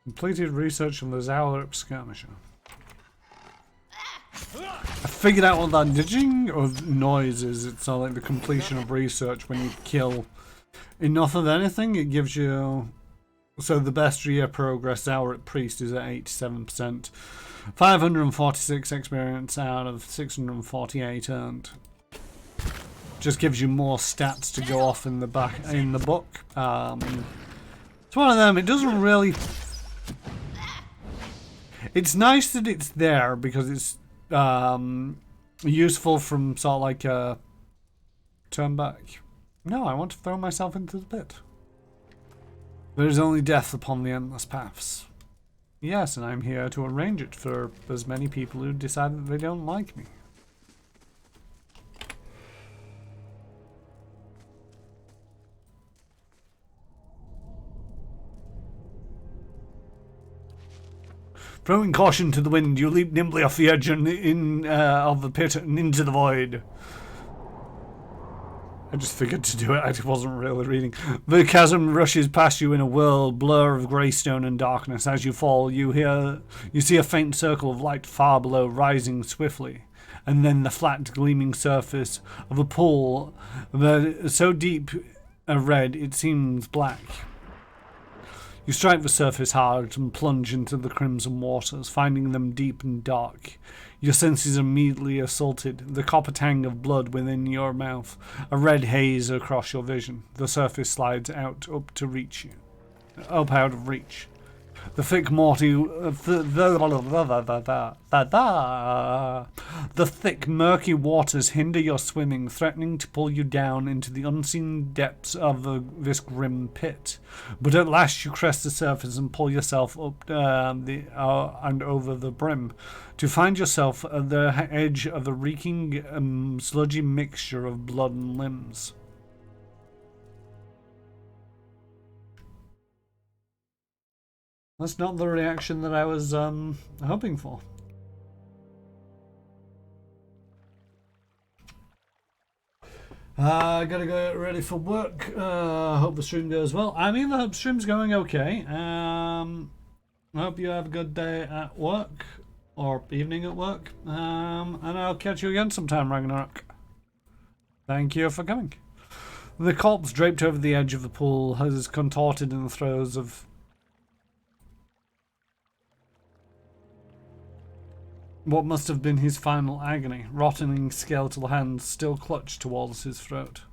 Completed research on the Zaurip skirmisher. I figured out what that didging of noise is. It's like the completion of research when you kill enough of anything. It gives you... So the best year progress hour at Priest is at 87%. 546 experience out of 648 earned. Just gives you more stats to go off in the book. It's one of them. It doesn't really... It's nice that it's there because it's useful from sort of like a turn back. No, I want to throw myself into the pit. There is only death upon the endless paths. Yes, and I'm here to arrange it for as many people who decide that they don't like me. Throwing caution to the wind, you leap nimbly off the edge and of the pit and into the void. I just figured to do it, I wasn't really reading. The chasm rushes past you in a whirl, blur of greystone and darkness. As you fall, you see a faint circle of light far below, rising swiftly. And then the flat, gleaming surface of a pool, so deep a red it seems black. You strike the surface hard and plunge into the crimson waters, finding them deep and dark. Your senses immediately assaulted, the copper tang of blood within your mouth, a red haze across your vision. The surface slides out up out of reach. The thick murky waters hinder your swimming, threatening to pull you down into the unseen depths of this grim pit. But at last you crest the surface and pull yourself up and over the brim, to find yourself at the edge of a reeking, sludgy mixture of blood and limbs. That's not the reaction that I was hoping for. I gotta go get ready for work. Hope the stream goes well. I mean, the stream's going okay. I hope you have a good day at work or evening at work. And I'll catch you again sometime, Ragnarok. Thank you for coming. The corpse draped over the edge of the pool has contorted in the throes of what must have been his final agony. Rotting skeletal hands still clutched towards his throat.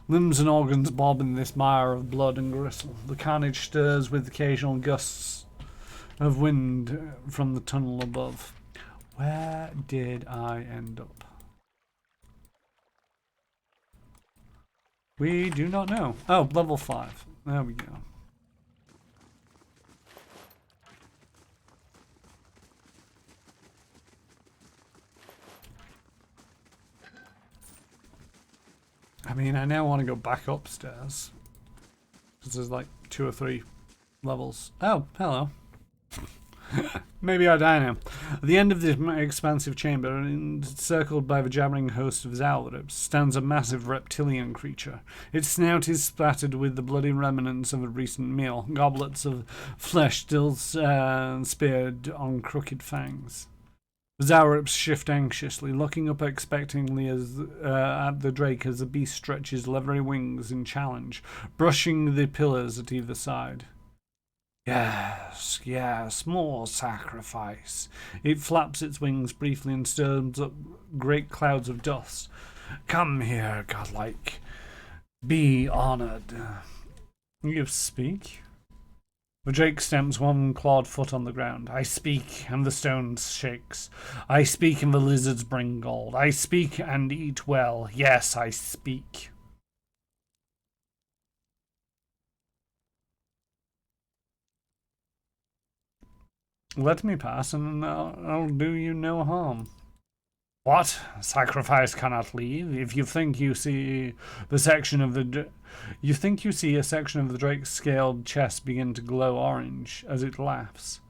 Limbs and organs bob in this mire of blood and gristle. The carnage stirs with occasional gusts of wind from the tunnel above. Where did I end up? We do not know. Oh, level 5. There we go. I mean, I now want to go back upstairs. Because there's like 2 or 3 levels. Oh, hello. Maybe I die now. At the end of this expansive chamber, encircled by the jabbering host of Zalrips, stands a massive reptilian creature. Its snout is splattered with the bloody remnants of a recent meal, goblets of flesh still speared on crooked fangs. Zalrips shift anxiously, looking up expectantly at the drake as the beast stretches leathery wings in challenge, brushing the pillars at either side. Yes, yes, more sacrifice. It flaps its wings briefly and stirs up great clouds of dust. Come here, godlike. Be honored. You speak? The drake stamps one clawed foot on the ground. I speak, and the stone shakes. I speak, and the lizards bring gold. I speak and eat well. Yes, I speak. Let me pass, and I'll do you no harm. What? Sacrifice cannot leave. If you think you see the section of the... You think you see a section of the drake's scaled chest begin to glow orange as it laughs.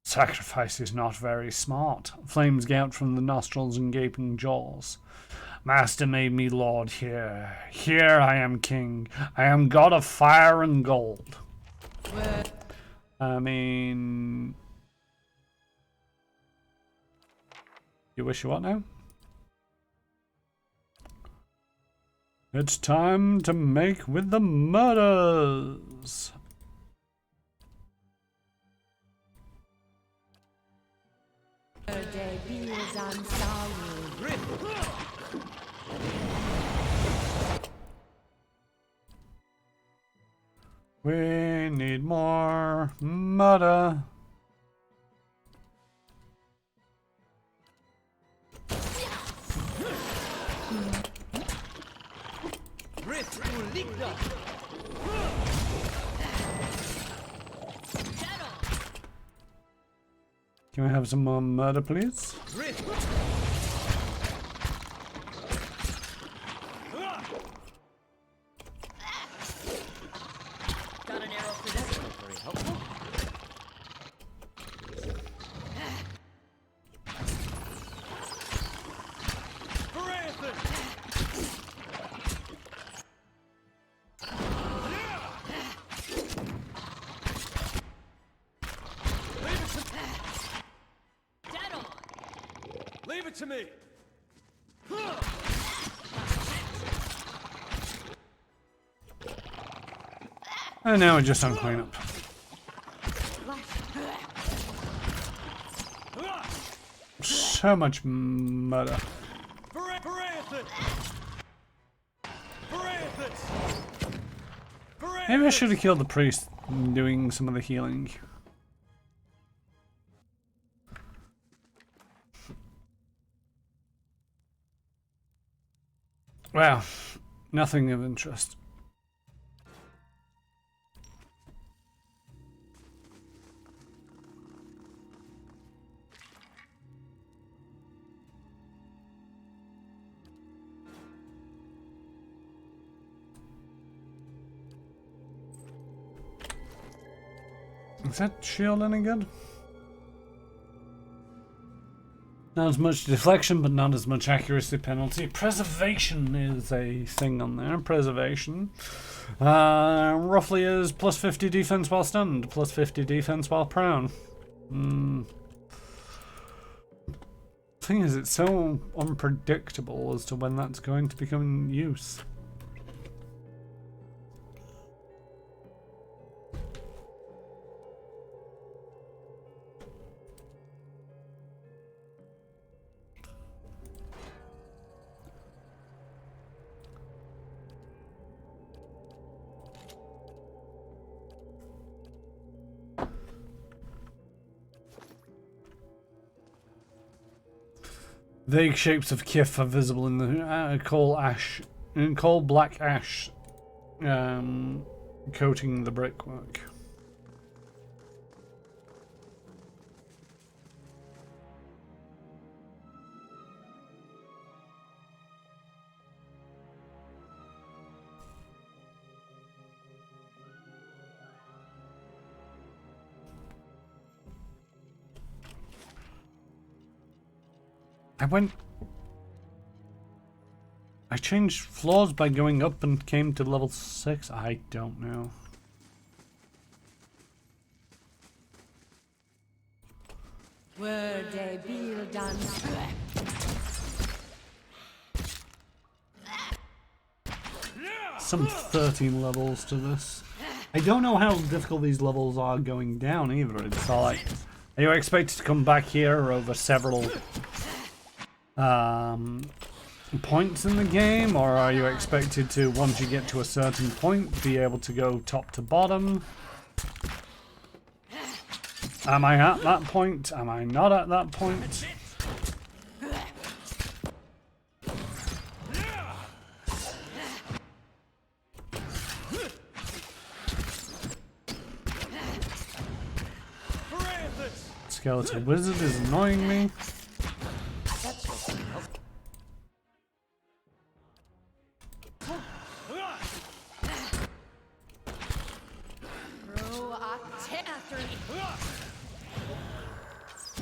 Sacrifice is not very smart. Flames gout from the nostrils and gaping jaws. Master made me lord here. Here I am king. I am god of fire and gold. I mean... You wish you what now? It's time to make with the murders. We need more murder. Can we have some more murder, please? Got an arrow for this. Very helpful. Leave it to me. And now we're just on cleanup. So much murder. Maybe I should have killed the priest doing some of the healing. Well, nothing of interest. Is that shield any good? Not as much deflection, but not as much accuracy penalty. Preservation is a thing on there. Preservation. Roughly is plus 50 defense while stunned, plus 50 defense while prone. Thing is, it's so unpredictable as to when that's going to become in use. Vague shapes of kif are visible in the coal black ash coating the brickwork. I changed floors by going up and came to level 6? I don't know. Some 13 levels to this. I don't know how difficult these levels are going down either. It's all like, are you expected to come back here over several points in the game, or are you expected to, once you get to a certain point, be able to go top to bottom? Am I at that point? Am I not at that point? Skeleton wizard is annoying me.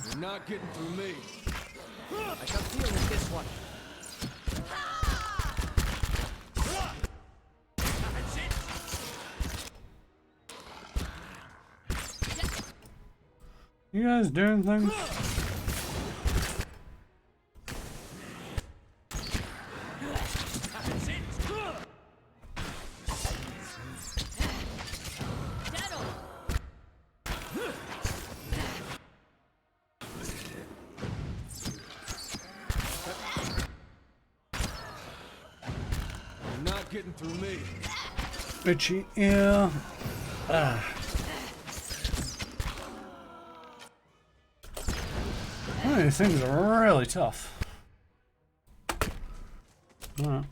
You're not getting through me. I got deal with this one. You guys doing things? getting through me. Itchy ear. Ah. Oh, these things are really tough. Alright.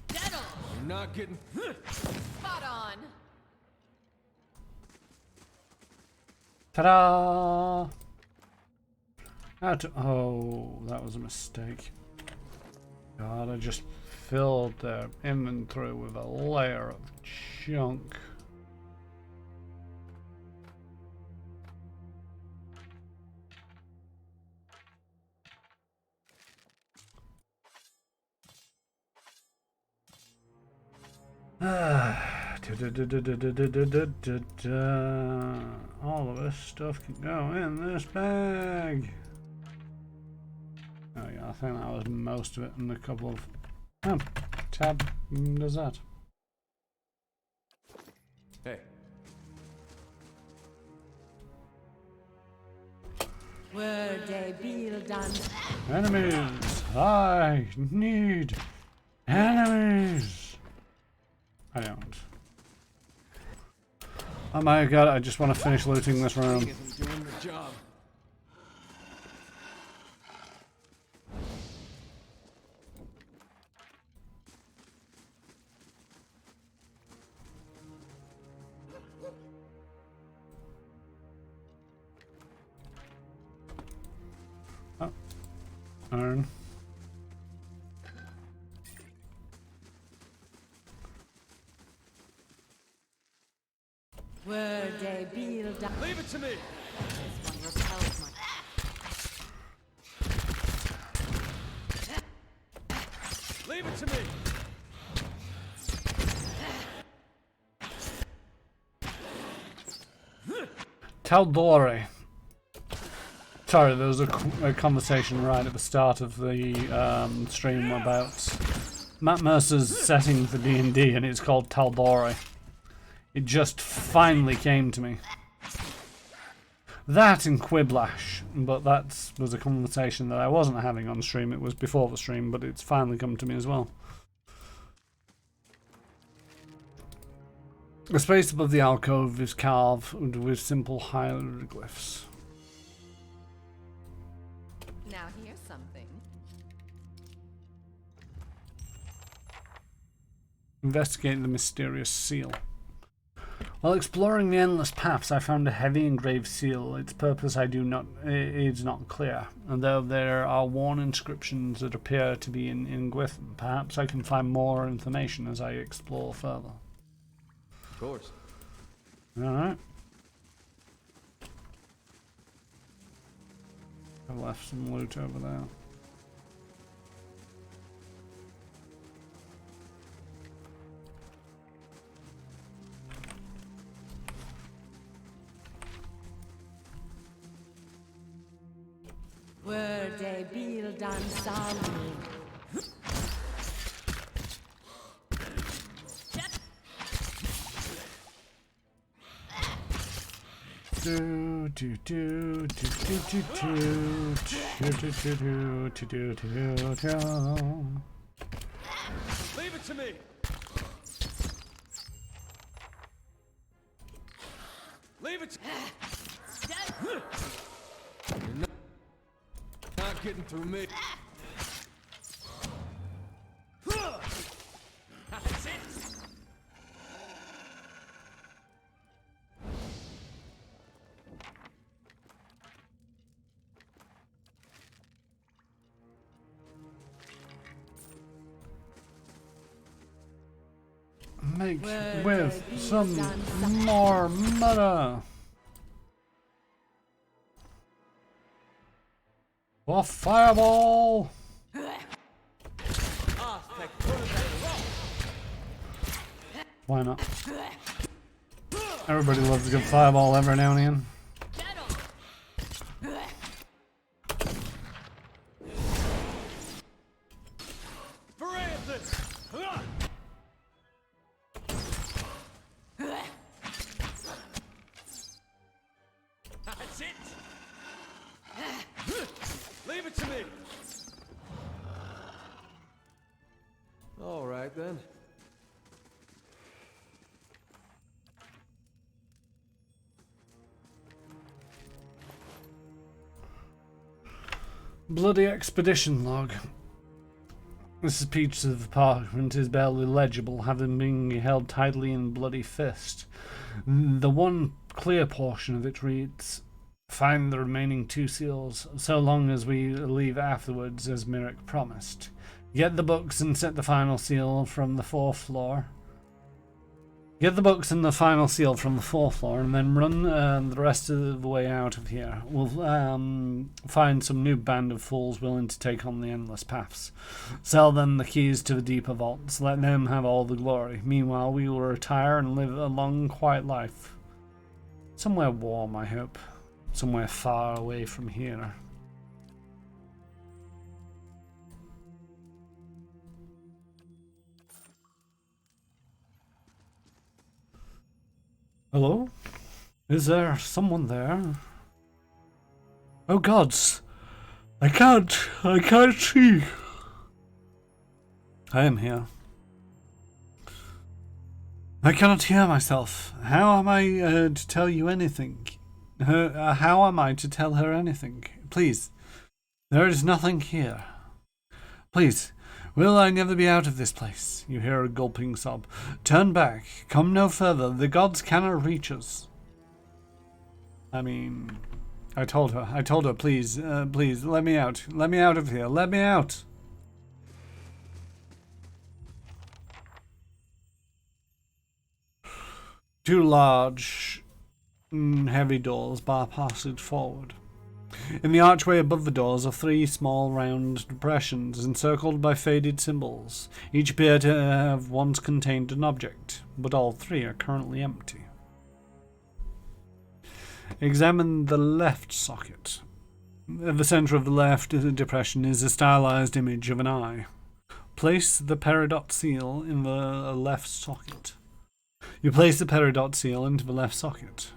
You're not getting. Spot on. Ta-da! Oh, that was a mistake. God, I just filled their inventory with a layer of junk. All of this stuff can go in this bag. Oh yeah, I think that was most of it, and a couple of tab does that. Hey. Were they built on Enemies! I need enemies! I don't. Oh my god, I just want to finish looting this room. Isn't doing the job. Oh. Iron. were they built on Leave it to me. this one repels my Leave it to me. Taldore. Sorry, there was a conversation right at the start of the stream about Matt Mercer's setting for D&D, and it's called Taldore. It just finally came to me. That and Quiplash, but that was a conversation that I wasn't having on stream. It was before the stream, but it's finally come to me as well. The space above the alcove is carved with simple hieroglyphs. Now here's something. Investigate the mysterious seal. While exploring the endless paths, I found a heavy engraved seal. Its purpose is not clear, and though there are worn inscriptions that appear to be in Gwyn, perhaps I can find more information as I explore further. Of course. Alright. I left some loot over there. were they built on solid. Do do do do do do do do do do do do do do. Leave it to me. Leave it. You're not getting through me. That's it. Make with some more mana. Or fireball. Why not? Everybody loves a good fireball every now and again. That's it. right then. Bloody expedition log. Mrs. Peach's apartment is barely legible, having been held tightly in bloody fist. The one clear portion of it reads, "Find the remaining 2 seals, so long as we leave afterwards, as Mirek promised. Get the books and set the final seal from the 4th floor. Get the books and the final seal from the 4th floor, and then run the rest of the way out of here. We'll find some new band of fools willing to take on the endless paths. Sell them the keys to the deeper vaults. Let them have all the glory. Meanwhile, we will retire and live a long, quiet life. Somewhere warm, I hope. Somewhere far away from here." Hello? Is there someone there? Oh gods! I can't see. I am here. I cannot hear myself. How am I to tell you anything? How am I to tell her anything? Please, there is nothing here. Please, will I never be out of this place? You hear a gulping sob. Turn back. Come no further. The gods cannot reach us. I mean, I told her, please, please, let me out. Let me out of here. Let me out. Two large, heavy doors bar passage forward. In the archway above the doors are 3 small round depressions encircled by faded symbols. Each appear to have once contained an object, but all 3 are currently empty. Examine the left socket. At the center of the left depression is a stylized image of an eye. Place the peridot seal in the left socket. You place the peridot seal into the left socket.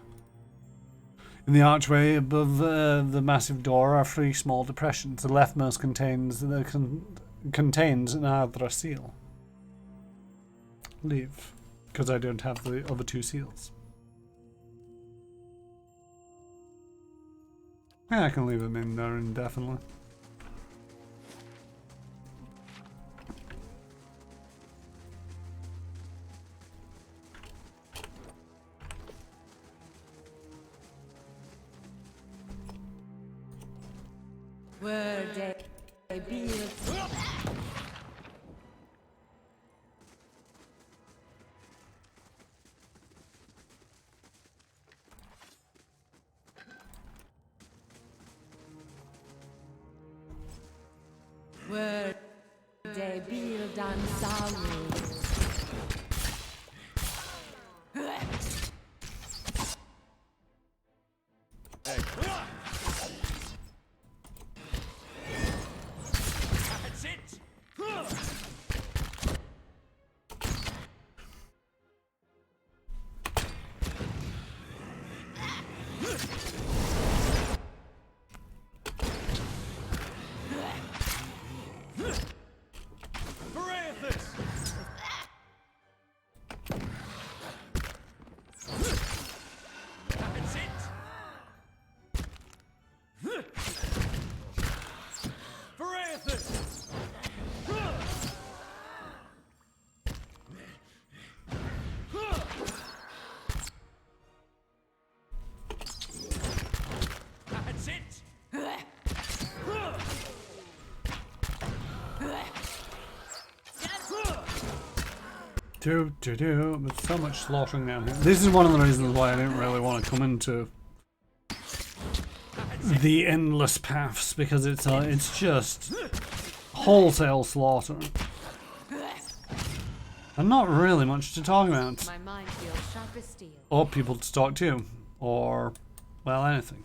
In the archway above the massive door are 3 small depressions. The leftmost contains an Adra seal. Leave, because I don't have the other 2 seals. Yeah, I can leave them in there indefinitely. Were they built? Were they built on solid? There's so much slaughtering down here. This is one of the reasons why I didn't really want to come into the endless paths, because it's just wholesale slaughter. And not really much to talk about. My mind feels sharp as steel. Or people to talk to. Or, well, anything.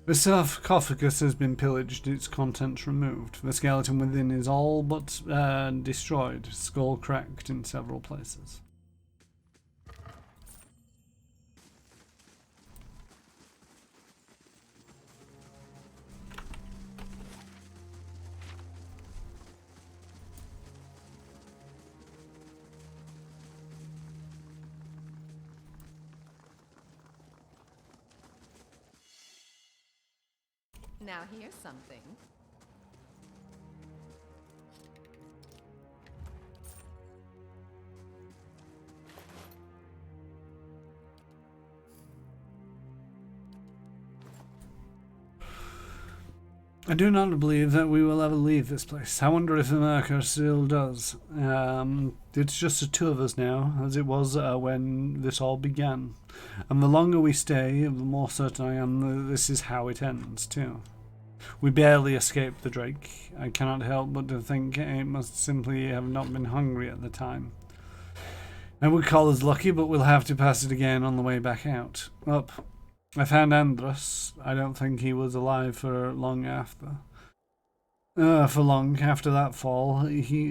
The sarcophagus has been pillaged, its contents removed. The skeleton within is all but destroyed, skull cracked in several places. Now here's something. I do not believe that we will ever leave this place. I wonder if America still does. It's just the two of us now, as it was when this all began. And the longer we stay, the more certain I am that this is how it ends, too. We barely escaped the Drake. I cannot help but to think it must simply have not been hungry at the time. I would call us lucky, but we'll have to pass it again on the way back out. Up. I found Andros. I don't think he was alive for long after. For long after that fall,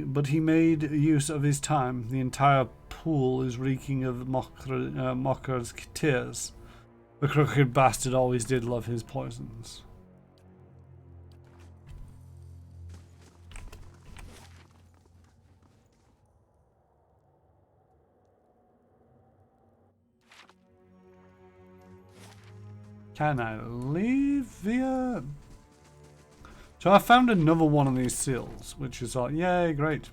but he made use of his time. The entire pool is reeking of Mocker's tears. The crooked bastard always did love his poisons. Can I leave via... So I found another one of these seals, which is like, yay, great.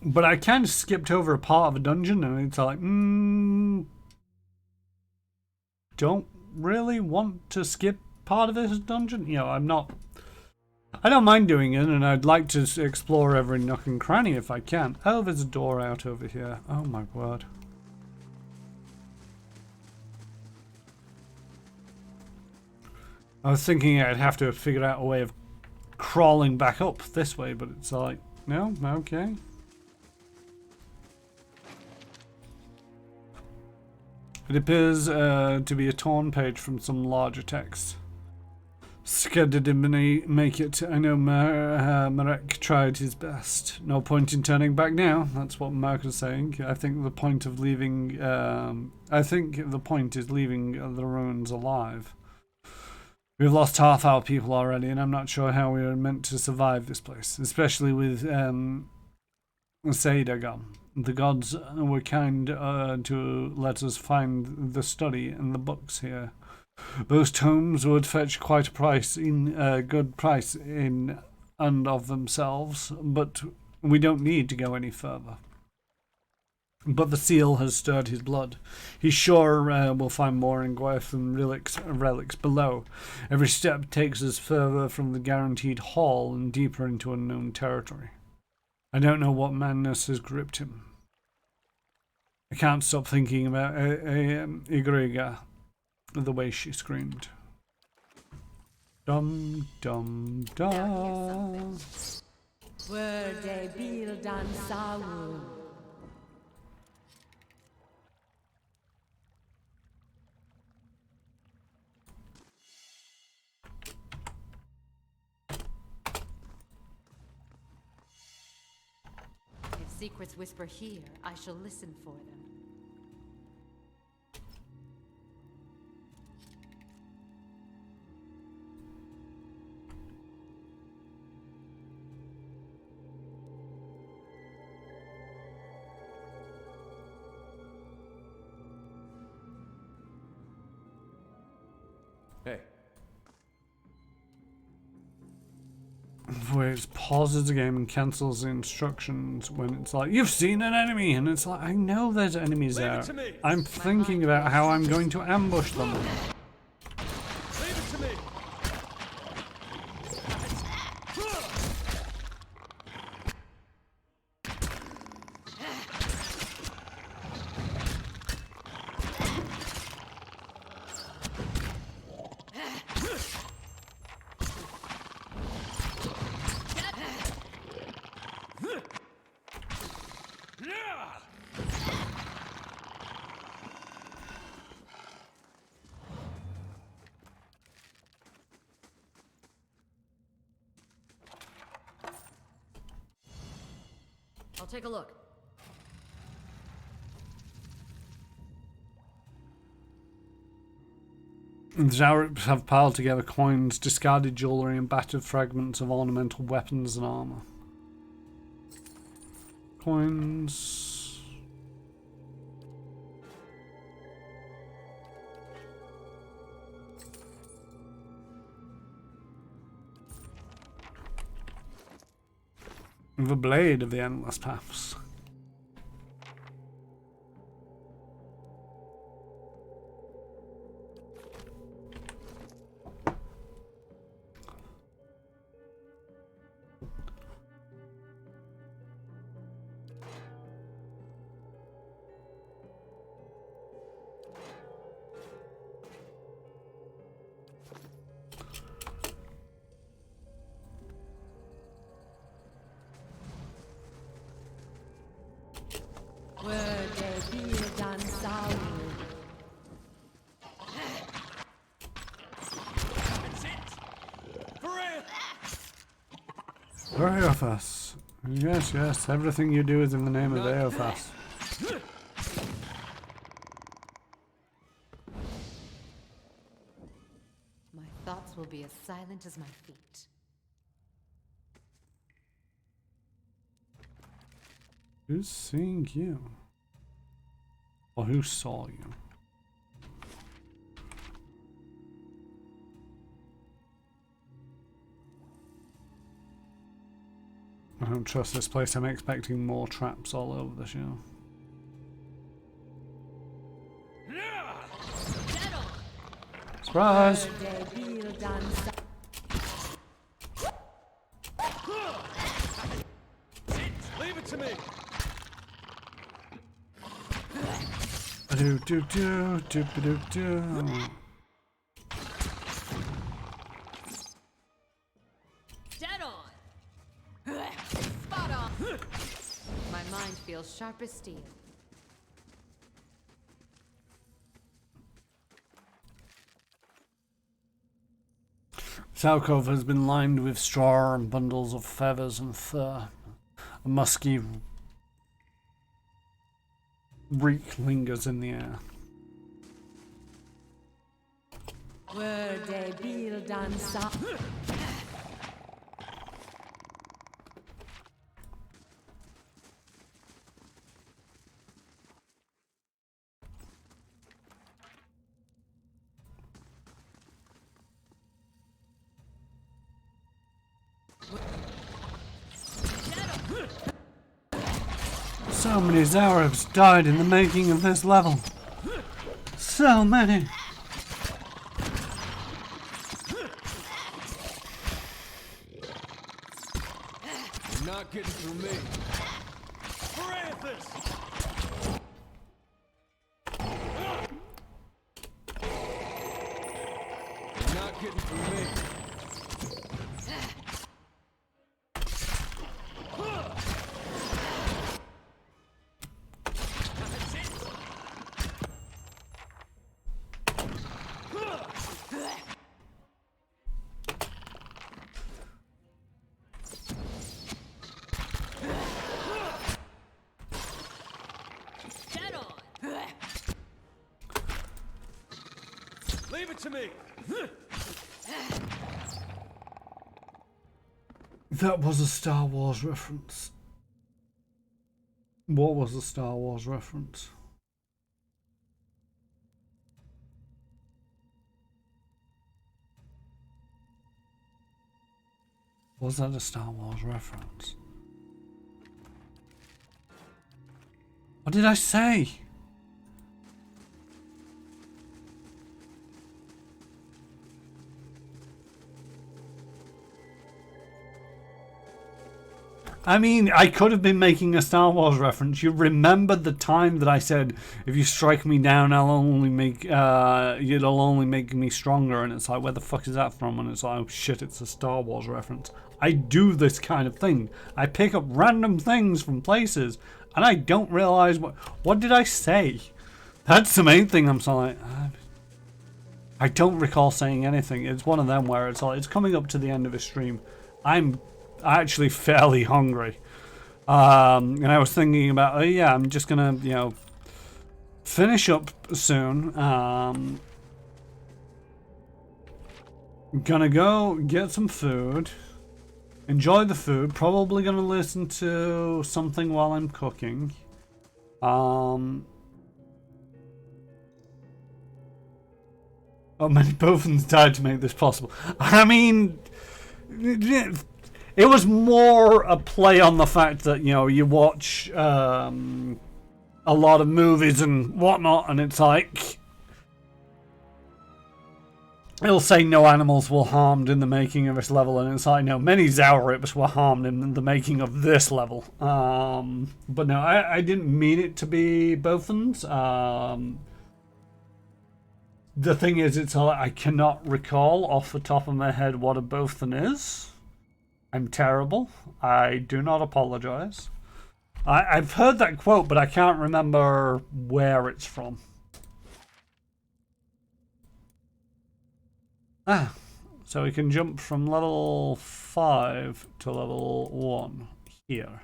But I kind of skipped over a part of a dungeon, and it's like, don't really want to skip part of this dungeon. You know, I don't mind doing it, and I'd like to explore every nook and cranny if I can. Oh, there's a door out over here. Oh my word. I was thinking I'd have to figure out a way of crawling back up this way, but it's like, no, okay. It appears to be a torn page from some larger text. Scared didn't make it. I know Marek tried his best. No point in turning back now. That's what Mark is saying. I think the point of leaving. I think the point is leaving the ruins alive. We've lost half our people already, and I'm not sure how we are meant to survive this place, especially with Saida gone. The gods were kind to let us find the study and the books here. Those tomes would fetch quite a good price in and of themselves, but we don't need to go any further. But the seal has stirred his blood. He's sure we'll find more Ingwerth and relics below. Every step takes us further from the guaranteed haul and deeper into unknown territory. I don't know what madness has gripped him. I can't stop thinking about Igriga. The way she screamed. Dum dum dum. Were de bildan sawu. If secrets whisper here, I shall listen for them. Hey. Where it pauses the game and cancels the instructions when it's like, you've seen an enemy, and it's like, I know there's enemies there. I'm thinking about how I'm going to ambush them. Leave it to me. I'll take a look. The Zaurips have piled together coins, discarded jewellery, and battered fragments of ornamental weapons and armour. Coins. The blade of the endless paths. Eophas. Yes, yes. Everything you do is in the name of Eophas. My thoughts will be as silent as my feet. Who's seeing you? Or who saw you? I don't trust this place. I'm expecting more traps all over the show. Surprise! Leave it to me. Do do do do do do. Dead on. Spot on. My mind feels sharp as steel. This alcove has been lined with straw and bundles of feathers and fur. A musky reek lingers in the air. So many Arabs died in the making of this level. So many. You're not getting through me. You're not getting through me. Leave it to me. That was a Star Wars reference. What was the Star Wars reference? Was that a Star Wars reference? What did I say? I mean, I could have been making a Star Wars reference. You remember the time that I said, if you strike me down, I'll only make, it'll only make me stronger. And it's like, where the fuck is that from? And it's like, oh shit, it's a Star Wars reference. I do this kind of thing. I pick up random things from places, and I don't realize what did I say? That's the main thing. I'm so like, I don't recall saying anything. It's one of them where it's like, it's coming up to the end of a stream. I'm actually fairly hungry, and I was thinking about, oh yeah, I'm just gonna, you know, finish up soon. Gonna go get some food, enjoy the food, probably gonna listen to something while I'm cooking. Oh, many Bothans died to make this possible. I mean, It was more a play on the fact that, you know, you watch a lot of movies and whatnot, and it's like, it'll say no animals were harmed in the making of this level, and it's like, no, many Zaurips were harmed in the making of this level. But no, I didn't mean it to be Bothans. The thing is, it's all, I cannot recall off the top of my head what a Bothan is. I'm terrible. I do not apologize. I've heard that quote, but I can't remember where it's from. So we can jump from level 5 to level 1 here.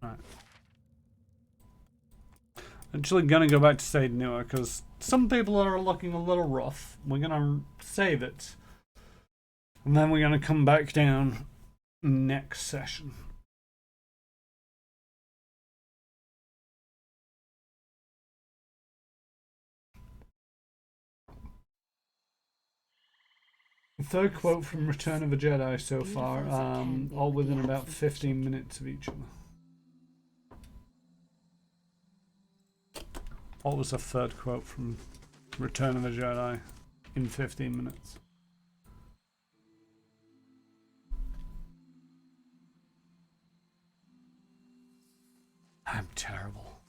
Right. Actually gonna go back to Sade Newer because some people are looking a little rough. We're gonna save it. And then we're gonna come back down next session. The third quote from Return of the Jedi so far, all within about 15 minutes of each other. What was the third quote from Return of the Jedi in 15 minutes? I'm terrible.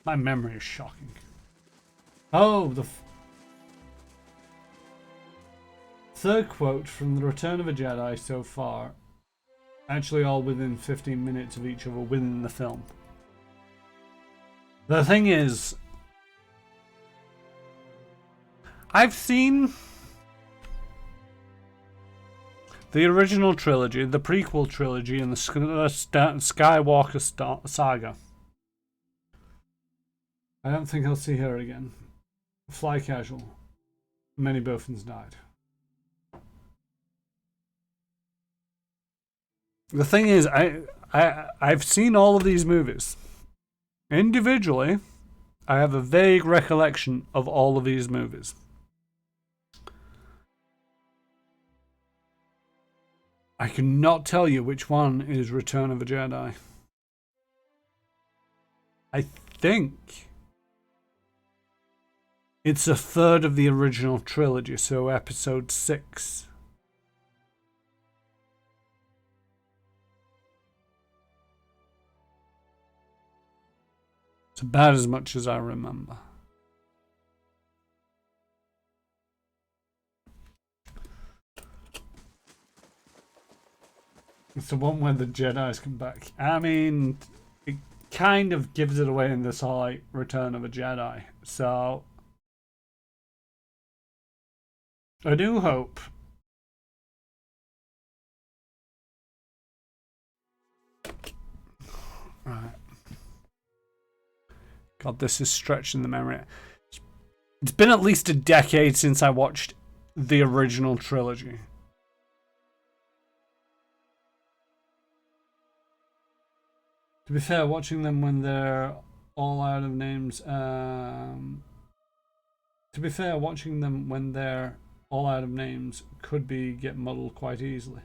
My memory is shocking. Oh, the third quote from the Return of a Jedi so far, actually all within 15 minutes of each other within the film. The thing is, I've seen the original trilogy, the prequel trilogy, and the Skywalker saga. I don't think I'll see her again. Fly casual. Many Bothans died. The thing is, I've seen all of these movies. Individually, I have a vague recollection of all of these movies. I cannot tell you which one is Return of the Jedi. I think it's a third of the original trilogy, so episode 6. It's about as much as I remember. It's the one where the Jedi's come back. I mean, it kind of gives it away in this whole like, Return of a Jedi. So, I do hope. Right. God, this is stretching the memory. It's been at least a decade since I watched the original trilogy. To be fair, watching them when they're all out of names, could get muddled quite easily.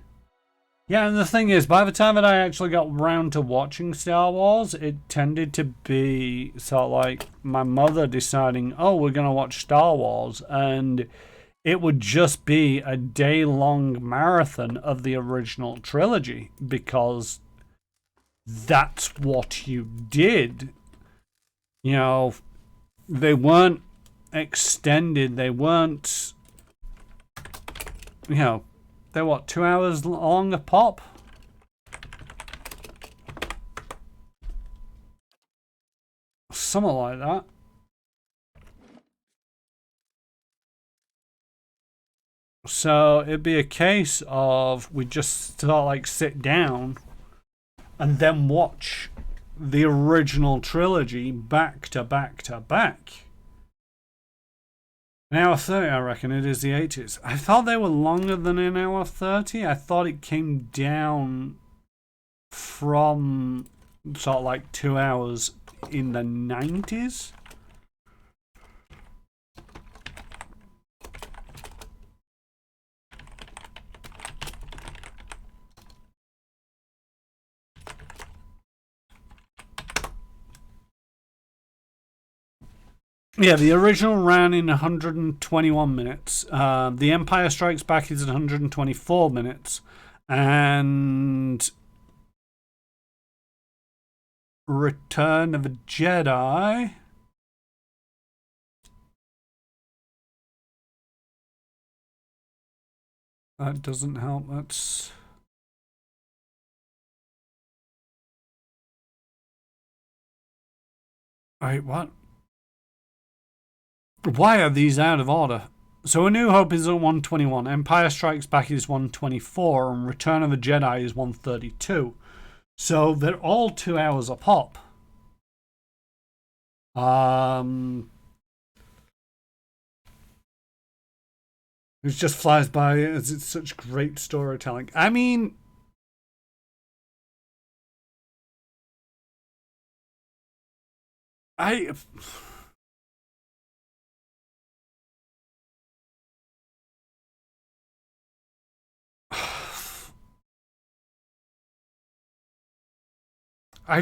Yeah, and the thing is, by the time that I actually got round to watching Star Wars, it tended to be sort of like my mother deciding, oh, we're going to watch Star Wars, and it would just be a day-long marathon of the original trilogy, because that's what you did. You know, they weren't extended, they weren't, you know, they're what, 2 hours long a pop? Something like that. So it'd be a case of we just sort of like sit down and then watch the original trilogy back to back to back. An hour 30, I reckon it is the 80s. I thought they were longer than an hour 30. I thought it came down from sort of like 2 hours in the 90s. Yeah, the original ran in 121 minutes. The Empire Strikes Back is 124 minutes. And Return of a Jedi. That doesn't help. That's... Wait, what? Why are these out of order? So A New Hope is at 121, Empire Strikes Back is 124, and Return of the Jedi is 132. So they're all 2 hours a pop. It just flies by as it's such great storytelling. I mean, I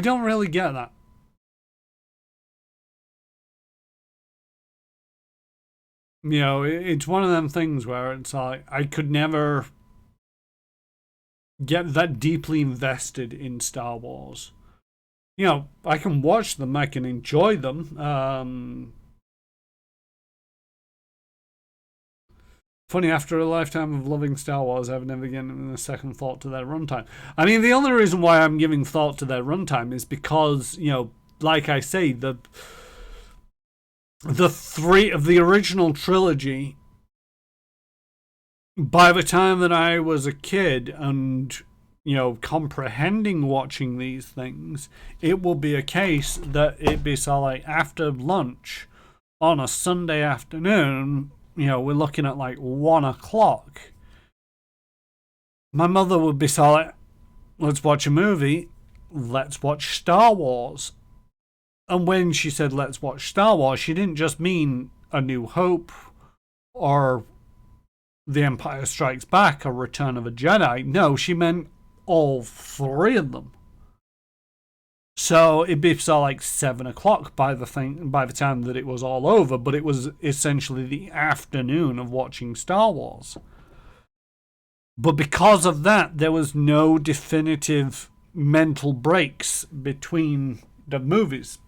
don't really get that. You know, it's one of them things where it's like I could never get that deeply invested in Star Wars. You know, I can watch them, I can enjoy them. Funny, after a lifetime of loving Star Wars, I've never given a second thought to their runtime. I mean, the only reason why I'm giving thought to their runtime is because, you know, like I say, the three of the original trilogy, by the time that I was a kid and, you know, comprehending watching these things, it will be a case that it be so like after lunch on a Sunday afternoon, you know, we're looking at like 1 o'clock. My mother would be so like, let's watch a movie, let's watch Star Wars. And when she said let's watch Star Wars, she didn't just mean A New Hope or The Empire Strikes Back or Return of a Jedi. No, she meant all three of them. So it'd be so like 7 o'clock by the time that it was all over, but it was essentially the afternoon of watching Star Wars. But because of that, there was no definitive mental breaks between the movies.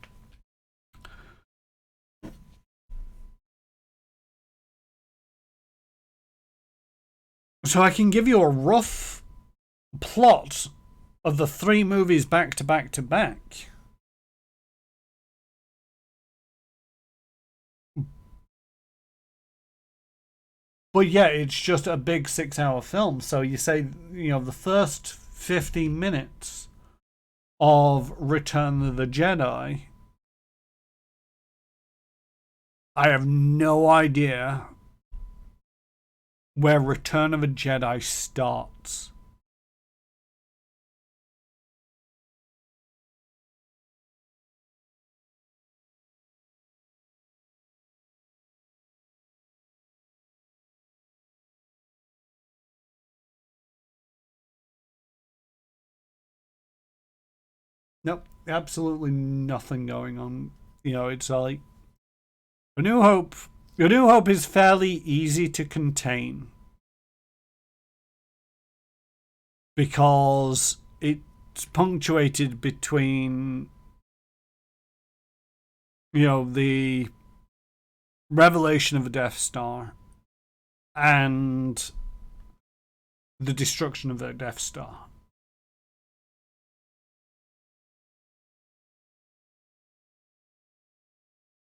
So I can give you a rough plot of the 3 movies back to back to back. But yeah, it's just a big 6-hour film. So you say, you know, the first 15 minutes of Return of the Jedi, I have no idea where Return of a Jedi starts. Nope, absolutely nothing going on. You know, it's like A New Hope. A New Hope is fairly easy to contain because it's punctuated between, you know, the revelation of the Death Star and the destruction of the Death Star.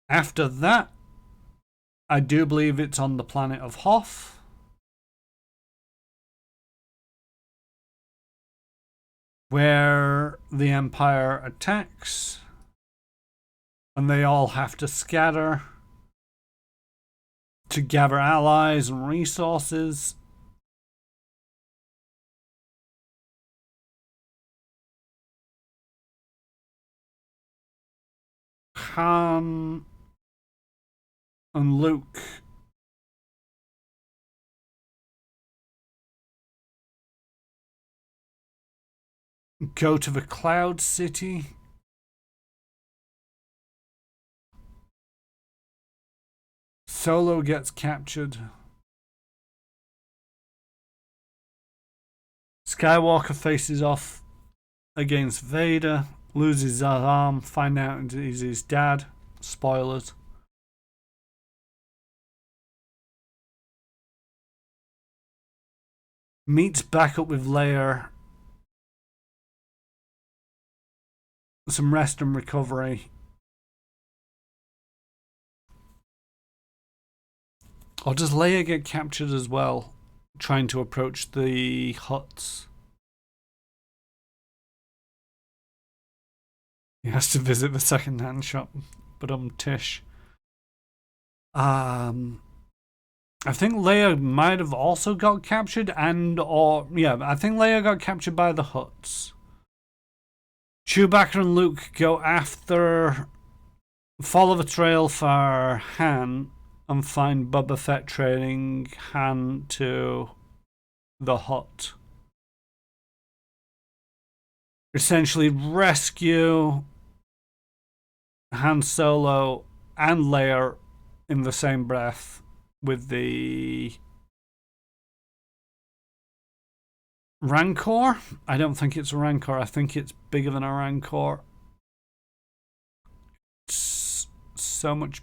After that, I do believe it's on the planet of Hoth, where the Empire attacks and they all have to scatter to gather allies and resources. Han and Luke go to the Cloud City. Solo gets captured. Skywalker faces off against Vader, loses his arm, find out he's his dad. Spoilers. Meets back up with Leia. Some rest and recovery. Or does Leia get captured as well, trying to approach the huts? He has to visit the second-hand shop, but Tish. I think Leia might have also got captured, I think Leia got captured by the huts. Chewbacca and Luke go after, follow the trail for Han, and find Boba Fett trailing Han to the hut. Essentially rescue Han Solo and Leia in the same breath with the Rancor? I don't think it's a Rancor. I think it's bigger than a Rancor. It's so much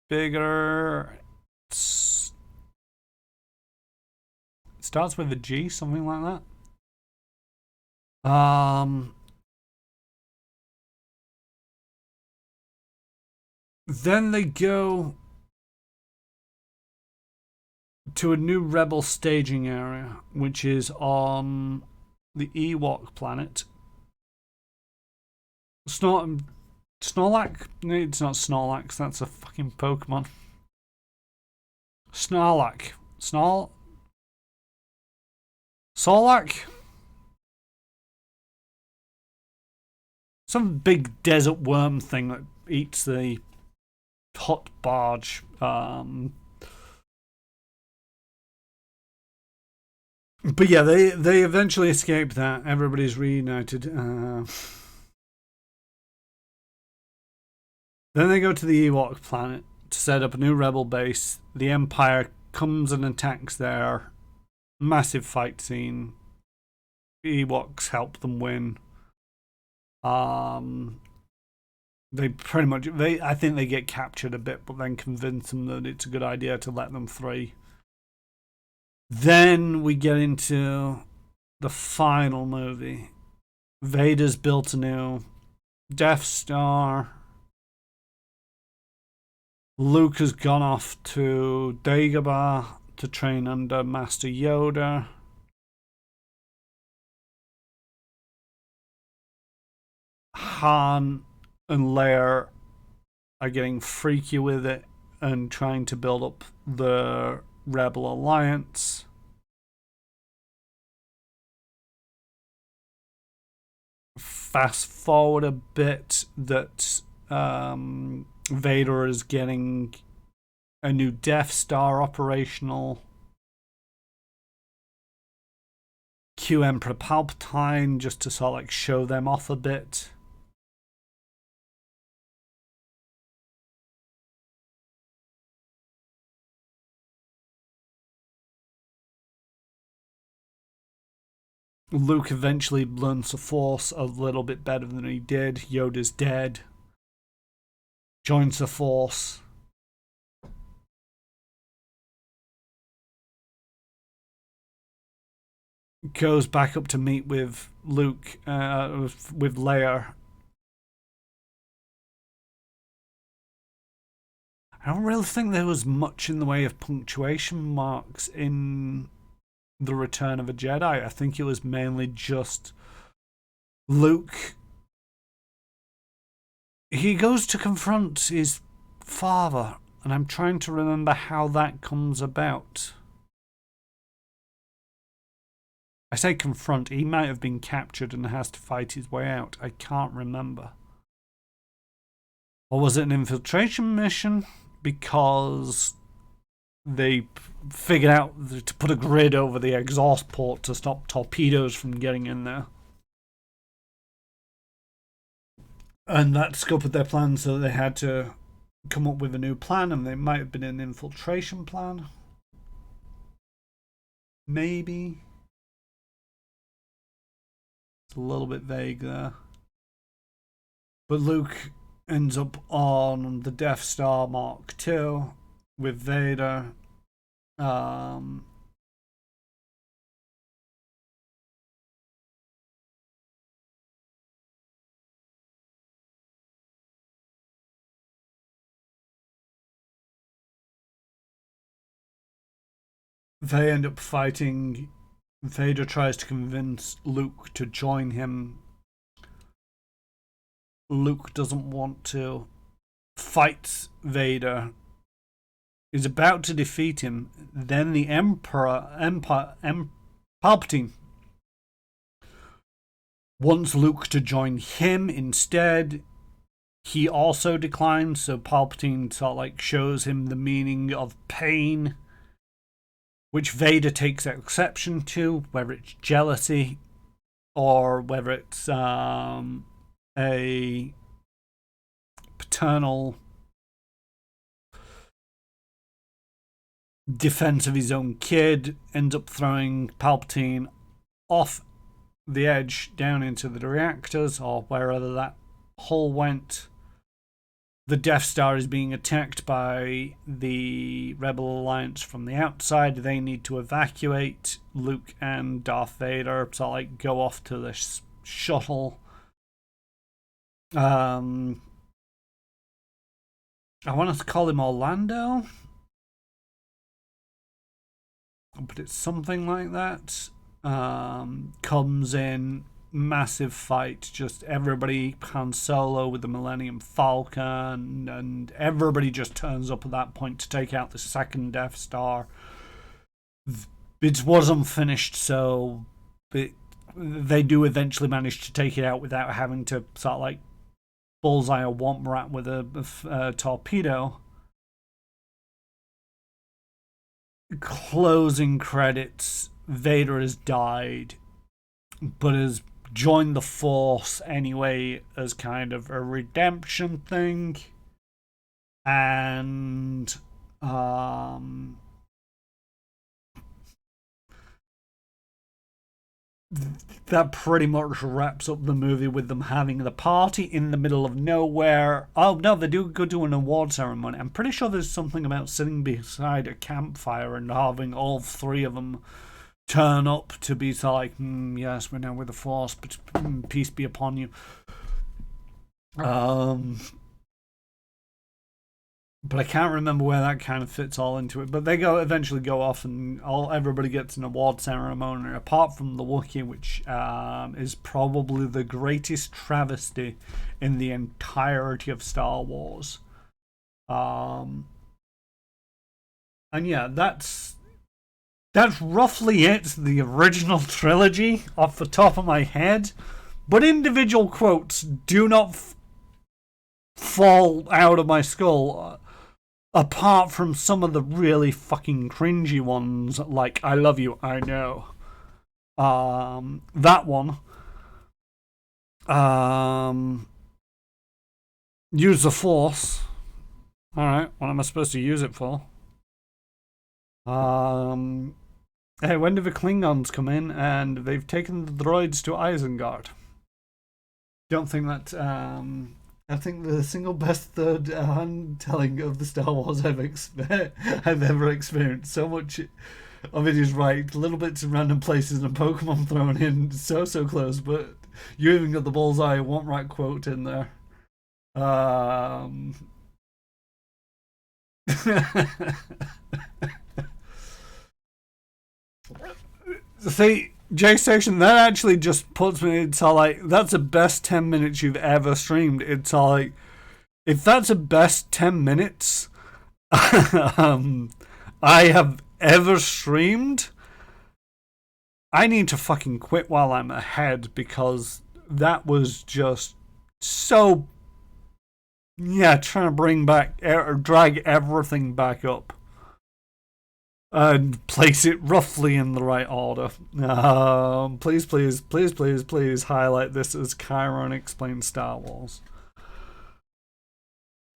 bigger. It starts with a G, something like that. Then they go to a new rebel staging area, which is on the Ewok planet. Snorlax? No, it's not Snorlax, that's a fucking Pokemon. Sarlacc? Some big desert worm thing that eats the hot barge. But yeah, they eventually escape that. Everybody's reunited. Then they go to the Ewok planet to set up a new rebel base. The Empire comes and attacks there. Massive fight scene. Ewoks help them win. They pretty much, I think they get captured a bit, but then convince them that it's a good idea to let them free. Then we get into the final movie. Vader's built a new Death Star. Luke has gone off to Dagobah to train under Master Yoda. Han and Leia are getting freaky with it and trying to build up the Rebel Alliance. Fast forward a bit that Vader is getting a new Death Star operational. Cue Emperor Palpatine just to sort of like show them off a bit. Luke eventually learns the Force a little bit better than he did. Yoda's dead. Joins the Force. Goes back up to meet with Luke, with Leia. I don't really think there was much in the way of punctuation marks in The Return of a Jedi. I think it was mainly just Luke. He goes to confront his father, and I'm trying to remember how that comes about. I say confront, he might have been captured and has to fight his way out. I can't remember. Or was it an infiltration mission? Because they figured out to put a grid over the exhaust port to stop torpedoes from getting in there. And that scuppered their plans, so they had to come up with a new plan, and it might have been an infiltration plan. Maybe. It's a little bit vague there. But Luke ends up on the Death Star Mark II with Vader. They end up fighting. Vader tries to convince Luke to join him. Luke doesn't want to. Fights Vader. Is about to defeat him. Then the Palpatine wants Luke to join him instead. He also declines, so Palpatine sort of like shows him the meaning of pain, which Vader takes exception to, whether it's jealousy or whether it's a paternal defense of his own kid. Ends up throwing Palpatine off the edge down into the reactors or wherever that hole went. The Death Star is being attacked by the Rebel Alliance from the outside. They need to evacuate. Luke and Darth Vader so like go off to this shuttle. I want to call him Orlando, but it's something like that. Comes in, massive fight, just everybody, Han Solo with the Millennium Falcon, and everybody just turns up at that point to take out the second Death Star. It wasn't finished, so they do eventually manage to take it out without having to sort of like bullseye a womp rat with a torpedo. Closing credits. Vader has died, but has joined the Force anyway as kind of a redemption thing. And that pretty much wraps up the movie with them having the party in the middle of nowhere. Oh no, they do go to an award ceremony. I'm pretty sure there's something about sitting beside a campfire and having all three of them turn up to be like, yes, we're now with the Force, but peace be upon you. But I can't remember where that kind of fits all into it. But they eventually go off, and everybody gets an award ceremony, apart from the Wookiee, which is probably the greatest travesty in the entirety of Star Wars. And yeah, that's roughly it. The original trilogy, off the top of my head. But individual quotes do not fall out of my skull. Apart from some of the really fucking cringy ones, like "I love you, I know." That one. Use the Force. Alright, what am I supposed to use it for? Hey, when do the Klingons come in? And they've taken the droids to Isengard. Don't think that, I think the single best third-hand telling of the Star Wars I've ever experienced. So much of it is right. Little bits in random places and a Pokemon thrown in so close, but you even got the bullseye "want right" quote in there. See, J-Station, that actually just puts me, it's all like, that's the best 10 minutes you've ever streamed. It's all like, if that's the best 10 minutes I have ever streamed, I need to fucking quit while I'm ahead, because that was just so, yeah, trying to bring back, or drag everything back up and place it roughly in the right order. Please highlight this as Chiron Explains Star Wars.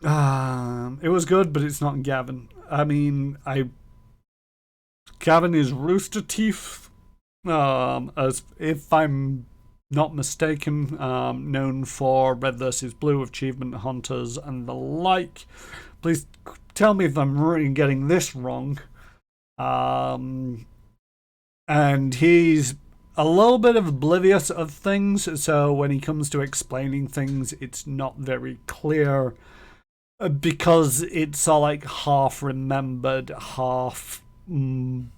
It was good, but it's not Gavin. I mean, Gavin is Rooster Teeth, as if I'm not mistaken, known for Red vs. Blue, Achievement Hunters, and the like. Please tell me if I'm really getting this wrong. And he's a little bit oblivious of things, so when he comes to explaining things, it's not very clear because it's all like half remembered, half mulched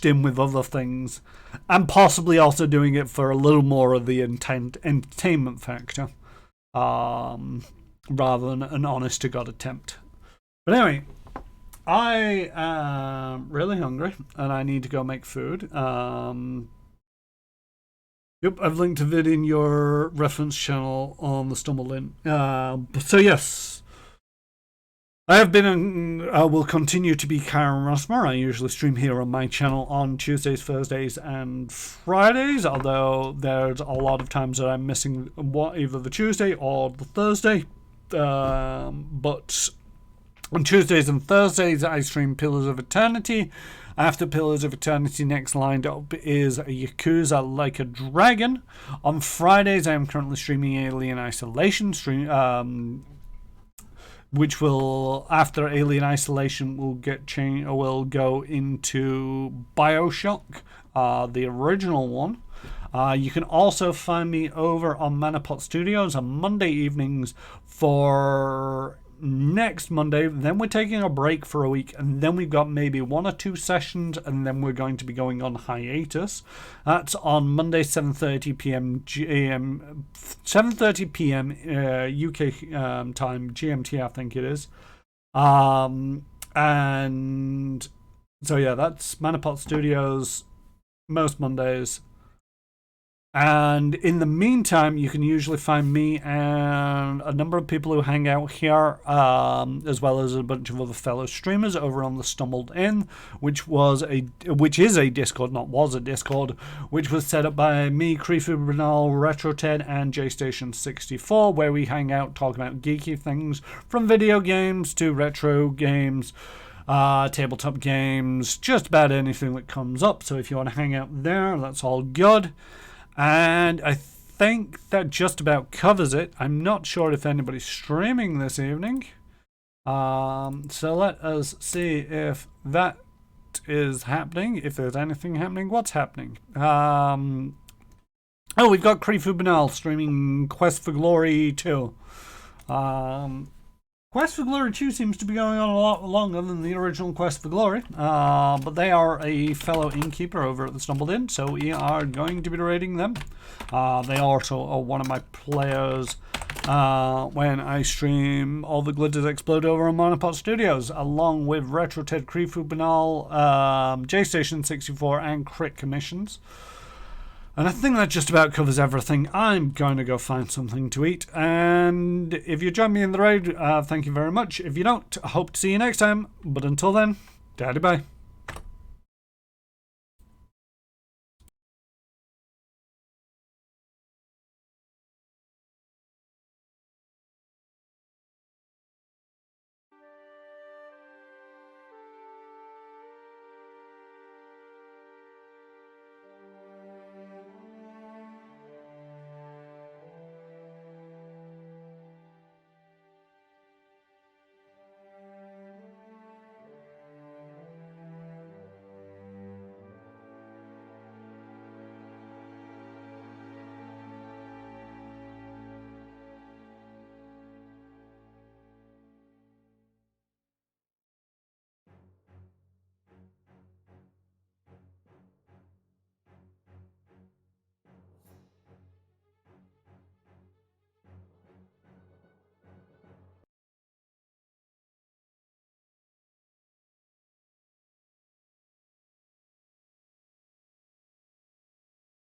in with other things, and possibly also doing it for a little more of the entertainment factor, rather than an honest to God attempt. But anyway, I am really hungry and I need to go make food. Yep, I've linked a vid in your reference channel on the Stumbled In. So yes, I have been I will continue to be Karen Rossmer. I usually stream here on my channel on Tuesdays, Thursdays, and Fridays, although there's a lot of times that I'm missing either the Tuesday or the Thursday. But on Tuesdays and Thursdays, I stream Pillars of Eternity. After Pillars of Eternity, next lined up is Yakuza Like a Dragon. On Fridays, I am currently streaming Alien Isolation, which will, after Alien Isolation, will go into BioShock, the original one. You can also find me over on Manapot Studios on Monday evenings for next Monday. Then we're taking a break for a week, and then we've got maybe 1 or 2 sessions, and then we're going to be going on hiatus. That's on Monday, 7:30 p.m. 7:30 p.m. UK time, GMT, I think it is. And so yeah, that's Manapot Studios most Mondays. And in the meantime, you can usually find me and a number of people who hang out here, as well as a bunch of other fellow streamers over on the Stumbled In, which is a Discord, not was a Discord, which was set up by me, Krifu Bernal, Retro Ted, and JStation64, where we hang out, talk about geeky things from video games to retro games, tabletop games, just about anything that comes up. So if you want to hang out there, that's all good. And I think that just about covers it. I'm not sure if anybody's streaming this evening. So let us see if that is happening. If there's anything happening, what's happening? Oh, we've got Krifu Banal streaming Quest for Glory 2. Quest for Glory 2 seems to be going on a lot longer than the original Quest for Glory, but they are a fellow innkeeper over at the Stumbled In, so we are going to be raiding them. They also are one of my players when I stream All the Glitters Explode over on Monopod Studios, along with Retro Ted, Krifu Banal, JStation64, and Crit Commissions. And I think that just about covers everything. I'm going to go find something to eat. And if you join me in the raid, thank you very much. If you don't, I hope to see you next time. But until then, daddy bye.